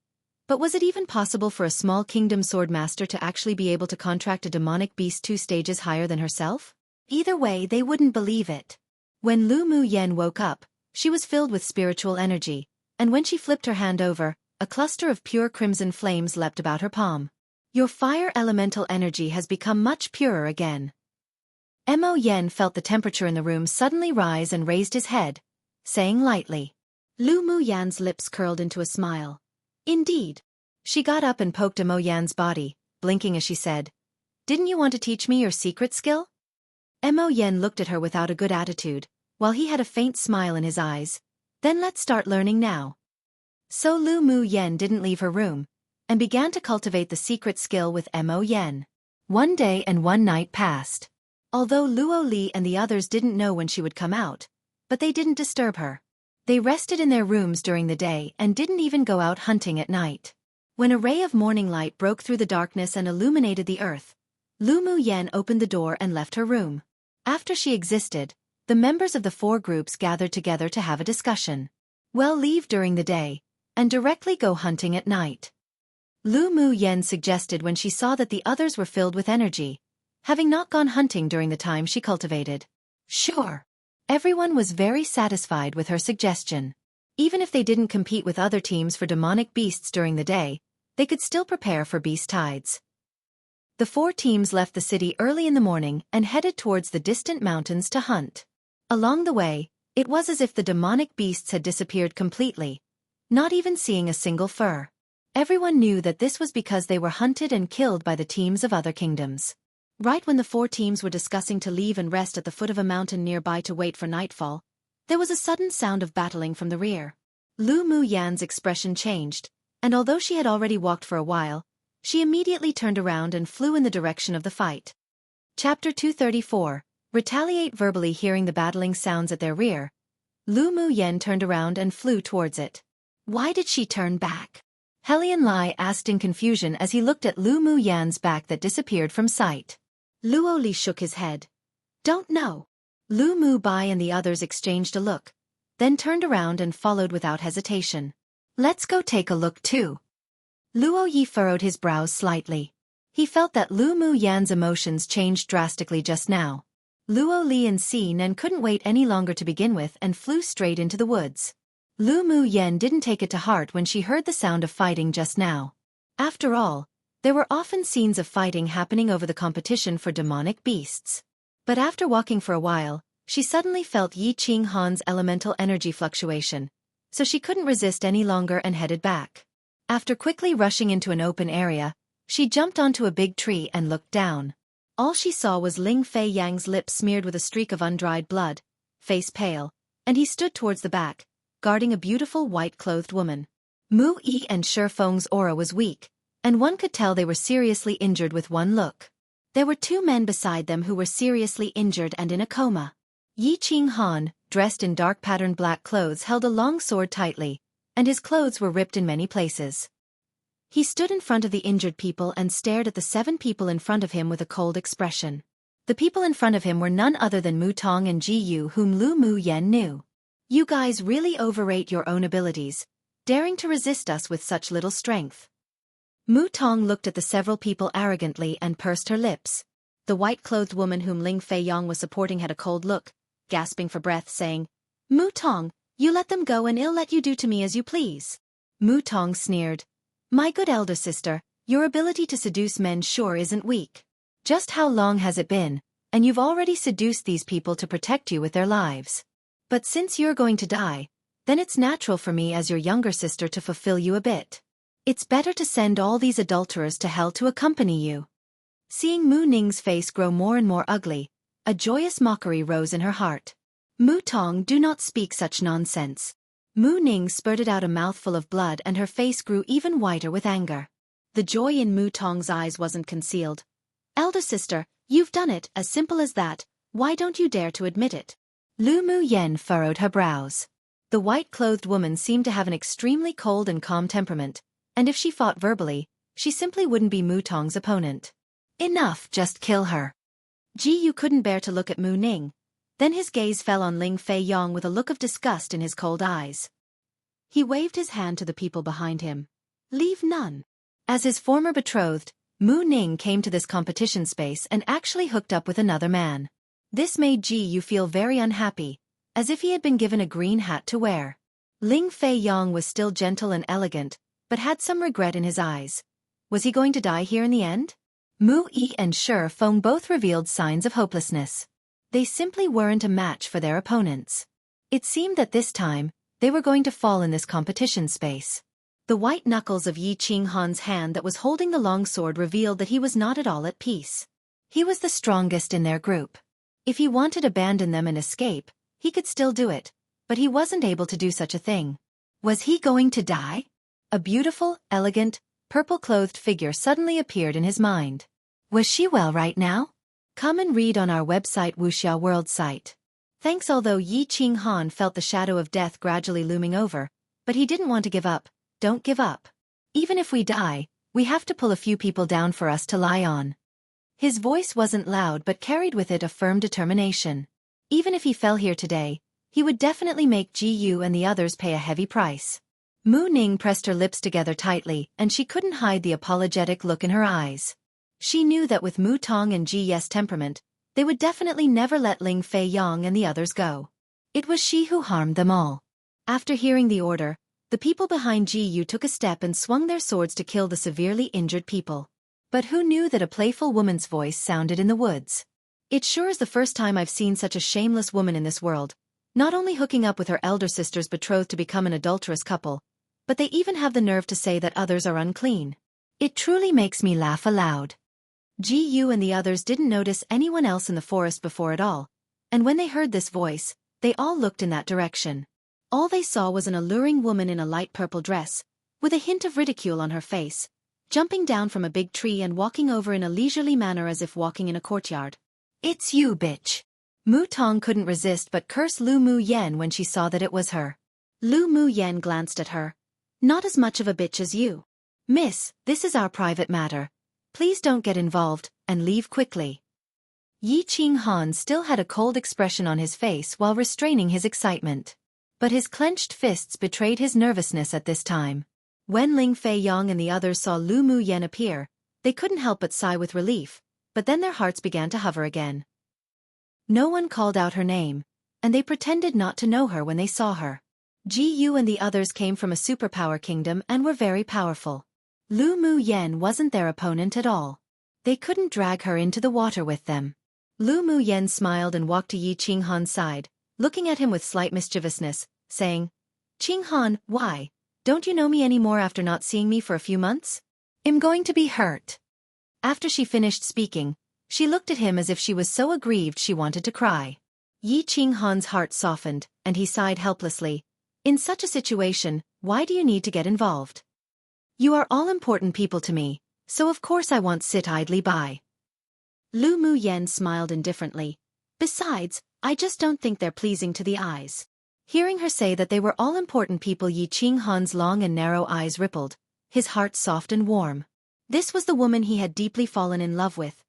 but was it even possible for a small kingdom sword master to actually be able to contract a demonic beast 2 stages higher than herself? Either way, they wouldn't believe it. When Lu Mu Yen woke up, she was filled with spiritual energy, and when she flipped her hand over, a cluster of pure crimson flames leapt about her palm. Your fire elemental energy has become much purer again. Mo Yen felt the temperature in the room suddenly rise and raised his head, saying lightly. Lu Mu Yan's lips curled into a smile. Indeed. She got up and poked Mo Yan's body, blinking as she said, Didn't you want to teach me your secret skill? Mo Yen looked at her without a good attitude, while he had a faint smile in his eyes. Then let's start learning now. So Lu Mu Yen didn't leave her room, and began to cultivate the secret skill with Mo Yen. One day and one night passed. Although Luo Li and the others didn't know when she would come out, but they didn't disturb her. They rested in their rooms during the day and didn't even go out hunting at night. When a ray of morning light broke through the darkness and illuminated the earth, Lu Mu Yen opened the door and left her room. After she existed, the members of the 4 groups gathered together to have a discussion. Well, leave during the day, and directly go hunting at night. Lu Mu Yen suggested when she saw that the others were filled with energy, having not gone hunting during the time she cultivated. Sure. Everyone was very satisfied with her suggestion. Even if they didn't compete with other teams for demonic beasts during the day, they could still prepare for beast tides. The 4 teams left the city early in the morning and headed towards the distant mountains to hunt. Along the way, it was as if the demonic beasts had disappeared completely, not even seeing a single fur. Everyone knew that this was because they were hunted and killed by the teams of other kingdoms. Right when the 4 teams were discussing to leave and rest at the foot of a mountain nearby to wait for nightfall, there was a sudden sound of battling from the rear. Lu Mu Yan's expression changed, and although she had already walked for a while, she immediately turned around and flew in the direction of the fight. Chapter 234. Retaliate. Verbally hearing the battling sounds at their rear, Lu Mu Yen turned around and flew towards it. Why did she turn back? Helian Lai asked in confusion as he looked at Lu Mu Yan's back that disappeared from sight. Luo Li shook his head. Don't know. Lu Mu Bai and the others exchanged a look, then turned around and followed without hesitation. Let's go take a look too. Luo Yi furrowed his brows slightly. He felt that Lu Mu Yan's emotions changed drastically just now. Luo Li and Sinan couldn't wait any longer to begin with and flew straight into the woods. Lu Mu Yen didn't take it to heart when she heard the sound of fighting just now. After all, there were often scenes of fighting happening over the competition for demonic beasts. But after walking for a while, she suddenly felt Yi Qing Han's elemental energy fluctuation, so she couldn't resist any longer and headed back. After quickly rushing into an open area, she jumped onto a big tree and looked down. All she saw was Ling Fei Yang's lips smeared with a streak of undried blood, face pale, and he stood towards the back, guarding a beautiful white-clothed woman. Mu Yi and Shi Feng's aura was weak, and one could tell they were seriously injured with one look. There were 2 men beside them who were seriously injured and in a coma. Yi Qing Han, dressed in dark patterned black clothes, held a long sword tightly, and his clothes were ripped in many places. He stood in front of the injured people and stared at the 7 people in front of him with a cold expression. The people in front of him were none other than Mu Tong and Ji Yu, whom Lu Mu Yen knew. You guys really overrate your own abilities. daring to resist us with such little strength. Mu Tong looked at the several people arrogantly and pursed her lips. The white-clothed woman whom Ling Fei-yong was supporting had a cold look, gasping for breath, saying, "Mu Tong, you let them go and I'll let you do to me as you please." Mu Tong sneered. "My good elder sister, your ability to seduce men sure isn't weak. Just how long has it been? And you've already seduced these people to protect you with their lives. But since you're going to die, then it's natural for me as your younger sister to fulfill you a bit. It's better to send all these adulterers to hell to accompany you." Seeing Mu Ning's face grow more and more ugly, a joyous mockery rose in her heart. "Mu Tong, do not speak such nonsense." Mu Ning spurted out a mouthful of blood and her face grew even whiter with anger. The joy in Mu Tong's eyes wasn't concealed. "Elder sister, you've done it, as simple as that, why don't you dare to admit it?" Lu Mu Yen furrowed her brows. The white-clothed woman seemed to have an extremely cold and calm temperament, and if she fought verbally, she simply wouldn't be Mu Tong's opponent. "Enough, just kill her." Ji Yu couldn't bear to look at Mu Ning. Then his gaze fell on Ling Fei-yong with a look of disgust in his cold eyes. He waved his hand to the people behind him. "Leave none." As his former betrothed, Mu Ning came to this competition space and actually hooked up with another man. This made Ji Yu feel very unhappy, as if he had been given a green hat to wear. Ling Fei-yong was still gentle and elegant, but had some regret in his eyes. Was he going to die here in the end? Mu Yi and Shi Feng both revealed signs of hopelessness. They simply weren't a match for their opponents. It seemed that this time, they were going to fall in this competition space. The white knuckles of Yi Qinghan's hand that was holding the long sword revealed that he was not at all at peace. He was the strongest in their group. If he wanted to abandon them and escape, he could still do it, but he wasn't able to do such a thing. Was he going to die? A beautiful, elegant, purple-clothed figure suddenly appeared in his mind. Was she well right now? Come and read on our website Wuxia World site. Thanks. Although Yi Qinghan felt the shadow of death gradually looming over, but he didn't want to give up. Don't give up. Even if we die, we have to pull a few people down for us to lie on. His voice wasn't loud but carried with it a firm determination. Even if he fell here today, he would definitely make Ji Yu and the others pay a heavy price. Mu Ning pressed her lips together tightly and she couldn't hide the apologetic look in her eyes. She knew that with Mu Tong and Ji Ye's temperament, they would definitely never let Ling Fei-yong and the others go. It was she who harmed them all. After hearing the order, the people behind Ji Yu took a step and swung their swords to kill the severely injured people. But who knew that a playful woman's voice sounded in the woods? "It sure is the first time I've seen such a shameless woman in this world, not only hooking up with her elder sister's betrothed to become an adulterous couple, but they even have the nerve to say that others are unclean. It truly makes me laugh aloud." Ji Yu and the others didn't notice anyone else in the forest before at all, and when they heard this voice, they all looked in that direction. All they saw was an alluring woman in a light purple dress, with a hint of ridicule on her face, jumping down from a big tree and walking over in a leisurely manner as if walking in a courtyard. "It's you, bitch." Mu Tong couldn't resist but curse Lu Mu Yen when she saw that it was her. Lu Mu Yen glanced at her. "Not as much of a bitch as you. Miss, this is our private matter. Please don't get involved, and leave quickly." Yi Qinghan still had a cold expression on his face while restraining his excitement. But his clenched fists betrayed his nervousness at this time. When Ling Fei-yong and the others saw Lu Mu Yen appear, they couldn't help but sigh with relief, but then their hearts began to hover again. No one called out her name, and they pretended not to know her when they saw her. Ji Yu and the others came from a superpower kingdom and were very powerful. Lu Mu Yen wasn't their opponent at all. They couldn't drag her into the water with them. Lu Mu Yen smiled and walked to Yi Qinghan's side, looking at him with slight mischievousness, saying, "Qinghan, why? Don't you know me anymore after not seeing me for a few months? I'm going to be hurt." After she finished speaking, she looked at him as if she was so aggrieved she wanted to cry. Yi Qinghan's heart softened, and he sighed helplessly. "In such a situation, why do you need to get involved? You are all important people to me, so of course I won't sit idly by." Lu Mu Yen smiled indifferently. "Besides, I just don't think they're pleasing to the eyes." Hearing her say that they were all important people, Yi Qinghan's long and narrow eyes rippled, his heart soft and warm. This was the woman he had deeply fallen in love with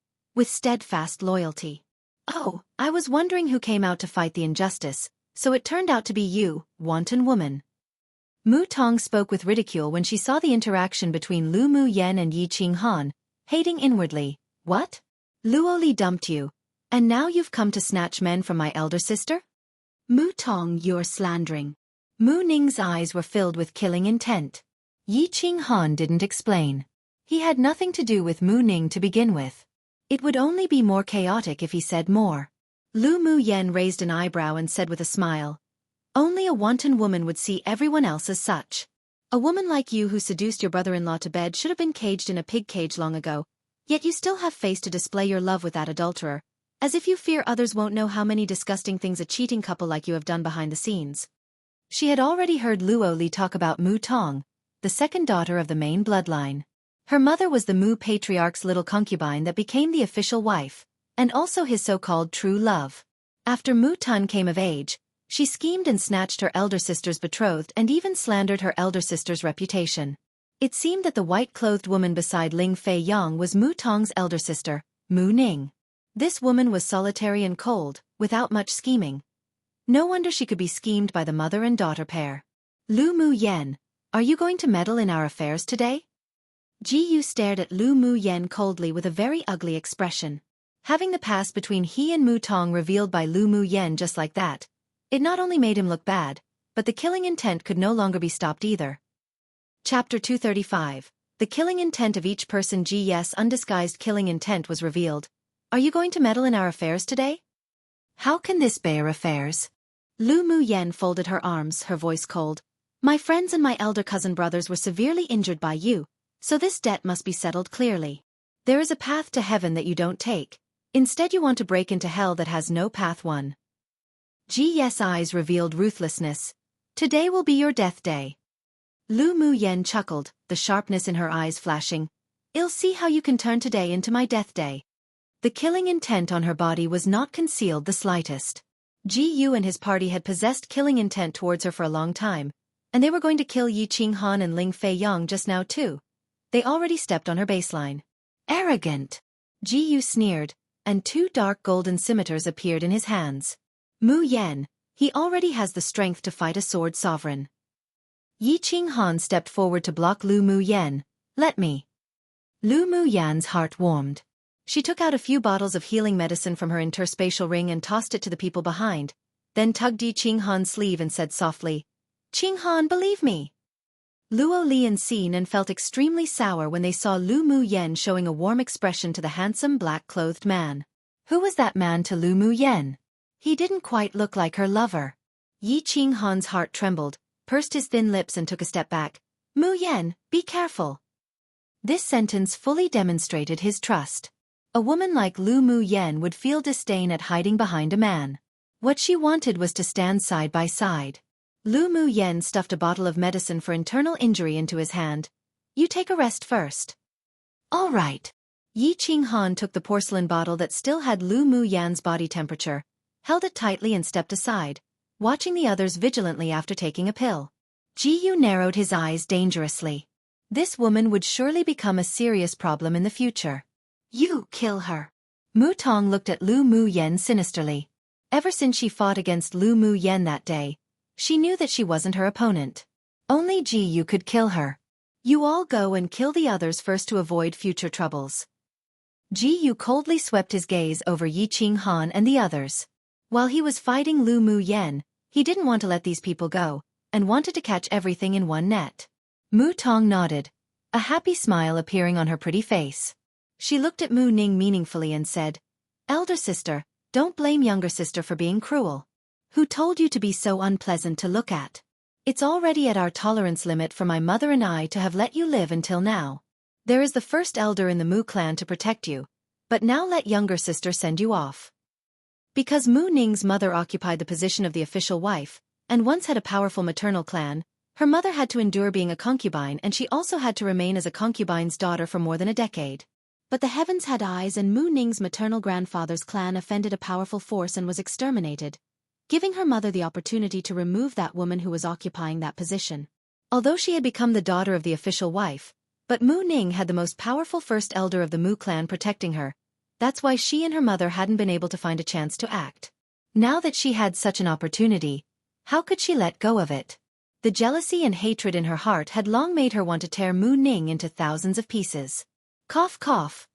steadfast loyalty. "Oh, I was wondering who came out to fight the injustice, so it turned out to be you, wanton woman." Mu Tong spoke with ridicule when she saw the interaction between Lu Mu Yen and Yi Qing Han, hating inwardly. What? Luo Li dumped you, and now you've come to snatch men from my elder sister? Mu Tong, you're slandering. Mu Ning's eyes were filled with killing intent. Yi Qing Han didn't explain. He had nothing to do with Mu Ning to begin with. It would only be more chaotic if he said more. Lu Mu Yen raised an eyebrow and said with a smile, only a wanton woman would see everyone else as such. A woman like you who seduced your brother-in-law to bed should have been caged in a pig cage long ago, yet you still have face to display your love with that adulterer, as if you fear others won't know how many disgusting things a cheating couple like you have done behind the scenes. She had already heard Luo Li talk about Mu Tong, the second daughter of the main bloodline. Her mother was the Mu patriarch's little concubine that became the official wife, and also his so-called true love. After Mu Tun came of age, she schemed and snatched her elder sister's betrothed and even slandered her elder sister's reputation. It seemed that the white-clothed woman beside Ling Fei Yang was Mu Tong's elder sister, Mu Ning. This woman was solitary and cold, without much scheming. No wonder she could be schemed by the mother and daughter pair. Lu Mu Yen, are you going to meddle in our affairs today? Ji Yu stared at Lu Mu Yen coldly with a very ugly expression. Having the past between he and Mu Tong revealed by Lu Mu Yen just like that, it not only made him look bad, but the killing intent could no longer be stopped either. Chapter 235. The killing intent of each person. Yes, undisguised killing intent was revealed. Are you going to meddle in our affairs today? How can this be our affairs? Lu Mu Yen folded her arms, her voice cold. My friends and my elder cousin brothers were severely injured by you, so this debt must be settled clearly. There is a path to heaven that you don't take. Instead you want to break into hell that has no path. One. Ji's eyes revealed ruthlessness. Today will be your death day. Lu Mu Yen chuckled, the sharpness in her eyes flashing. I'll see how you can turn today into my death day. The killing intent on her body was not concealed the slightest. Ji Yu and his party had possessed killing intent towards her for a long time, and they were going to kill Yi Qing Han and Ling Fei Yang just now too. They already stepped on her baseline. Arrogant! Ji Yu sneered, and two dark golden scimitars appeared in his hands. Mu Yen, he already has the strength to fight a sword sovereign. Yi Qing Han stepped forward to block Lu Mu Yen. Let me. Lu Mu Yan's heart warmed. She took out a few bottles of healing medicine from her interspatial ring and tossed it to the people behind, then tugged Yi Qing Han's sleeve and said softly, Qing Han, believe me. Luo Li and Xin felt extremely sour when they saw Lu Mu Yen showing a warm expression to the handsome black-clothed man. Who was that man to Lu Mu Yen? He didn't quite look like her lover. Yi Qing Han's heart trembled, pursed his thin lips and took a step back. Mu Yen, be careful. This sentence fully demonstrated his trust. A woman like Lu Mu Yen would feel disdain at hiding behind a man. What she wanted was to stand side by side. Lu Mu Yen stuffed a bottle of medicine for internal injury into his hand. You take a rest first. All right. Yi Qing Han took the porcelain bottle that still had Lu Mu Yan's body temperature, held it tightly and stepped aside, watching the others vigilantly after taking a pill. Ji Yu narrowed his eyes dangerously. This woman would surely become a serious problem in the future. You kill her. Mu Tong looked at Lu Mu Yen sinisterly. Ever since she fought against Lu Mu Yen that day, she knew that she wasn't her opponent. Only Ji Yu could kill her. You all go and kill the others first to avoid future troubles. Ji Yu coldly swept his gaze over Yi Qing Han and the others. While he was fighting Lu Mu Yen, he didn't want to let these people go, and wanted to catch everything in one net. Mu Tong nodded, a happy smile appearing on her pretty face. She looked at Mu Ning meaningfully and said, Elder sister, don't blame younger sister for being cruel. Who told you to be so unpleasant to look at? It's already at our tolerance limit for my mother and I to have let you live until now. There is the first elder in the Mu clan to protect you, but now let younger sister send you off. Because Mu Ning's mother occupied the position of the official wife, and once had a powerful maternal clan, her mother had to endure being a concubine and she also had to remain as a concubine's daughter for more than a decade. But the heavens had eyes and Mu Ning's maternal grandfather's clan offended a powerful force and was exterminated, giving her mother the opportunity to remove that woman who was occupying that position. Although she had become the daughter of the official wife, but Mu Ning had the most powerful first elder of the Mu clan protecting her. That's why she and her mother hadn't been able to find a chance to act. Now that she had such an opportunity, how could she let go of it? The jealousy and hatred in her heart had long made her want to tear Mu Ning into thousands of pieces. Cough cough.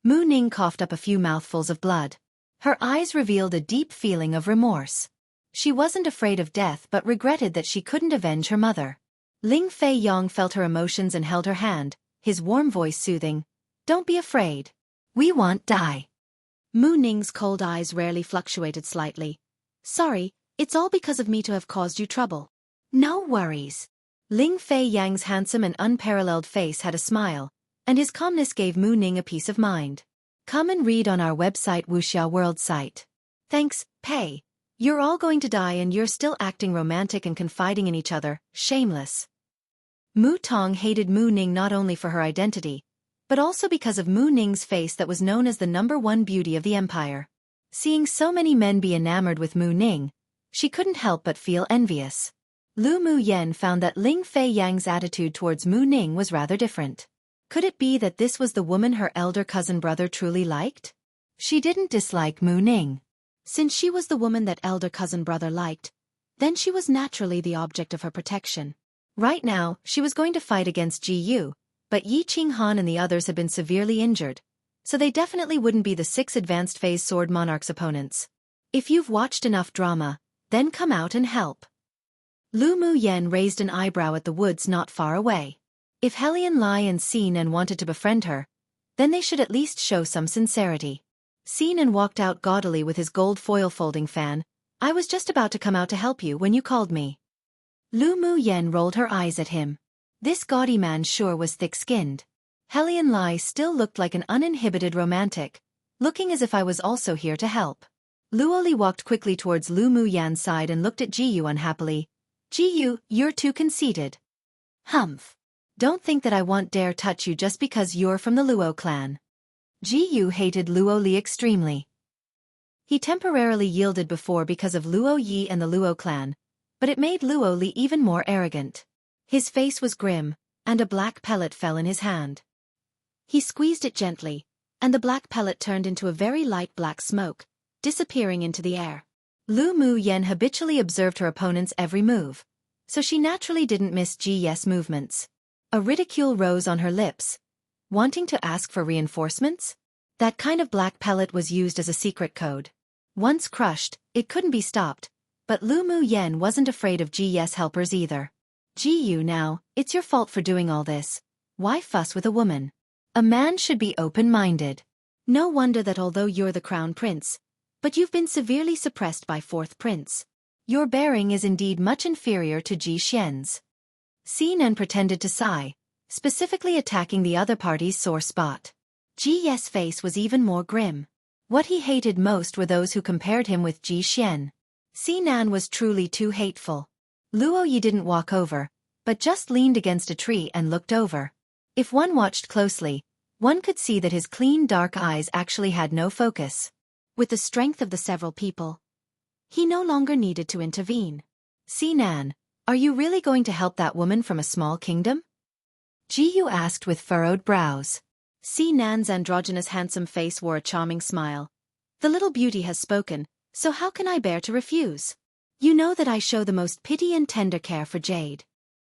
Mu Ning coughed up a few mouthfuls of blood. Her eyes revealed a deep feeling of remorse. She wasn't afraid of death but regretted that she couldn't avenge her mother. Ling Fei Yong felt her emotions and held her hand, his warm voice soothing. Don't be afraid. We won't die. Mu Ning's cold eyes rarely fluctuated slightly. Sorry, it's all because of me to have caused you trouble. No worries. Ling Fei Yang's handsome and unparalleled face had a smile, and his calmness gave Mu Ning a peace of mind. Come and read on our website Wuxia World site. Thanks, Pei. You're all going to die and you're still acting romantic and confiding in each other, shameless. Mu Tong hated Mu Ning not only for her identity, but also because of Mu Ning's face that was known as the #1 beauty of the empire. Seeing so many men be enamored with Mu Ning, she couldn't help but feel envious. Lu Mu Yen found that Ling Fei Yang's attitude towards Mu Ning was rather different. Could it be that this was the woman her elder cousin brother truly liked? She didn't dislike Mu Ning. Since she was the woman that elder cousin brother liked, then she was naturally the object of her protection. Right now, she was going to fight against Ji Yu, but Yi Qinghan and the others had been severely injured, so they definitely wouldn't be the 6 advanced phase sword monarch's opponents. If you've watched enough drama, then come out and help. Lu Mu Yen raised an eyebrow at the woods not far away. If Helian Lai and Xinan wanted to befriend her, then they should at least show some sincerity. Xinan walked out gaudily with his gold foil folding fan. I was just about to come out to help you when you called me. Lu Mu Yen rolled her eyes at him. This gaudy man sure was thick-skinned. Helian Lai still looked like an uninhibited romantic, looking as if I was also here to help. Luoli walked quickly towards Lu Mu Yan's side and looked at Ji Yu unhappily. Ji Yu, you're too conceited. Humph. Don't think that I won't dare touch you just because you're from the Luo clan. Ji Yu hated Luo Li extremely. He temporarily yielded before because of Luo Yi and the Luo clan, but it made Luo Li even more arrogant. His face was grim, and a black pellet fell in his hand. He squeezed it gently, and the black pellet turned into a very light black smoke, disappearing into the air. Lu Mu Yen habitually observed her opponent's every move, so she naturally didn't miss Ji Ye's movements. A ridicule rose on her lips. Wanting to ask for reinforcements? That kind of black pellet was used as a secret code. Once crushed, it couldn't be stopped, but Lu Mu Yen wasn't afraid of Ji Ye's helpers either. Ji Yu now, it's your fault for doing all this. Why fuss with a woman? A man should be open-minded. No wonder that although you're the crown prince, but you've been severely suppressed by 4th prince. Your bearing is indeed much inferior to Ji Xian's. Xinan pretended to sigh, specifically attacking the other party's sore spot. Ji Ye's face was even more grim. What he hated most were those who compared him with Ji Xian. Xinan was truly too hateful. Luo Yi didn't walk over, but just leaned against a tree and looked over. If one watched closely, one could see that his clean dark eyes actually had no focus. With the strength of the several people, he no longer needed to intervene. Xinan, are you really going to help that woman from a small kingdom? Ji Yu asked with furrowed brows. Xinan's androgynous handsome face wore a charming smile. The little beauty has spoken, so how can I bear to refuse? You know that I show the most pity and tender care for Jade.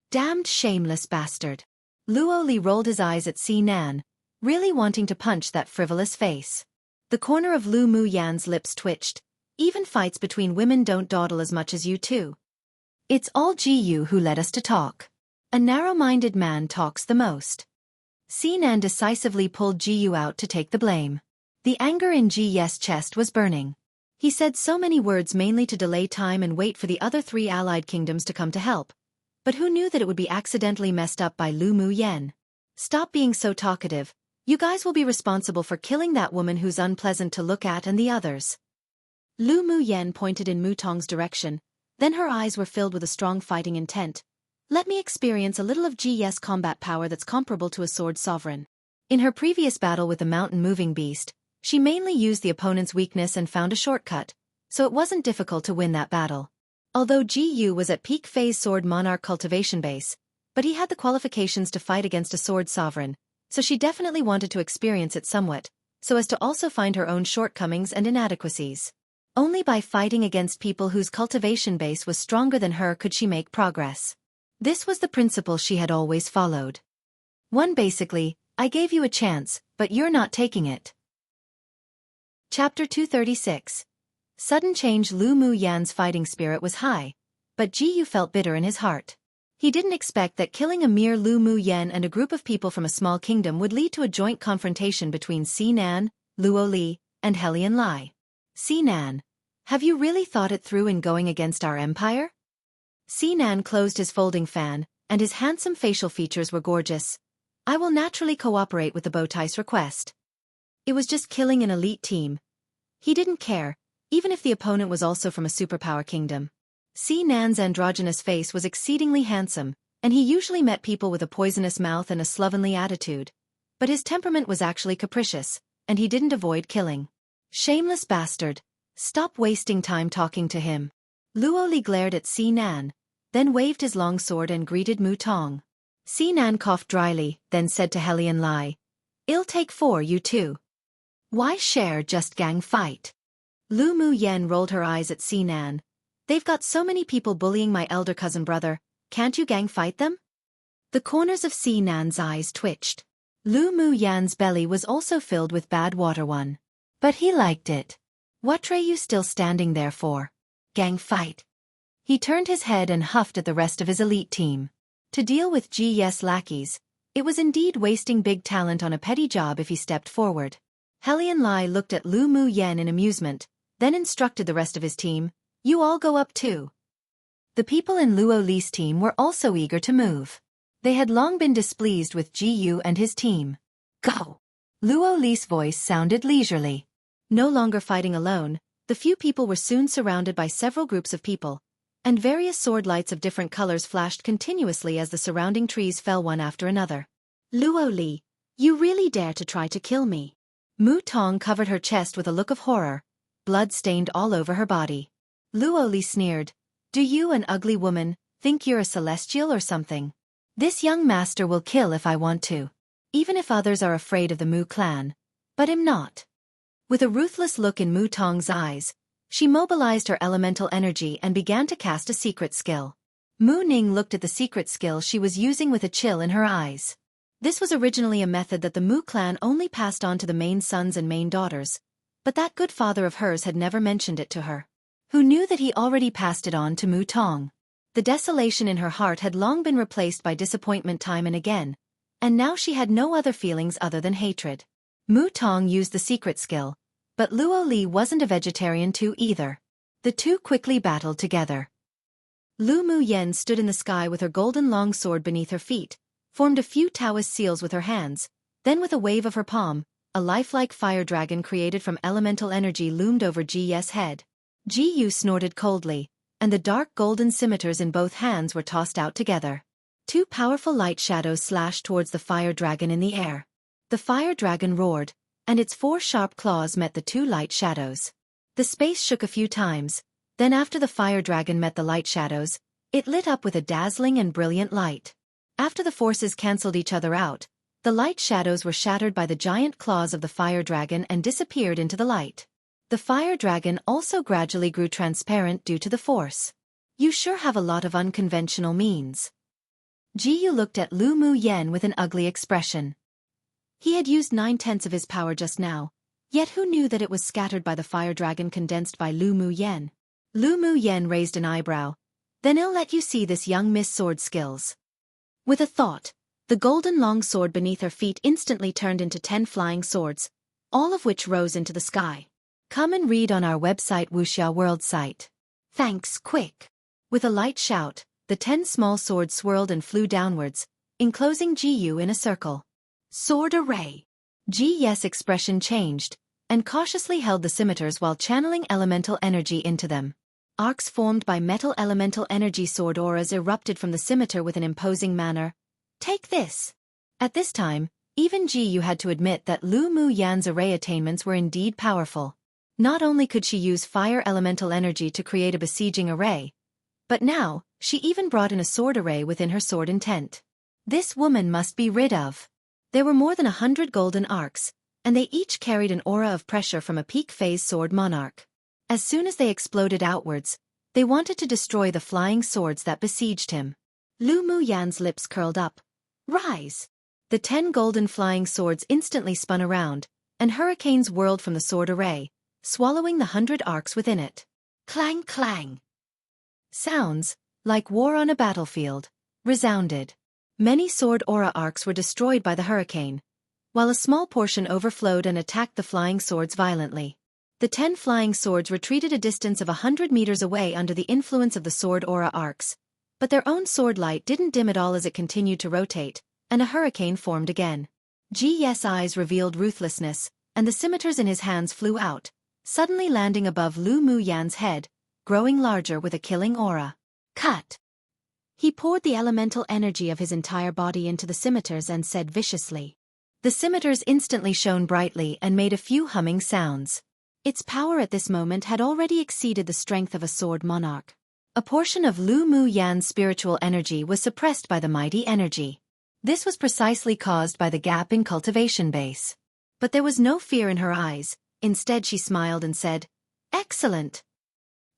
Damned shameless bastard. Luo Li rolled his eyes at Xinan, really wanting to punch that frivolous face. The corner of Lu Mu Yan's lips twitched. Even fights between women don't dawdle as much as you two. It's all Ji Yu who led us to talk. A narrow-minded man talks the most. Xinan decisively pulled Ji Yu out to take the blame. The anger in Ji Ye's chest was burning. He said so many words mainly to delay time and wait for the other 3 allied kingdoms to come to help. But who knew that it would be accidentally messed up by Lu Mu Yen? Stop being so talkative. You guys will be responsible for killing that woman who's unpleasant to look at and the others. Lu Mu Yen pointed in Mu Tong's direction, then her eyes were filled with a strong fighting intent. Let me experience a little of Ji Ye's combat power that's comparable to a sword sovereign. In her previous battle with the mountain-moving beast, she mainly used the opponent's weakness and found a shortcut, so it wasn't difficult to win that battle. Although Ji Yu was at peak phase sword monarch cultivation base, but he had the qualifications to fight against a sword sovereign, so she definitely wanted to experience it somewhat, so as to also find her own shortcomings and inadequacies. Only by fighting against people whose cultivation base was stronger than her could she make progress. This was the principle she had always followed. One basically, I gave you a chance, but you're not taking it. Chapter 236. Sudden change. Lu Muyan's fighting spirit was high, but Ji Yu felt bitter in his heart. He didn't expect that killing a mere Lu Muyan and a group of people from a small kingdom would lead to a joint confrontation between Sinan, Luo Li, and Helian Lai. Sinan, have you really thought it through in going against our empire? Sinan closed his folding fan, and his handsome facial features were gorgeous. I will naturally cooperate with the Bowtie's request. It was just killing an elite team. He didn't care, even if the opponent was also from a superpower kingdom. Sinan's androgynous face was exceedingly handsome, and he usually met people with a poisonous mouth and a slovenly attitude. But his temperament was actually capricious, and he didn't avoid killing. Shameless bastard. Stop wasting time talking to him. Luo Li glared at Sinan, then waved his long sword and greeted Mu Tong. Sinan coughed dryly, then said to Helian Lai, "I'll take 4 you two. Why share, just gang fight?" Lu Muyan rolled her eyes at Sinan. "They've got so many people bullying my elder cousin brother, can't you gang fight them?" The corners of Sinan's eyes twitched. Lu Muyan's belly was also filled with bad water one. But he liked it. "What are you still standing there for? Gang fight." He turned his head and huffed at the rest of his elite team. To deal with GS lackeys, it was indeed wasting big talent on a petty job if he stepped forward. Helian Lai looked at Lu Muyan in amusement, then instructed the rest of his team, "You all go up too." The people in Luo Li's team were also eager to move. They had long been displeased with Ji Yu and his team. "Go!" Luo Li's voice sounded leisurely. No longer fighting alone, the few people were soon surrounded by several groups of people, and various sword lights of different colors flashed continuously as the surrounding trees fell one after another. "Luo Li, you really dare to try to kill me?" Mu Tong covered her chest with a look of horror, blood stained all over her body. Luo Li sneered, "Do you, an ugly woman, think you're a celestial or something? This young master will kill if I want to. Even if others are afraid of the Mu clan. But I'm not." With a ruthless look in Mu Tong's eyes, she mobilized her elemental energy and began to cast a secret skill. Mu Ning looked at the secret skill she was using with a chill in her eyes. This was originally a method that the Mu clan only passed on to the main sons and main daughters, but that good father of hers had never mentioned it to her. Who knew that he already passed it on to Mu Tong? The desolation in her heart had long been replaced by disappointment time and again, and now she had no other feelings other than hatred. Mu Tong used the secret skill, but Luo Li wasn't a vegetarian too either. The two quickly battled together. Lu Muyan stood in the sky with her golden long sword beneath her feet, formed a few Taoist seals with her hands, then with a wave of her palm, a lifelike fire dragon created from elemental energy loomed over Ji's head. Ji Yu snorted coldly, and the dark golden scimitars in both hands were tossed out together. 2 powerful light shadows slashed towards the fire dragon in the air. The fire dragon roared, and its 4 sharp claws met the 2 light shadows. The space shook a few times, then after the fire dragon met the light shadows, it lit up with a dazzling and brilliant light. After the forces cancelled each other out, the light shadows were shattered by the giant claws of the fire dragon and disappeared into the light. The fire dragon also gradually grew transparent due to the force. "You sure have a lot of unconventional means." Ji Yu looked at Lu Muyan with an ugly expression. He had used 9/10 of his power just now, yet who knew that it was scattered by the fire dragon condensed by Lu Muyan? Lu Muyan raised an eyebrow. "Then I'll let you see this young Miss Sword skills." With a thought, the golden long sword beneath her feet instantly turned into 10 flying swords, all of which rose into the sky. Come and read on our website Wuxia World site. Thanks, quick. With a light shout, the 10 small swords swirled and flew downwards, enclosing Ji Yu in a circle. Sword array. Ji's expression changed, and cautiously held the scimitars while channeling elemental energy into them. Arcs formed by metal elemental energy sword auras erupted from the scimitar with an imposing manner. "Take this." At this time, even Ji Yu had to admit that Lu Muyan's array attainments were indeed powerful. Not only could she use fire elemental energy to create a besieging array, but now, she even brought in a sword array within her sword intent. This woman must be rid of. There were more than 100 golden arcs, and they each carried an aura of pressure from a peak phase sword monarch. As soon as they exploded outwards, they wanted to destroy the flying swords that besieged him. Lu Mu Yan's lips curled up. Rise! The 10 golden flying swords instantly spun around, and hurricanes whirled from the sword array, swallowing the 100 arcs within it. Clang clang! Sounds, like war on a battlefield, resounded. Many sword aura arcs were destroyed by the hurricane, while a small portion overflowed and attacked the flying swords violently. The 10 flying swords retreated a distance of 100 meters away under the influence of the sword aura arcs, but their own sword light didn't dim at all as it continued to rotate, and a hurricane formed again. Ji's eyes revealed ruthlessness, and the scimitars in his hands flew out, suddenly landing above Lu Mu Yan's head, growing larger with a killing aura. Cut! He poured the elemental energy of his entire body into the scimitars and said viciously. The scimitars instantly shone brightly and made a few humming sounds. Its power at this moment had already exceeded the strength of a sword monarch. A portion of Lu Mu Yan's spiritual energy was suppressed by the mighty energy. This was precisely caused by the gap in cultivation base. But there was no fear in her eyes, instead she smiled and said, "Excellent."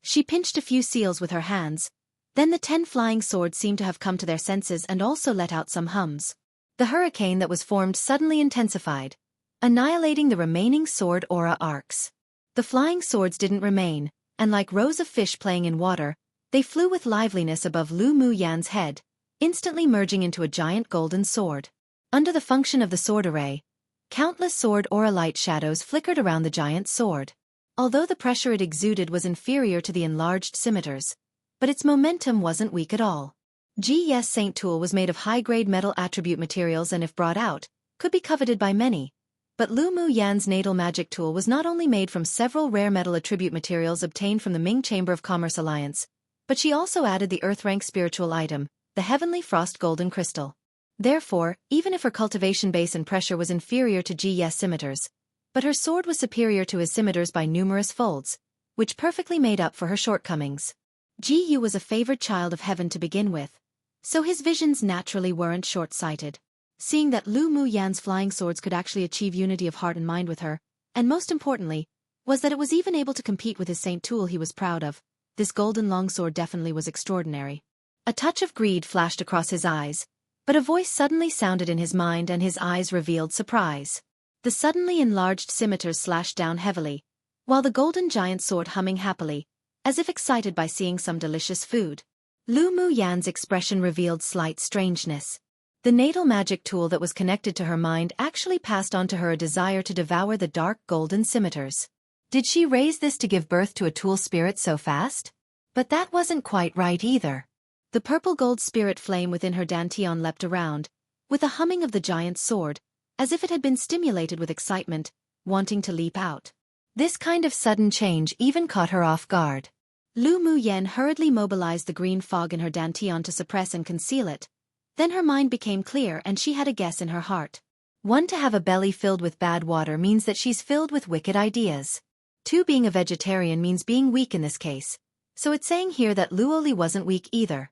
She pinched a few seals with her hands, then the 10 flying swords seemed to have come to their senses and also let out some hums. The hurricane that was formed suddenly intensified, annihilating the remaining sword aura arcs. The flying swords didn't remain, and like rows of fish playing in water, they flew with liveliness above Lu Mu Yan's head, instantly merging into a giant golden sword. Under the function of the sword array, countless sword aura light shadows flickered around the giant sword. Although the pressure it exuded was inferior to the enlarged scimitars, but its momentum wasn't weak at all. Ji's Saint Tool was made of high-grade metal attribute materials and if brought out, could be coveted by many. But Lu Mu Yan's natal magic tool was not only made from several rare metal attribute materials obtained from the Ming Chamber of Commerce Alliance, but she also added the earth-rank spiritual item, the Heavenly Frost Golden Crystal. Therefore, even if her cultivation base and pressure was inferior to Ji's scimitars, but her sword was superior to his scimitars by numerous folds, which perfectly made up for her shortcomings. Ji was a favored child of heaven to begin with, so his visions naturally weren't short-sighted. Seeing that Lu Mu Yan's flying swords could actually achieve unity of heart and mind with her, and most importantly, was that it was even able to compete with his Saint Tool he was proud of, this golden longsword definitely was extraordinary. A touch of greed flashed across his eyes, but a voice suddenly sounded in his mind and his eyes revealed surprise. The suddenly enlarged scimitars slashed down heavily, while the golden giant sword humming happily, as if excited by seeing some delicious food. Lu Mu Yan's expression revealed slight strangeness. The natal magic tool that was connected to her mind actually passed on to her a desire to devour the dark golden scimitars. Did she raise this to give birth to a tool spirit so fast? But that wasn't quite right either. The purple gold spirit flame within her dantian leapt around, with a humming of the giant sword, as if it had been stimulated with excitement, wanting to leap out. This kind of sudden change even caught her off guard. Lu Mu Yan hurriedly mobilized the green fog in her dantian to suppress and conceal it. Then her mind became clear and she had a guess in her heart. 1. To have a belly filled with bad water means that she's filled with wicked ideas. 2. Being a vegetarian means being weak in this case, so it's saying here that Luoli wasn't weak either.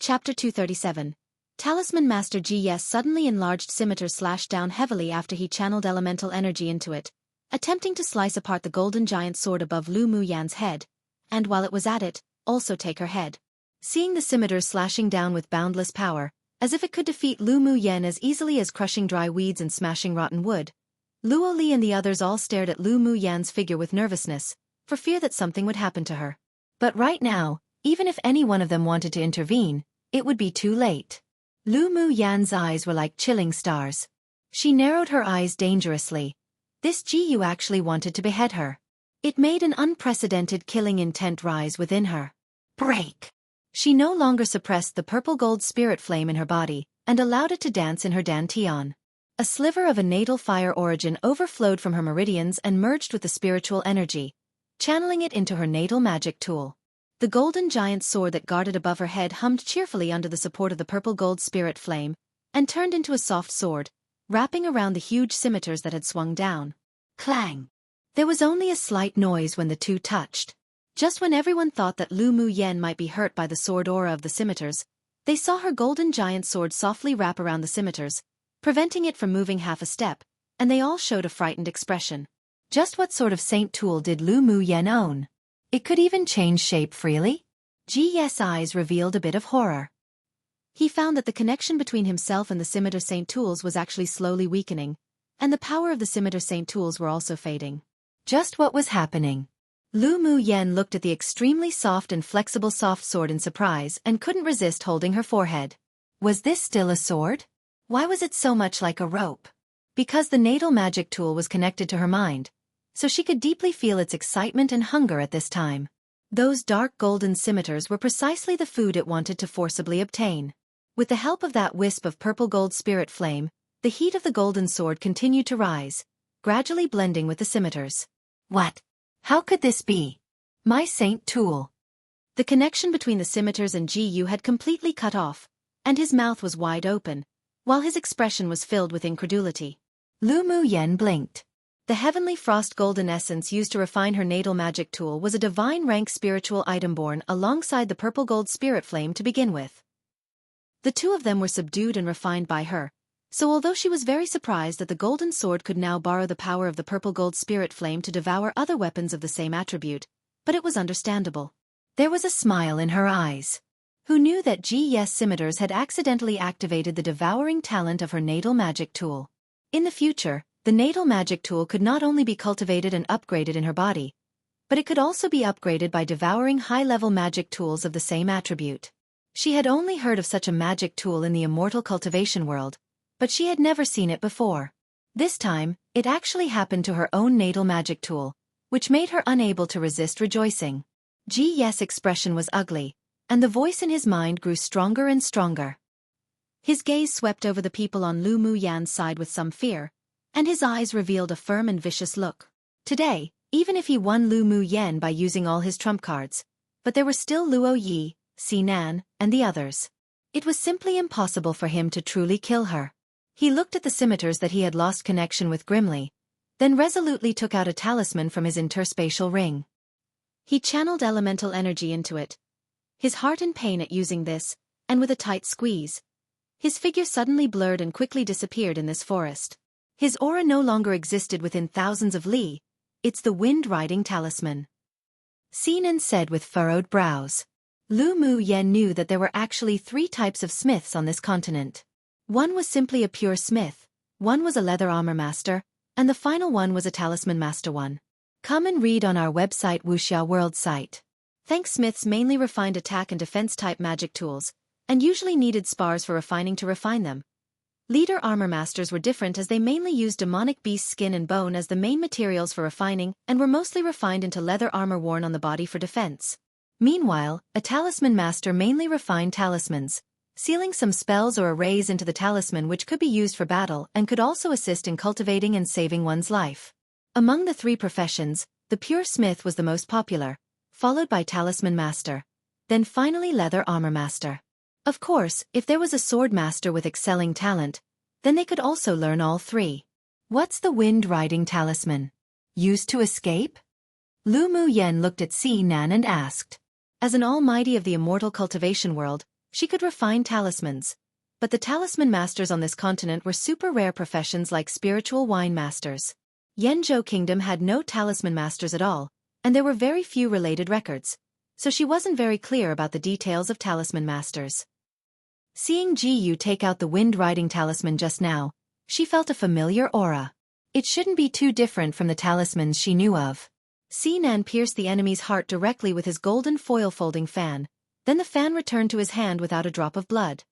Chapter 237. Talisman Master Ji's suddenly enlarged scimitar slashed down heavily after he channeled elemental energy into it, attempting to slice apart the golden giant sword above Lu Mu Yan's head, and while it was at it, also take her head. Seeing the scimitars slashing down with boundless power, as if it could defeat Lu Mu Yan as easily as crushing dry weeds and smashing rotten wood, Luo Li and the others all stared at Lu Mu Yan's figure with nervousness, for fear that something would happen to her. But right now, even if any one of them wanted to intervene, it would be too late. Lu Mu Yan's eyes were like chilling stars. She narrowed her eyes dangerously. This Jiyu actually wanted to behead her. It made an unprecedented killing intent rise within her. Break! She no longer suppressed the purple gold spirit flame in her body, and allowed it to dance in her dantian. A sliver of a natal fire origin overflowed from her meridians and merged with the spiritual energy, channeling it into her natal magic tool. The golden giant sword that guarded above her head hummed cheerfully under the support of the purple gold spirit flame, and turned into a soft sword, wrapping around the huge scimitars that had swung down. Clang! There was only a slight noise when the two touched. Just when everyone thought that Lu Mu Yan might be hurt by the sword aura of the scimitars, they saw her golden giant sword softly wrap around the scimitars, preventing it from moving half a step, and they all showed a frightened expression. Just what sort of saint tool did Lu Mu Yan own? It could even change shape freely? Ji's eyes revealed a bit of horror. He found that the connection between himself and the Scimitar Saint tools was actually slowly weakening, and the power of the Scimitar Saint tools were also fading. Just what was happening? Lu Mu Yen looked at the extremely soft and flexible soft sword in surprise and couldn't resist holding her forehead. Was this still a sword? Why was it so much like a rope? Because the natal magic tool was connected to her mind, so she could deeply feel its excitement and hunger at this time. Those dark golden scimitars were precisely the food it wanted to forcibly obtain. With the help of that wisp of purple gold spirit flame, the heat of the golden sword continued to rise, gradually blending with the scimitars. What? How could this be? My saint tool. The connection between the scimitars and Yu had completely cut off, and his mouth was wide open, while his expression was filled with incredulity. Lu Mu Yen blinked. The heavenly frost golden essence used to refine her natal magic tool was a divine rank spiritual item born alongside the purple gold spirit flame to begin with. The two of them were subdued and refined by her, so although she was very surprised that the golden sword could now borrow the power of the purple gold spirit flame to devour other weapons of the same attribute, but it was understandable. There was a smile in her eyes. Who knew that Yes scimitars had accidentally activated the devouring talent of her natal magic tool? In the future, the natal magic tool could not only be cultivated and upgraded in her body, but it could also be upgraded by devouring high-level magic tools of the same attribute. She had only heard of such a magic tool in the immortal cultivation world, but she had never seen it before. This time, it actually happened to her own natal magic tool, which made her unable to resist rejoicing. Yes' expression was ugly, and the voice in his mind grew stronger and stronger. His gaze swept over the people on Lu Mu Yan's side with some fear, and his eyes revealed a firm and vicious look. Today, even if he won Lu Mu Yan by using all his trump cards, but there were still Luo Yi, Si Nan, and the others. It was simply impossible for him to truly kill her. He looked at the scimitars that he had lost connection with grimly, then resolutely took out a talisman from his interspatial ring. He channeled elemental energy into it, his heart in pain at using this, and with a tight squeeze, his figure suddenly blurred and quickly disappeared in this forest. His aura no longer existed within thousands of li. It's the wind-riding talisman. Si Nan said with furrowed brows. Lu Mu Yen knew that there were actually 3 types of smiths on this continent. One was simply a pure smith, one was a leather armor master, and the final one was a talisman master one. Come and read on our website Wuxia World site. Thanks smiths mainly refined attack and defense type magic tools, and usually needed spars for refining to refine them. Leader armor masters were different as they mainly used demonic beast skin and bone as the main materials for refining and were mostly refined into leather armor worn on the body for defense. Meanwhile, a talisman master mainly refined talismans, sealing some spells or arrays into the talisman which could be used for battle and could also assist in cultivating and saving one's life. Among the 3 professions, the pure smith was the most popular, followed by talisman master, then finally leather armor master. Of course, if there was a sword master with excelling talent, then they could also learn all 3. What's the wind-riding talisman? Used to escape? Lu Mu Yen looked at Si Nan and asked. As an almighty of the immortal cultivation world, she could refine talismans, but the talisman masters on this continent were super rare professions like spiritual wine masters. Yanzhou Kingdom had no talisman masters at all, and there were very few related records, so she wasn't very clear about the details of talisman masters. Seeing Yu take out the wind-riding talisman just now, she felt a familiar aura. It shouldn't be too different from the talismans she knew of. Si Nan pierced the enemy's heart directly with his golden foil-folding fan, then the fan returned to his hand without a drop of blood.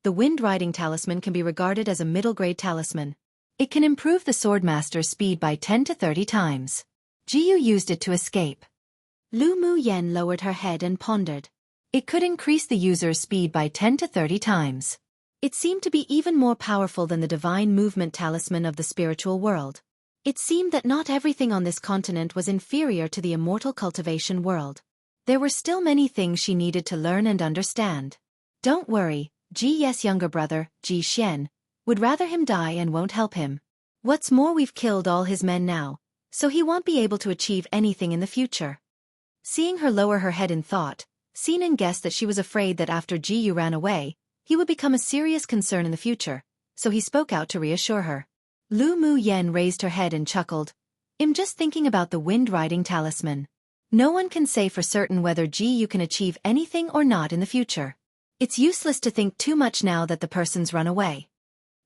The wind-riding talisman can be regarded as a middle-grade talisman. It can improve the swordmaster's speed by 10 to 30 times. Yu used it to escape. Lu Mu Yen lowered her head and pondered. It could increase the user's speed by 10 to 30 times. It seemed to be even more powerful than the divine movement talisman of the spiritual world. It seemed that not everything on this continent was inferior to the immortal cultivation world. There were still many things she needed to learn and understand. Don't worry, Yes' younger brother, Ji Xian, would rather him die and won't help him. What's more, we've killed all his men now, so he won't be able to achieve anything in the future. Seeing her lower her head in thought, Si Nan guessed that she was afraid that after Yu ran away, he would become a serious concern in the future, so he spoke out to reassure her. Lu Mu Yen raised her head and chuckled. I'm just thinking about the wind-riding talisman. No one can say for certain whether Yu can achieve anything or not in the future. It's useless to think too much now that the person's run away.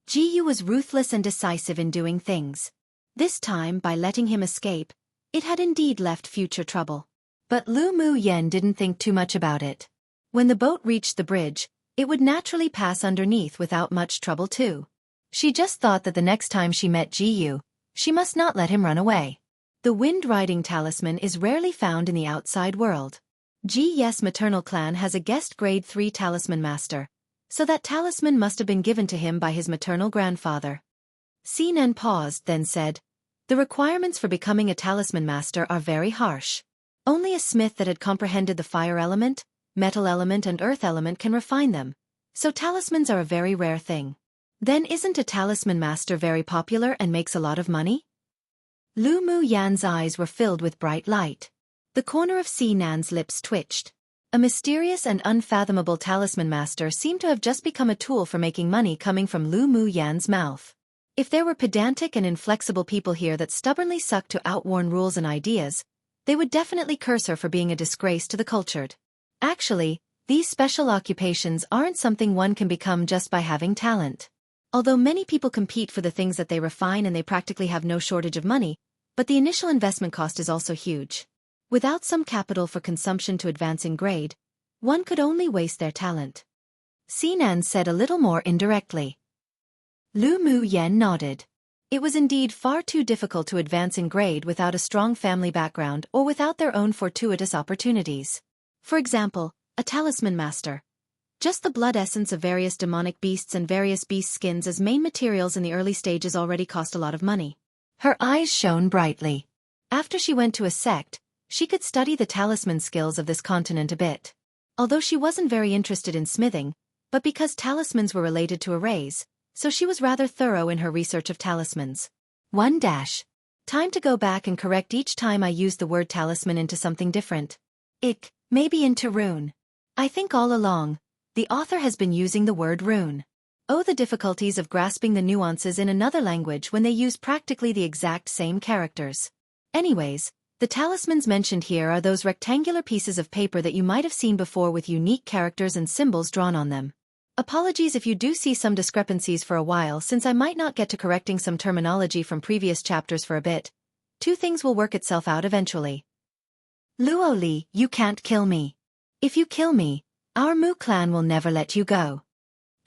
Ji Yu was ruthless and decisive in doing things. This time, by letting him escape, it had indeed left future trouble. But Lu Mu Yen didn't think too much about it. When the boat reached the bridge, it would naturally pass underneath without much trouble too. She just thought that the next time she met Ji Yu, she must not let him run away. The wind-riding talisman is rarely found in the outside world. Ji Ye's maternal clan has a guest grade 3 talisman master, so that talisman must have been given to him by his maternal grandfather. Sinan paused, then said, "The requirements for becoming a talisman master are very harsh. Only a smith that had comprehended the fire element, metal element and earth element can refine them, so talismans are a very rare thing." Then isn't a talisman master very popular and makes a lot of money? Lu Mu Yan's eyes were filled with bright light. The corner of Sinan's lips twitched. A mysterious and unfathomable talisman master seemed to have just become a tool for making money coming from Lu Mu Yan's mouth. If there were pedantic and inflexible people here that stubbornly stuck to outworn rules and ideas, they would definitely curse her for being a disgrace to the cultured. Actually, these special occupations aren't something one can become just by having talent. Although many people compete for the things that they refine and they practically have no shortage of money, but the initial investment cost is also huge. Without some capital for consumption to advance in grade, one could only waste their talent. Sinan said a little more indirectly. Lu Mu Yen nodded. It was indeed far too difficult to advance in grade without a strong family background or without their own fortuitous opportunities. For example, a talisman master. Just the blood essence of various demonic beasts and various beast skins as main materials in the early stages already cost a lot of money. Her eyes shone brightly. After she went to a sect, she could study the talisman skills of this continent a bit. Although she wasn't very interested in smithing, but because talismans were related to arrays, so she was rather thorough in her research of talismans. Time to go back and correct each time I used the word talisman into something different. Maybe into rune. I think all along, the author has been using the word rune. Oh, the difficulties of grasping the nuances in another language when they use practically the exact same characters. Anyways, the talismans mentioned here are those rectangular pieces of paper that you might have seen before with unique characters and symbols drawn on them. Apologies if you do see some discrepancies for a while since I might not get to correcting some terminology from previous chapters for a bit. Two things will work itself out eventually. Luo Li, you can't kill me. If you kill me, our Mu clan will never let you go.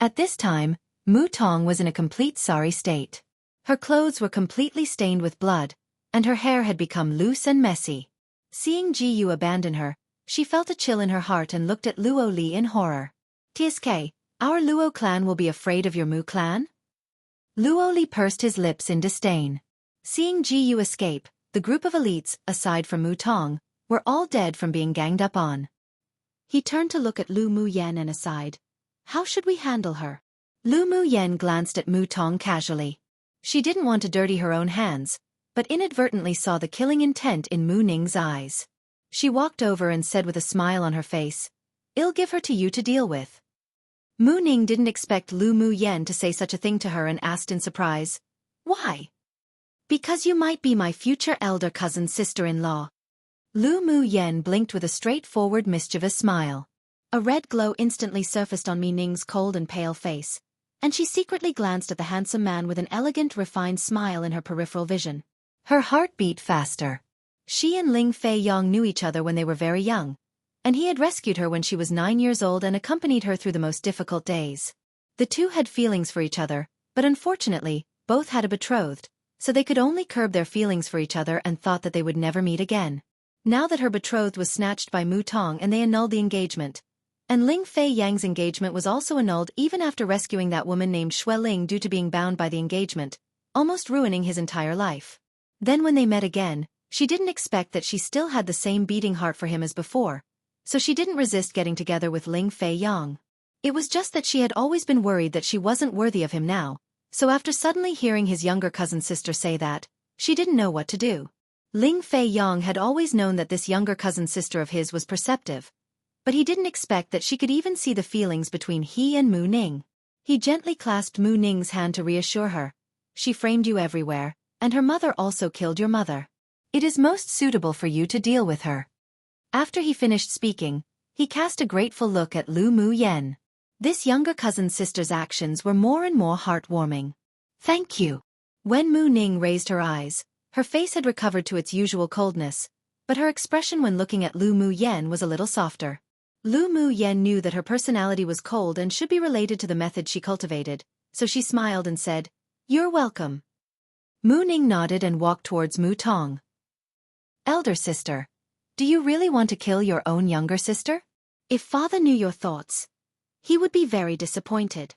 At this time, Mu Tong was in a complete sorry state. Her clothes were completely stained with blood, and her hair had become loose and messy. Seeing Ji Yu abandon her, she felt a chill in her heart and looked at Luo Li in horror. "TSK, our Luo clan will be afraid of your Mu clan?" Luo Li pursed his lips in disdain. Seeing Ji Yu escape, the group of elites, aside from Mu Tong, were all dead from being ganged up on. He turned to look at Lu Mu Yen and aside. "How should we handle her?" Lu Mu Yen glanced at Mu Tong casually. She didn't want to dirty her own hands, but inadvertently saw the killing intent in Mu Ning's eyes. She walked over and said with a smile on her face, "I'll give her to you to deal with." Mu Ning didn't expect Lu Mu Yen to say such a thing to her and asked in surprise, "Why?" "Because you might be my future elder cousin's sister-in-law." Lu Mu Yen blinked with a straightforward mischievous smile. A red glow instantly surfaced on Mi Ning's cold and pale face, and she secretly glanced at the handsome man with an elegant, refined smile in her peripheral vision. Her heart beat faster. She and Ling Fei Yong knew each other when they were very young, and he had rescued her when she was 9 years old and accompanied her through the most difficult days. The two had feelings for each other, but unfortunately, both had a betrothed, so they could only curb their feelings for each other and thought that they would never meet again. Now that her betrothed was snatched by Mu Tong and they annulled the engagement, and Ling Fei Yang's engagement was also annulled even after rescuing that woman named Xue Ling due to being bound by the engagement, almost ruining his entire life. Then when they met again, she didn't expect that she still had the same beating heart for him as before, so she didn't resist getting together with Ling Fei Yang. It was just that she had always been worried that she wasn't worthy of him now, so after suddenly hearing his younger cousin's sister say that, she didn't know what to do. Ling Fei Yang had always known that this younger cousin sister of his was perceptive, but he didn't expect that she could even see the feelings between he and Mu Ning. He gently clasped Mu Ning's hand to reassure her. "She framed you everywhere, and her mother also killed your mother. It is most suitable for you to deal with her." After he finished speaking, he cast a grateful look at Lu Mu Yen. This younger cousin's sister's actions were more and more heartwarming. Thank you. When Mu Ning raised her eyes, her face had recovered to its usual coldness, but her expression when looking at Lu Mu Yen was a little softer. Lu Mu Yen knew that her personality was cold and should be related to the method she cultivated, so she smiled and said, "You're welcome." Mu Ning nodded and walked towards Mu Tong. "Elder sister, do you really want to kill your own younger sister? If father knew your thoughts, he would be very disappointed."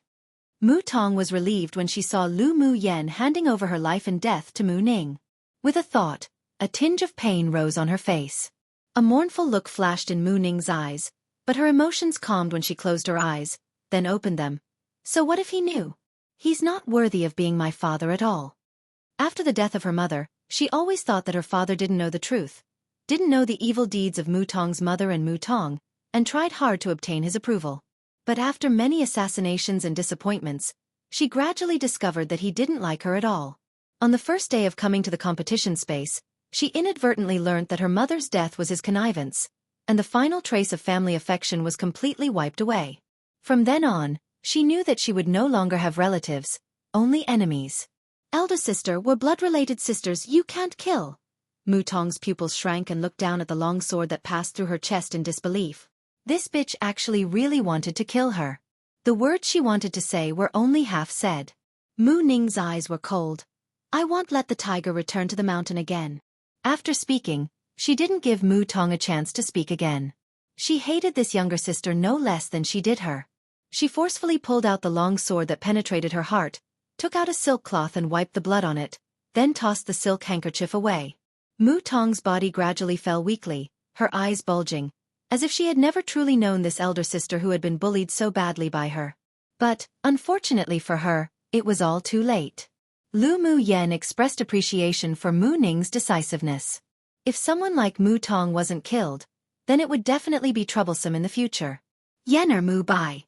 Mu Tong was relieved when she saw Lu Mu Yen handing over her life and death to Mu Ning. With a thought, a tinge of pain rose on her face. A mournful look flashed in Mu Ning's eyes, but her emotions calmed when she closed her eyes, then opened them. So what if he knew? He's not worthy of being my father at all. After the death of her mother, she always thought that her father didn't know the truth, didn't know the evil deeds of Mu Tong's mother and Mu Tong, and tried hard to obtain his approval. But after many assassinations and disappointments, she gradually discovered that he didn't like her at all. On the first day of coming to the competition space, she inadvertently learnt that her mother's death was his connivance, and the final trace of family affection was completely wiped away. From then on, she knew that she would no longer have relatives, only enemies. "Elder sister, we're blood-related sisters you can't kill." Mu Tong's pupils shrank and looked down at the long sword that passed through her chest in disbelief. This bitch actually really wanted to kill her. The words she wanted to say were only half said. Mu Ning's eyes were cold. "I won't let the tiger return to the mountain again." After speaking, she didn't give Mu Tong a chance to speak again. She hated this younger sister no less than she did her. She forcefully pulled out the long sword that penetrated her heart, took out a silk cloth and wiped the blood on it, then tossed the silk handkerchief away. Mu Tong's body gradually fell weakly, her eyes bulging, as if she had never truly known this elder sister who had been bullied so badly by her. But, unfortunately for her, it was all too late. Lu Mu Yen expressed appreciation for Mu Ning's decisiveness. If someone like Mu Tong wasn't killed, then it would definitely be troublesome in the future. Yener Mu Bai.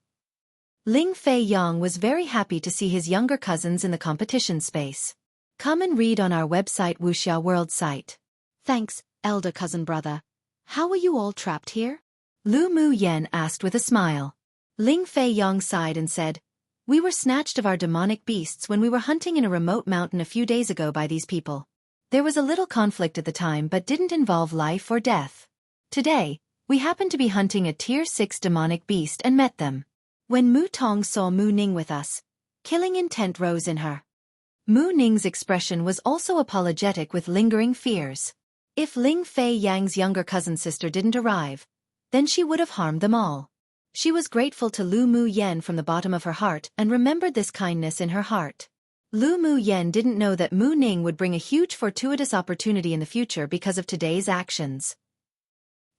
Ling Fei Yang was very happy to see his younger cousins in the competition space. Come and read on our website Wuxia World site. Thanks, elder cousin brother. How are you all trapped here? Lu Mu Yen asked with a smile. Ling Fei Yang sighed and said, "We were snatched of our demonic beasts when we were hunting in a remote mountain a few days ago by these people. There was a little conflict at the time but didn't involve life or death. Today, we happened to be hunting a tier 6 demonic beast and met them. When Mu Tong saw Mu Ning with us, killing intent rose in her." Mu Ning's expression was also apologetic with lingering fears. If Ling Fei Yang's younger cousin sister didn't arrive, then she would have harmed them all. She was grateful to Lu Mu Yen from the bottom of her heart and remembered this kindness in her heart. Lu Mu Yen didn't know that Mu Ning would bring a huge fortuitous opportunity in the future because of today's actions.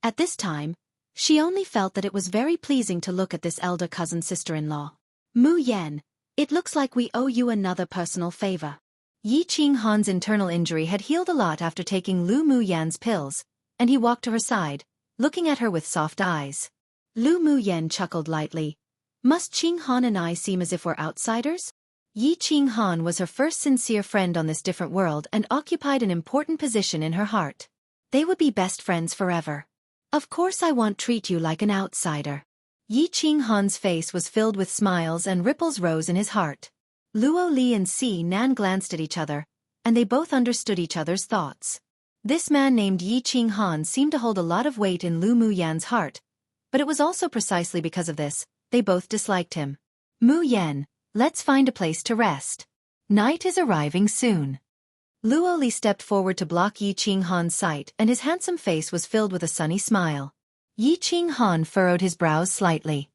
At this time, she only felt that it was very pleasing to look at this elder cousin sister-in-law. "Mu Yen, it looks like we owe you another personal favor." Yi Qing Han's internal injury had healed a lot after taking Lu Mu Yan's pills, and he walked to her side, looking at her with soft eyes. Lu Mu Yen chuckled lightly. "Must Qing Han and I seem as if we're outsiders?" Yi Qing Han was her first sincere friend on this different world and occupied an important position in her heart. They would be best friends forever. "Of course I won't treat you like an outsider." Yi Qing Han's face was filled with smiles and ripples rose in his heart. Luo Li and Si Nan glanced at each other, and they both understood each other's thoughts. This man named Yi Qing Han seemed to hold a lot of weight in Lu Mu Yan's heart, but it was also precisely because of this, they both disliked him. "Mu Yen, let's find a place to rest. Night is arriving soon." Luo Li stepped forward to block Yi Qing Han's sight and his handsome face was filled with a sunny smile. Yi Qing Han furrowed his brows slightly.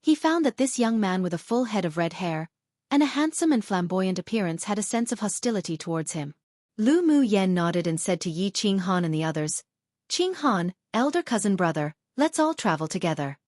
He found that this young man with a full head of red hair, and a handsome and flamboyant appearance had a sense of hostility towards him. Lu Mu Yen nodded and said to Yi Qing Han and the others, "Qing Han, elder cousin brother, let's all travel together."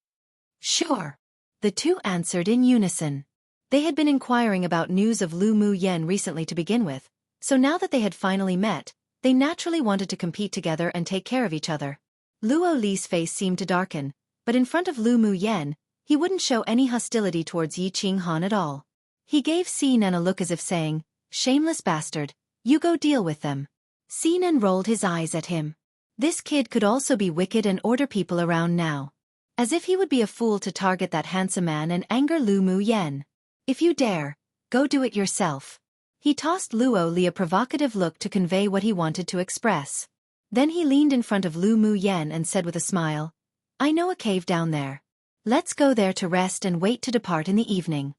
"Sure." The two answered in unison. They had been inquiring about news of Lu Mu Yen recently to begin with, so now that they had finally met, they naturally wanted to compete together and take care of each other. Luo Li's face seemed to darken, but in front of Lu Mu Yen, he wouldn't show any hostility towards Yi Qing Han at all. He gave Si Nan a look as if saying, "Shameless bastard, you go deal with them." Si Nan rolled his eyes at him. This kid could also be wicked and order people around now. As if he would be a fool to target that handsome man and anger Lu Mu Yen. If you dare, go do it yourself. He tossed Luo Li a provocative look to convey what he wanted to express. Then he leaned in front of Lu Mu Yen and said with a smile, I know a cave down there. Let's go there to rest and wait to depart in the evening.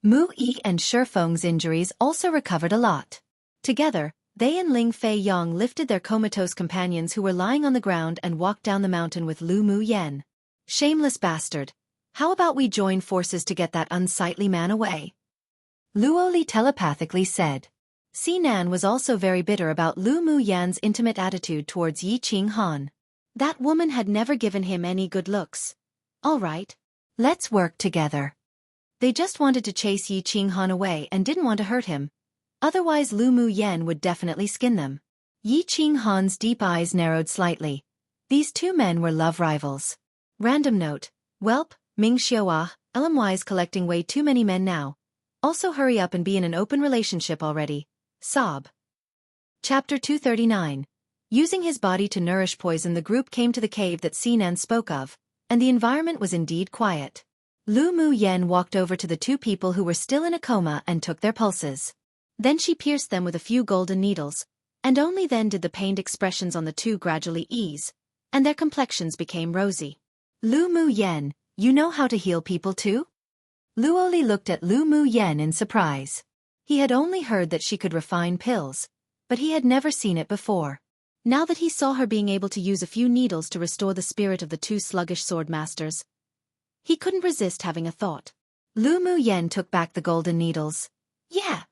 Mu Yi and Shifeng's injuries also recovered a lot. Together, they and Ling Fei Yong lifted their comatose companions who were lying on the ground and walked down the mountain with Lu Mu Yen. Shameless bastard. How about we join forces to get that unsightly man away? Luo Li telepathically said. Sinan was also very bitter about Lu Mu Yan's intimate attitude towards Yi Qing Han. That woman had never given him any good looks. All right. Let's work together. They just wanted to chase Yi Qing Han away and didn't want to hurt him. Otherwise Lu Mu Yen would definitely skin them. Yi Qing Han's deep eyes narrowed slightly. These two men were love rivals. Random note. Welp, Ming Xiaoa, LMY's collecting way too many men now. Also hurry up and be in an open relationship already. Sob. Chapter 239. Using his body to nourish poison, the group came to the cave that Sinan spoke of, and the environment was indeed quiet. Lu Mu Yen walked over to the two people who were still in a coma and took their pulses. Then she pierced them with a few golden needles, and only then did the pained expressions on the two gradually ease, and their complexions became rosy. Lu Mu Yen, you know how to heal people too? Luo Li looked at Lu Mu Yen in surprise. He had only heard that she could refine pills, but he had never seen it before. Now that he saw her being able to use a few needles to restore the spirit of the two sluggish sword masters, he couldn't resist having a thought. Lu Mu Yen took back the golden needles. Yeah.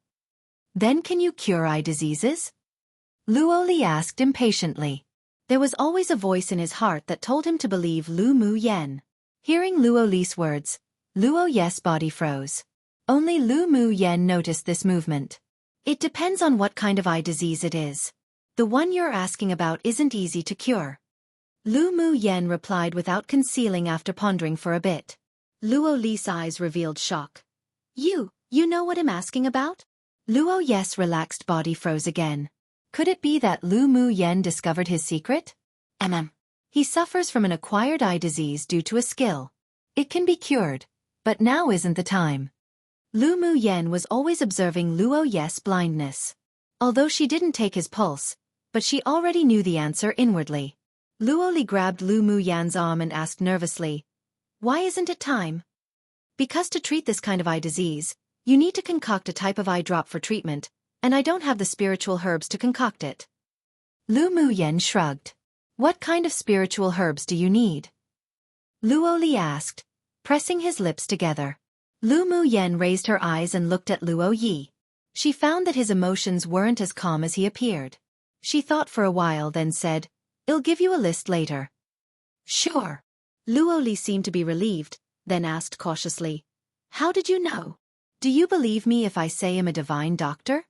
Then can you cure eye diseases? Luo Li asked impatiently. There was always a voice in his heart that told him to believe Lu Mu Yen. Hearing Luo Li's words, Luo Yes' body froze. Only Lu Mu Yen noticed this movement. It depends on what kind of eye disease it is. The one you're asking about isn't easy to cure. Lu Mu Yen replied without concealing after pondering for a bit. Luo Li's eyes revealed shock. You know what I'm asking about? Luo Yes' relaxed body froze again. Could it be that Lu Mu Yen discovered his secret? He suffers from an acquired eye disease due to a skill. It can be cured, but now isn't the time. Lu Mu Yen was always observing Luo Yes' blindness. Although she didn't take his pulse, but she already knew the answer inwardly. Luo Li grabbed Lu Mu Yan's arm and asked nervously, why isn't it time? Because to treat this kind of eye disease, you need to concoct a type of eye drop for treatment, and I don't have the spiritual herbs to concoct it. Lu Mu Yen shrugged. What kind of spiritual herbs do you need? Luo Li asked, pressing his lips together. Lu Mu Yen raised her eyes and looked at Luo Yi. She found that his emotions weren't as calm as he appeared. She thought for a while, then said, I'll give you a list later. Sure. Luo Li seemed to be relieved, then asked cautiously, how did you know? Do you believe me if I say I'm a divine doctor?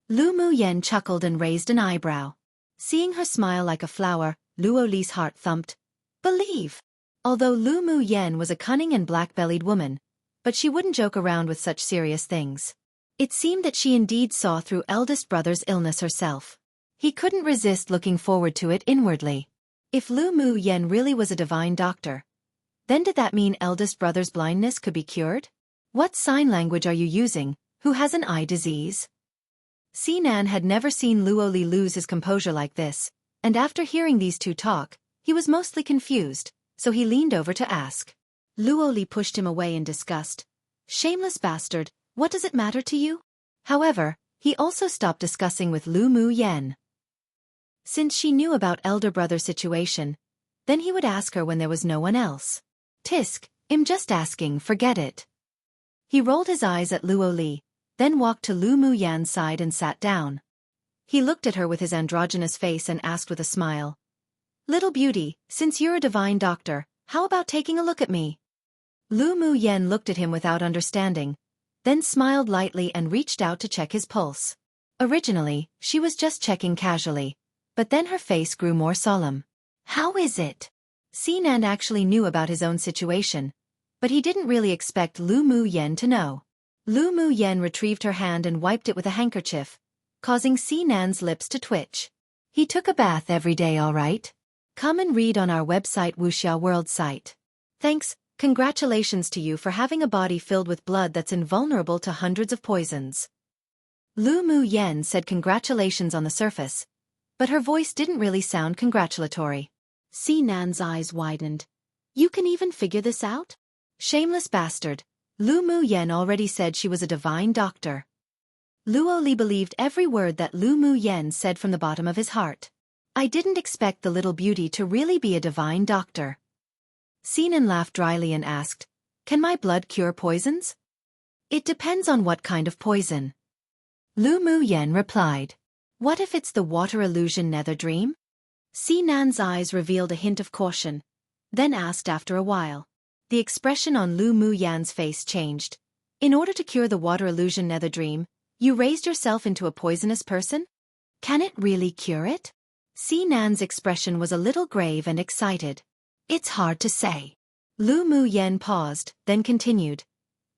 Lu Mu Yen chuckled and raised an eyebrow. Seeing her smile like a flower, Luo Li's heart thumped. Believe. Although Lu Mu Yen was a cunning and black-bellied woman, but she wouldn't joke around with such serious things. It seemed that she indeed saw through eldest brother's illness herself. He couldn't resist looking forward to it inwardly. If Lu Mu Yen really was a divine doctor, then did that mean eldest brother's blindness could be cured? What sign language are you using, who has an eye disease? Sinan had never seen Luo Li lose his composure like this, and after hearing these two talk, he was mostly confused, so he leaned over to ask. Luo Li pushed him away in disgust. Shameless bastard, what does it matter to you? However, he also stopped discussing with Lu Mu Yen. Since she knew about elder brother's situation, then he would ask her when there was no one else. Tisk, I'm just asking, forget it. He rolled his eyes at Luo Li, then walked to Lu Mu Yan's side and sat down. He looked at her with his androgynous face and asked with a smile. Little beauty, since you're a divine doctor, how about taking a look at me? Lu Mu Yen looked at him without understanding, then smiled lightly and reached out to check his pulse. Originally, she was just checking casually, but then her face grew more solemn. How is it? Sinan actually knew about his own situation, but he didn't really expect Lu Mu Yen to know. Lu Mu Yen retrieved her hand and wiped it with a handkerchief, causing Sinan's lips to twitch. He took a bath every day, all right? Come and read on our website Wuxia World site. Thanks, congratulations to you for having a body filled with blood that's invulnerable to hundreds of poisons. Lu Mu Yen said congratulations on the surface, but her voice didn't really sound congratulatory. Xinan's eyes widened. You can even figure this out? Shameless bastard. Lu Mu Yen already said she was a divine doctor. Luo Li believed every word that Lu Mu Yen said from the bottom of his heart. I didn't expect the little beauty to really be a divine doctor. Xinan laughed dryly and asked, Can my blood cure poisons? It depends on what kind of poison. Lu Mu Yen replied. What if it's the water illusion nether dream? Xinan's eyes revealed a hint of caution, then asked after a while. The expression on Lu Mu Yan's face changed. In order to cure the water illusion nether dream, you raised yourself into a poisonous person? Can it really cure it? Xinan's expression was a little grave and excited. It's hard to say. Lu Mu Yen paused, then continued.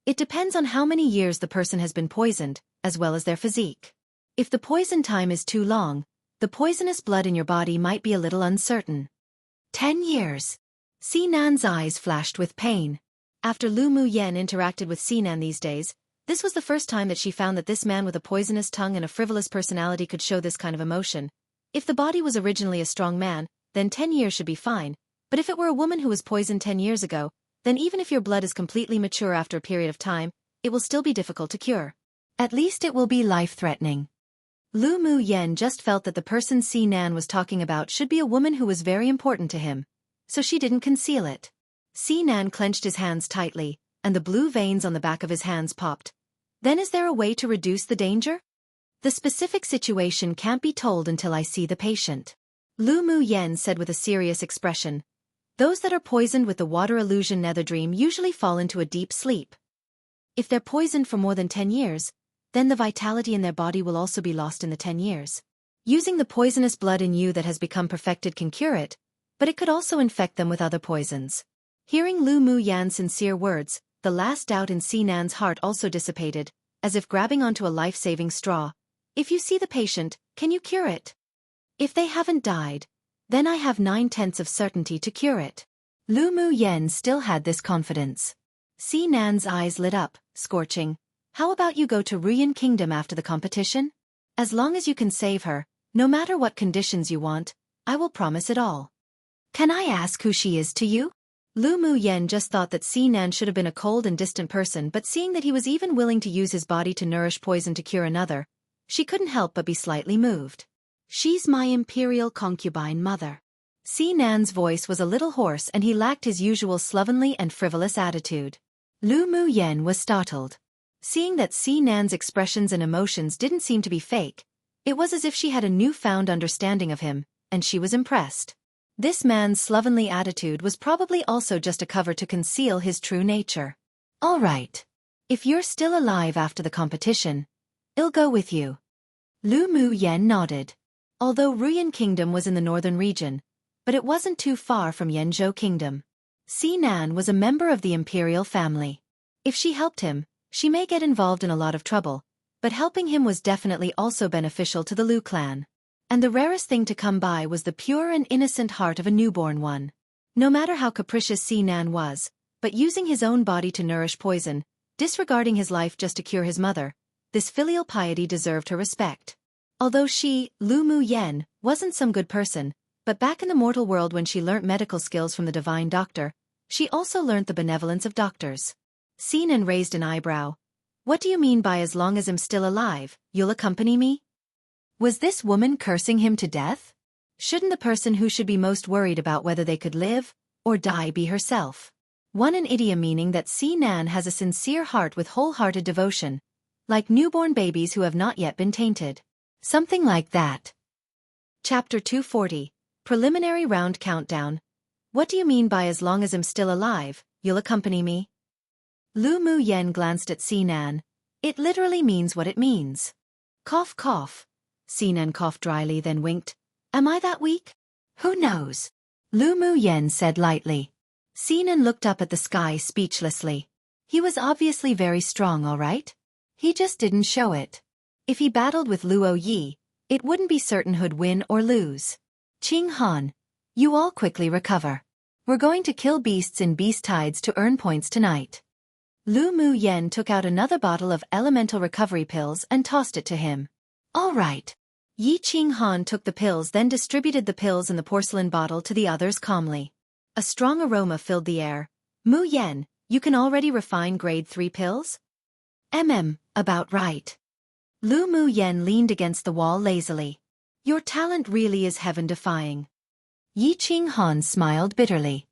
It depends on how many years the person has been poisoned, as well as their physique. If the poison time is too long, the poisonous blood in your body might be a little uncertain. 10 years. Xinan's eyes flashed with pain. After Lu Mu Yen interacted with Xinan these days, this was the first time that she found that this man with a poisonous tongue and a frivolous personality could show this kind of emotion. If the body was originally a strong man, then 10 years should be fine, but if it were a woman who was poisoned 10 years ago, then even if your blood is completely mature after a period of time, it will still be difficult to cure. At least it will be life-threatening. Lu Mu Yen just felt that the person Xinan was talking about should be a woman who was very important to him, so she didn't conceal it. Xinan clenched his hands tightly, and the blue veins on the back of his hands popped. Then is there a way to reduce the danger? The specific situation can't be told until I see the patient. Lu Mu Yen said with a serious expression. Those that are poisoned with the water illusion nether dream usually fall into a deep sleep. If they're poisoned for more than 10 years, then the vitality in their body will also be lost in the 10 years. Using the poisonous blood in you that has become perfected can cure it, but it could also infect them with other poisons. Hearing Lu Mu Yan's sincere words, the last doubt in Xinan's heart also dissipated, as if grabbing onto a life-saving straw. If you see the patient, can you cure it? If they haven't died, then I have 9/10 of certainty to cure it. Lu Mu Yen still had this confidence. Xinan's eyes lit up, scorching. How about you go to Ruyan Kingdom after the competition? As long as you can save her, no matter what conditions you want, I will promise it all. Can I ask who she is to you? Lu Mu Yen just thought that Xinan should have been a cold and distant person, but seeing that he was even willing to use his body to nourish poison to cure another, she couldn't help but be slightly moved. She's my Imperial concubine mother. Xinan's voice was a little hoarse and he lacked his usual slovenly and frivolous attitude. Lu Mu Yen was startled. Seeing that Xinan's expressions and emotions didn't seem to be fake, it was as if she had a newfound understanding of him, and she was impressed. This man's slovenly attitude was probably also just a cover to conceal his true nature. All right. If you're still alive after the competition, I'll go with you. Lu Mu Yen nodded. Although Ruyan Kingdom was in the northern region, but it wasn't too far from Yanzhou Kingdom. Xinan was a member of the Imperial family. If she helped him, she may get involved in a lot of trouble, but helping him was definitely also beneficial to the Lu clan. And the rarest thing to come by was the pure and innocent heart of a newborn one. No matter how capricious Xinan was, but using his own body to nourish poison, disregarding his life just to cure his mother, this filial piety deserved her respect. Although she, Lu Mu Yen, wasn't some good person, but back in the mortal world when she learnt medical skills from the divine doctor, she also learnt the benevolence of doctors. Xinan raised an eyebrow. What do you mean by as long as I'm still alive, you'll accompany me? Was this woman cursing him to death? Shouldn't the person who should be most worried about whether they could live or die be herself? One an idiom meaning that Xinan has a sincere heart with wholehearted devotion, like newborn babies who have not yet been tainted. Something like that. Chapter 240, Preliminary Round Countdown. What do you mean by as long as I'm still alive, you'll accompany me? Lu Mu Yen glanced at Xinan. It literally means what it means. Cough cough. Xinan coughed dryly then winked. Am I that weak? Who knows? Lu Mu Yen said lightly. Xinan looked up at the sky speechlessly. He was obviously very strong, all right? He just didn't show it. If he battled with Luo Yi, it wouldn't be certain who'd win or lose. Qing Han, You all quickly recover. We're going to kill beasts in beast tides to earn points tonight. Lu Mu Yen took out another bottle of elemental recovery pills and tossed it to him. All right. Yi Qing Han took the pills, then distributed the pills in the porcelain bottle to the others calmly. A strong aroma filled the air. Mu Yen, you can already refine grade 3 pills? About right. Lu Mu Yen leaned against the wall lazily. Your talent really is heaven-defying. Yi Qing Han smiled bitterly.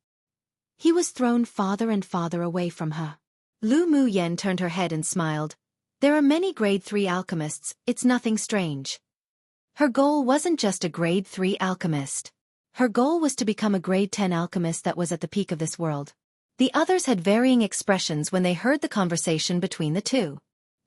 He was thrown farther and farther away from her. Lu Mu Yen turned her head and smiled. There are many grade 3 alchemists, it's nothing strange. Her goal wasn't just a grade 3 alchemist. Her goal was to become a grade 10 alchemist that was at the peak of this world. The others had varying expressions when they heard the conversation between the two.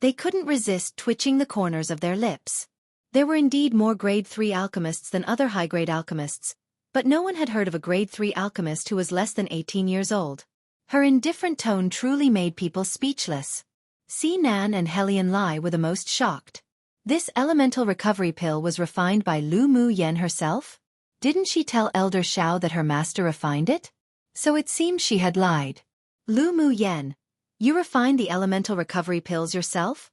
They couldn't resist twitching the corners of their lips. There were indeed more grade 3 alchemists than other high-grade alchemists, but no one had heard of a grade 3 alchemist who was less than 18 years old. Her indifferent tone truly made people speechless. Si Nan and Helian Lai were the most shocked. This elemental recovery pill was refined by Lu Mu Yen herself? Didn't she tell Elder Xiao that her master refined it? So it seems she had lied. Lu Mu Yen, you refined the elemental recovery pills yourself?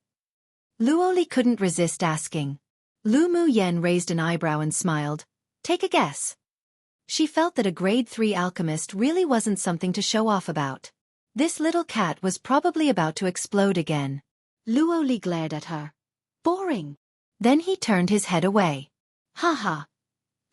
Luoli couldn't resist asking. Lu Mu Yen raised an eyebrow and smiled. Take a guess. She felt that a grade 3 alchemist really wasn't something to show off about. This little cat was probably about to explode again. Luoli glared at her. Boring. Then he turned his head away. Ha.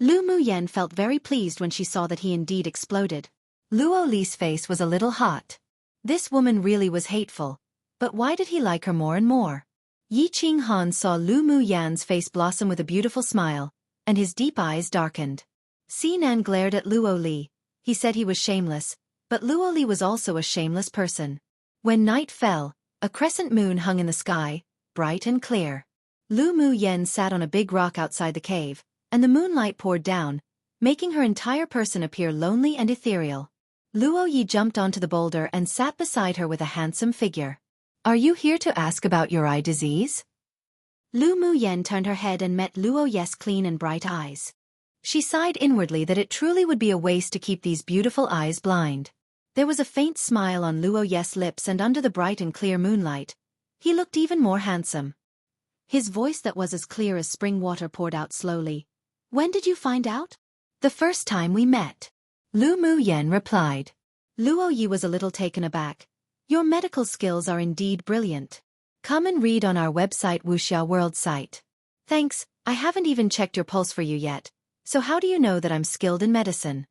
Lu Mu Yen felt very pleased when she saw that he indeed exploded. Luoli's face was a little hot. This woman really was hateful, but why did he like her more and more? Yi Qing Han saw Lu Mu Yan's face blossom with a beautiful smile, and his deep eyes darkened. Si Nan glared at Luoli. He said he was shameless, but Luoli was also a shameless person. When night fell, a crescent moon hung in the sky, bright and clear. Lu Mu Yen sat on a big rock outside the cave, and the moonlight poured down, making her entire person appear lonely and ethereal. Luo Yi jumped onto the boulder and sat beside her with a handsome figure. Are you here to ask about your eye disease? Lu Mu Yen turned her head and met Luo Ye's clean and bright eyes. She sighed inwardly that it truly would be a waste to keep these beautiful eyes blind. There was a faint smile on Luo Ye's lips, and under the bright and clear moonlight, he looked even more handsome. His voice that was as clear as spring water poured out slowly. When did you find out? The first time we met. Lu Mu Yen replied. Luo Yi was a little taken aback. Your medical skills are indeed brilliant. Come and read on our website Wuxia World site. Thanks, I haven't even checked your pulse for you yet, so how do you know that I'm skilled in medicine?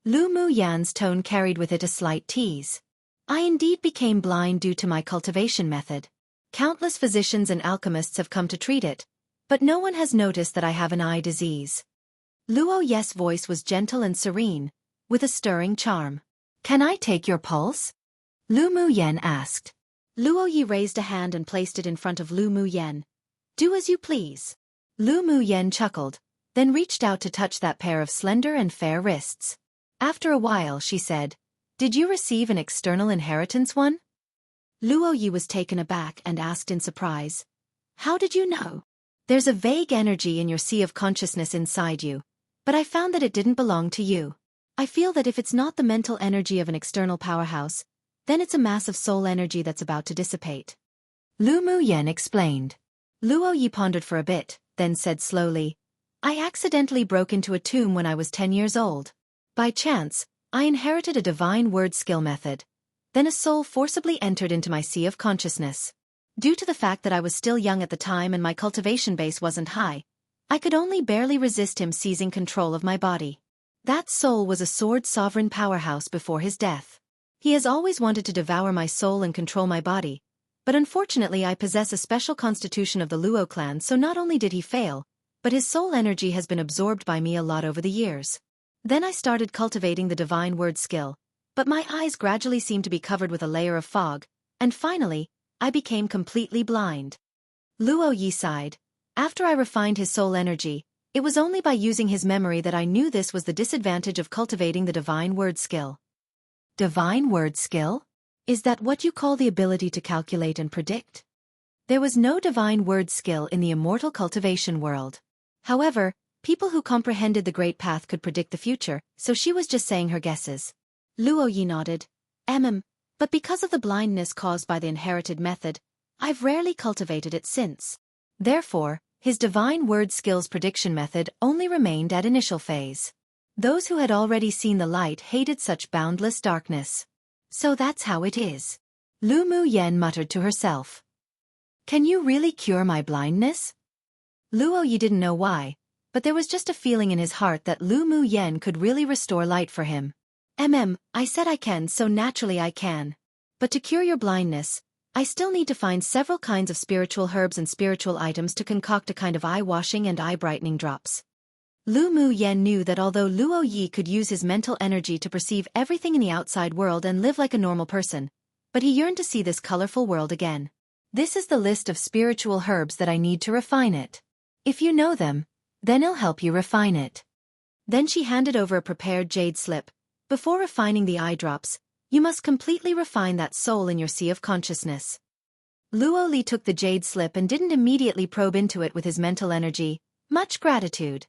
Lu Mu Yan's tone carried with it a slight tease. I indeed became blind due to my cultivation method. Countless physicians and alchemists have come to treat it, but no one has noticed that I have an eye disease. Luo Ye's voice was gentle and serene, with a stirring charm. Can I take your pulse? Lu Mu Yen asked. Luo Yi raised a hand and placed it in front of Lu Mu Yen. Do as you please. Lu Mu Yen chuckled, then reached out to touch that pair of slender and fair wrists. After a while she said, Did you receive an external inheritance one? Luo Yi was taken aback and asked in surprise. How did you know? There's a vague energy in your sea of consciousness inside you, but I found that it didn't belong to you. I feel that if it's not the mental energy of an external powerhouse, then it's a mass of soul energy that's about to dissipate. Lu Mu Yen explained. Luo Yi pondered for a bit, then said slowly, I accidentally broke into a tomb when I was 10 years old. By chance, I inherited a divine word skill method. Then a soul forcibly entered into my sea of consciousness. Due to the fact that I was still young at the time and my cultivation base wasn't high, I could only barely resist him seizing control of my body. That soul was a sword sovereign powerhouse before his death. He has always wanted to devour my soul and control my body, but unfortunately I possess a special constitution of the Luo clan, so not only did he fail, but his soul energy has been absorbed by me a lot over the years. Then I started cultivating the divine word skill, but my eyes gradually seemed to be covered with a layer of fog, and finally, I became completely blind. Luo Yi sighed. After I refined his soul energy, it was only by using his memory that I knew this was the disadvantage of cultivating the divine word skill. Divine word skill? Is that what you call the ability to calculate and predict? There was no divine word skill in the immortal cultivation world. However, People who comprehended the Great Path could predict the future, so she was just saying her guesses. Luo Yi nodded. But because of the blindness caused by the inherited method, I've rarely cultivated it since. Therefore, his divine word skills prediction method only remained at initial phase. Those who had already seen the light hated such boundless darkness. So that's how it is. Lu Mu Yen muttered to herself. Can you really cure my blindness? Luo Yi didn't know why, but there was just a feeling in his heart that Lu Mu Yen could really restore light for him. I said I can, so naturally I can. But to cure your blindness, I still need to find several kinds of spiritual herbs and spiritual items to concoct a kind of eye-washing and eye-brightening drops. Lu Mu Yen knew that although Luo Yi could use his mental energy to perceive everything in the outside world and live like a normal person, but he yearned to see this colorful world again. This is the list of spiritual herbs that I need to refine it. If you know them, then I'll help you refine it. Then she handed over a prepared jade slip. Before refining the eye drops, you must completely refine that soul in your sea of consciousness. Luo Li took the jade slip and didn't immediately probe into it with his mental energy. Much gratitude.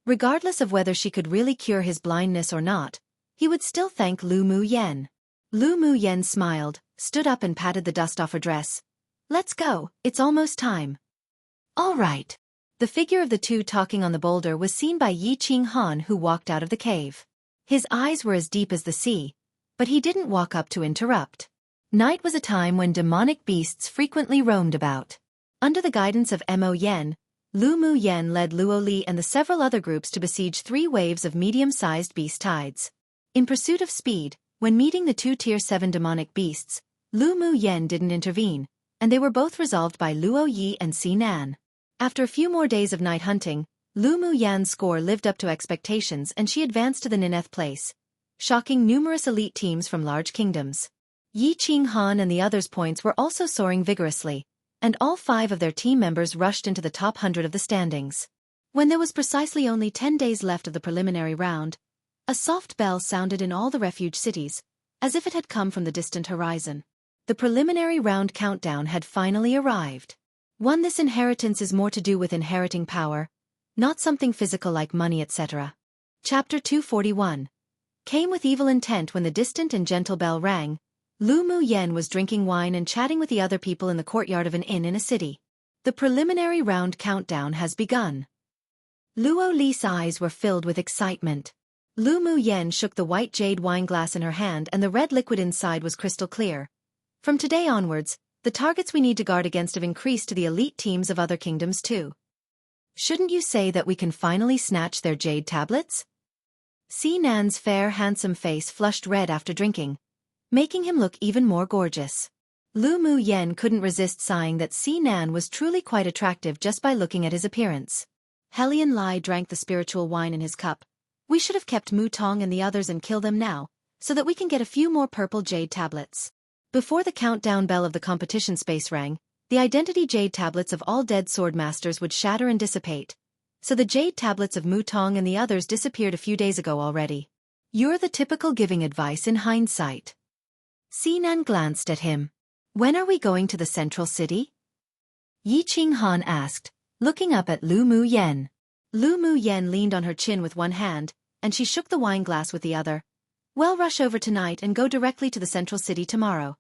Regardless of whether she could really cure his blindness or not, he would still thank Lu Mu Yen. Lu Mu Yen smiled, stood up and patted the dust off her dress. Let's go, it's almost time. All right. The figure of the two talking on the boulder was seen by Yi Qing Han, who walked out of the cave. His eyes were as deep as the sea, but he didn't walk up to interrupt. Night was a time when demonic beasts frequently roamed about. Under the guidance of Mo Yen, Lu Mu Yen led Luo Li and the several other groups to besiege 3 waves of medium-sized beast tides. In pursuit of speed, when meeting the 2 Tier 7 demonic beasts, Lu Mu Yen didn't intervene, and they were both resolved by Luo Yi and Si Nan. After a few more days of night hunting, Lu Mu Yan's score lived up to expectations and she advanced to the ninth place, shocking numerous elite teams from large kingdoms. Yi Qing Han and the others' points were also soaring vigorously, and all 5 of their team members rushed into the top 100 of the standings. When there was precisely only 10 days left of the preliminary round, a soft bell sounded in all the refuge cities, as if it had come from the distant horizon. The preliminary round countdown had finally arrived. This inheritance is more to do with inheriting power, not something physical like money, etc. Chapter 241. Came with evil intent. When the distant and gentle bell rang, Lu Mu Yen was drinking wine and chatting with the other people in the courtyard of an inn in a city. The preliminary round countdown has begun. Luo Li's eyes were filled with excitement. Lu Mu Yen shook the white jade wine glass in her hand and the red liquid inside was crystal clear. From today onwards, the targets we need to guard against have increased to the elite teams of other kingdoms too. Shouldn't you say that we can finally snatch their jade tablets? Si Nan's fair handsome face flushed red after drinking, making him look even more gorgeous. Lu Mu Yen couldn't resist sighing that Si Nan was truly quite attractive just by looking at his appearance. Helian Lai drank the spiritual wine in his cup. We should have kept Mu Tong and the others and kill them now, so that we can get a few more purple jade tablets. Before the countdown bell of the competition space rang, the identity jade tablets of all dead sword masters would shatter and dissipate. So the jade tablets of Mu Tong and the others disappeared a few days ago already. You're the typical giving advice in hindsight. Si Nan glanced at him. When are we going to the central city? Yi Qing Han asked, looking up at Lu Mu Yen. Lu Mu Yen leaned on her chin with one hand, and she shook the wine glass with the other. We'll rush over tonight and go directly to the central city tomorrow.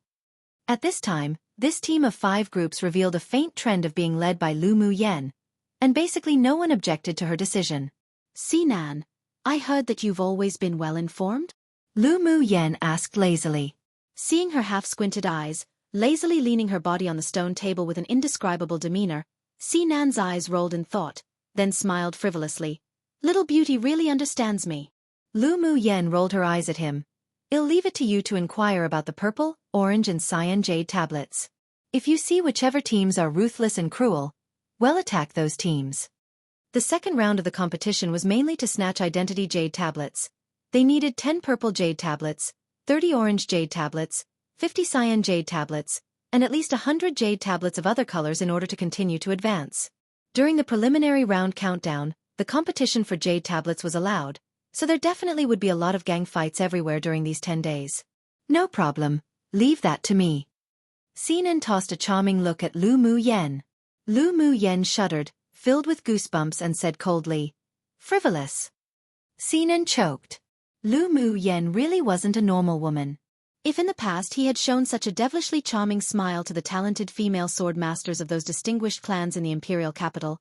At this time, this team of 5 groups revealed a faint trend of being led by Lu Mu Yen, and basically no one objected to her decision. Si Nan, I heard that you've always been well informed? Lu Mu Yen asked lazily. Seeing her half-squinted eyes, lazily leaning her body on the stone table with an indescribable demeanor, Si Nan's eyes rolled in thought, then smiled frivolously. Little beauty really understands me. Lu Mu Yen rolled her eyes at him. I'll leave it to you to inquire about the purple, orange and cyan jade tablets. If you see whichever teams are ruthless and cruel, well, attack those teams. The second round of the competition was mainly to snatch identity jade tablets. They needed 10 purple jade tablets, 30 orange jade tablets, 50 cyan jade tablets, and at least 100 jade tablets of other colors in order to continue to advance. During the preliminary round countdown, the competition for jade tablets was allowed, so there definitely would be a lot of gang fights everywhere during these 10 days. No problem, leave that to me. Si Nan tossed a charming look at Lu Mu Yen. Lu Mu Yen shuddered, filled with goosebumps, and said coldly, Frivolous. Sinan choked. Lu Mu Yen really wasn't a normal woman. If in the past he had shown such a devilishly charming smile to the talented female sword masters of those distinguished clans in the Imperial capital,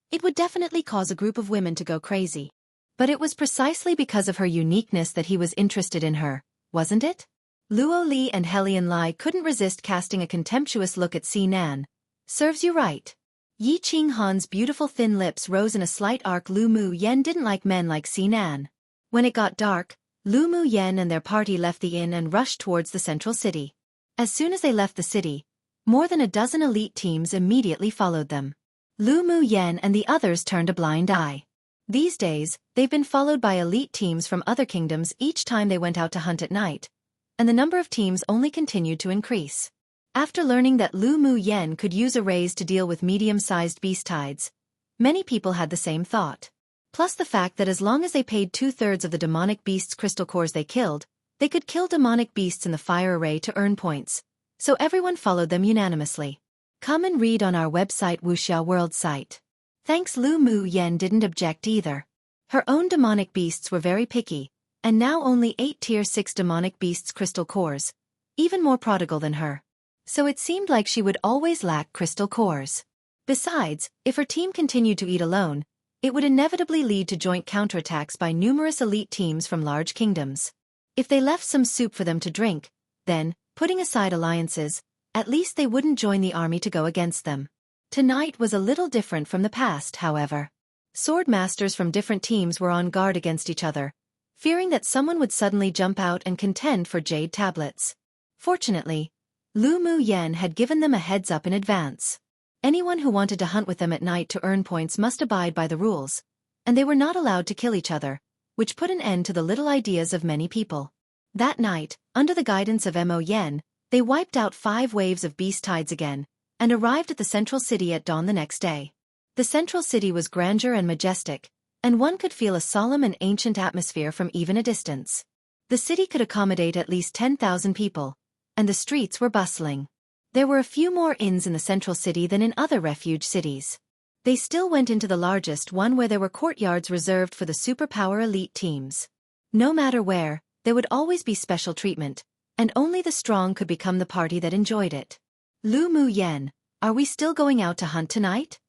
it would definitely cause a group of women to go crazy. But it was precisely because of her uniqueness that he was interested in her, wasn't it? Luo Li and Helian Lai couldn't resist casting a contemptuous look at Sinan. Serves you right. Yi Qinghan's beautiful thin lips rose in a slight arc. Lu Mu Yen didn't like men like Sinan. When it got dark, Lu Mu Yen and their party left the inn and rushed towards the central city. As soon as they left the city, more than a dozen elite teams immediately followed them. Lu Mu Yen and the others turned a blind eye. These days, they've been followed by elite teams from other kingdoms each time they went out to hunt at night, and the number of teams only continued to increase. After learning that Lu Mu Yen could use a raise to deal with medium-sized beast tides, many people had the same thought. Plus the fact that as long as they paid 2/3 of the demonic beast's crystal cores they could kill demonic beasts in the fire array to earn points, so everyone followed them unanimously. Come and read on our website Wuxia World site. Thanks. Lu Mu Yen didn't object either. Her own demonic beasts were very picky, and now only 8 tier 6 demonic beasts crystal cores, even more prodigal than her. So it seemed like she would always lack crystal cores. Besides, if her team continued to eat alone, it would inevitably lead to joint counterattacks by numerous elite teams from large kingdoms. If they left some soup for them to drink, then, putting aside alliances, at least they wouldn't join the army to go against them. Tonight was a little different from the past, however. Sword masters from different teams were on guard against each other, fearing that someone would suddenly jump out and contend for jade tablets. Fortunately, Lu Mu Yen had given them a heads-up in advance. Anyone who wanted to hunt with them at night to earn points must abide by the rules, and they were not allowed to kill each other, which put an end to the little ideas of many people. That night, under the guidance of Mo Yen, they wiped out 5 waves of beast tides again, and arrived at the central city at dawn the next day. The central city was grandeur and majestic, and one could feel a solemn and ancient atmosphere from even a distance. The city could accommodate at least 10,000 people, and the streets were bustling. There were a few more inns in the central city than in other refuge cities. They still went into the largest one where there were courtyards reserved for the superpower elite teams. No matter where, there would always be special treatment, and only the strong could become the party that enjoyed it. Lu Mu Yen, are we still going out to hunt tonight?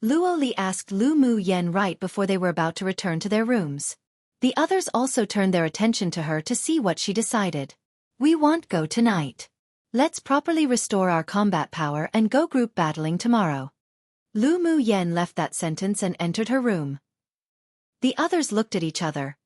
Luo Li asked Lu Mu Yen right before they were about to return to their rooms. The others also turned their attention to her to see what she decided. We won't go tonight. Let's properly restore our combat power and go group battling tomorrow. Lu Mu Yen left that sentence and entered her room. The others looked at each other.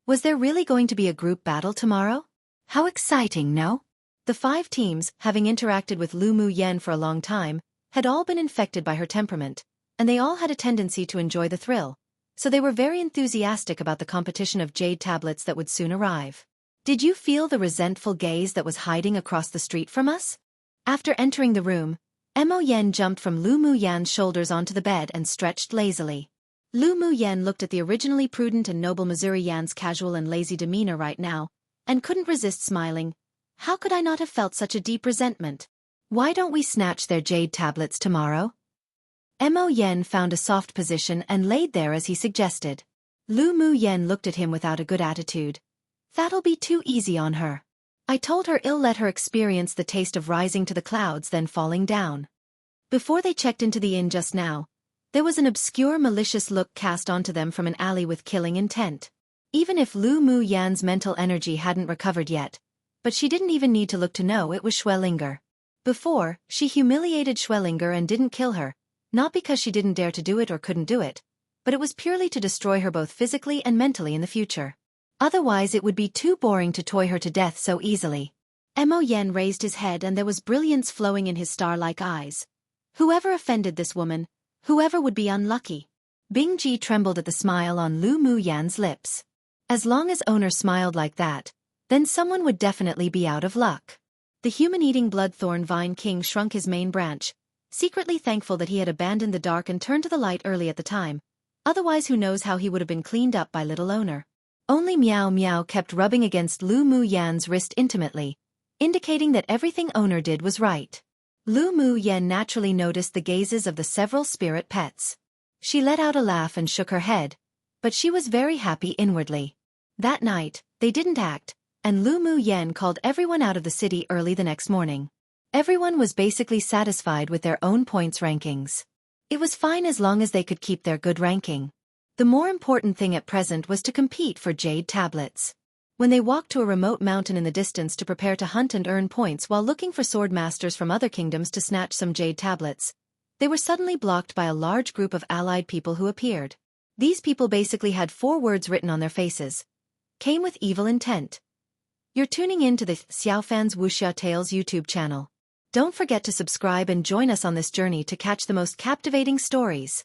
Was there really going to be a group battle tomorrow? How exciting, no? The 5 teams, having interacted with Lu Mu Yen for a long time, had all been infected by her temperament, and they all had a tendency to enjoy the thrill, so they were very enthusiastic about the competition of jade tablets that would soon arrive. Did you feel the resentful gaze that was hiding across the street from us? After entering the room, Mo Yen jumped from Lu Mu Yan's shoulders onto the bed and stretched lazily. Lu Mu Yen looked at the originally prudent and noble Missouri Yan's casual and lazy demeanor right now, and couldn't resist smiling. How could I not have felt such a deep resentment? Why don't we snatch their jade tablets tomorrow? Mo Yen found a soft position and laid there as he suggested. Lu Mu Yen looked at him without a good attitude. That'll be too easy on her. I told her I'll let her experience the taste of rising to the clouds then falling down. Before they checked into the inn just now, there was an obscure malicious look cast onto them from an alley with killing intent. Even if Lu Mu Yan's mental energy hadn't recovered yet, but she didn't even need to look to know it was Schwellinger. Before, she humiliated Schwellinger and didn't kill her, not because she didn't dare to do it or couldn't do it, but it was purely to destroy her both physically and mentally in the future. Otherwise it would be too boring to toy her to death so easily. Mo Yen raised his head and there was brilliance flowing in his star-like eyes. Whoever offended this woman, whoever would be unlucky. Bing Ji trembled at the smile on Lu Mu Yan's lips. As long as owner smiled like that, then someone would definitely be out of luck. The human-eating bloodthorn vine king shrunk his main branch, secretly thankful that he had abandoned the dark and turned to the light early at the time. Otherwise who knows how he would have been cleaned up by little owner. Only Meow Meow kept rubbing against Lu Mu Yan's wrist intimately, indicating that everything owner did was right. Lu Mu Yan naturally noticed the gazes of the several spirit pets. She let out a laugh and shook her head, but she was very happy inwardly. That night, they didn't act, and Lu Mu Yan called everyone out of the city early the next morning. Everyone was basically satisfied with their own points rankings. It was fine as long as they could keep their good ranking. The more important thing at present was to compete for jade tablets. When they walked to a remote mountain in the distance to prepare to hunt and earn points while looking for sword masters from other kingdoms to snatch some jade tablets, they were suddenly blocked by a large group of allied people who appeared. These people basically had 4 words written on their faces. Came with evil intent. You're tuning in to the Xiaofan's Wuxia Tales YouTube channel. Don't forget to subscribe and join us on this journey to catch the most captivating stories.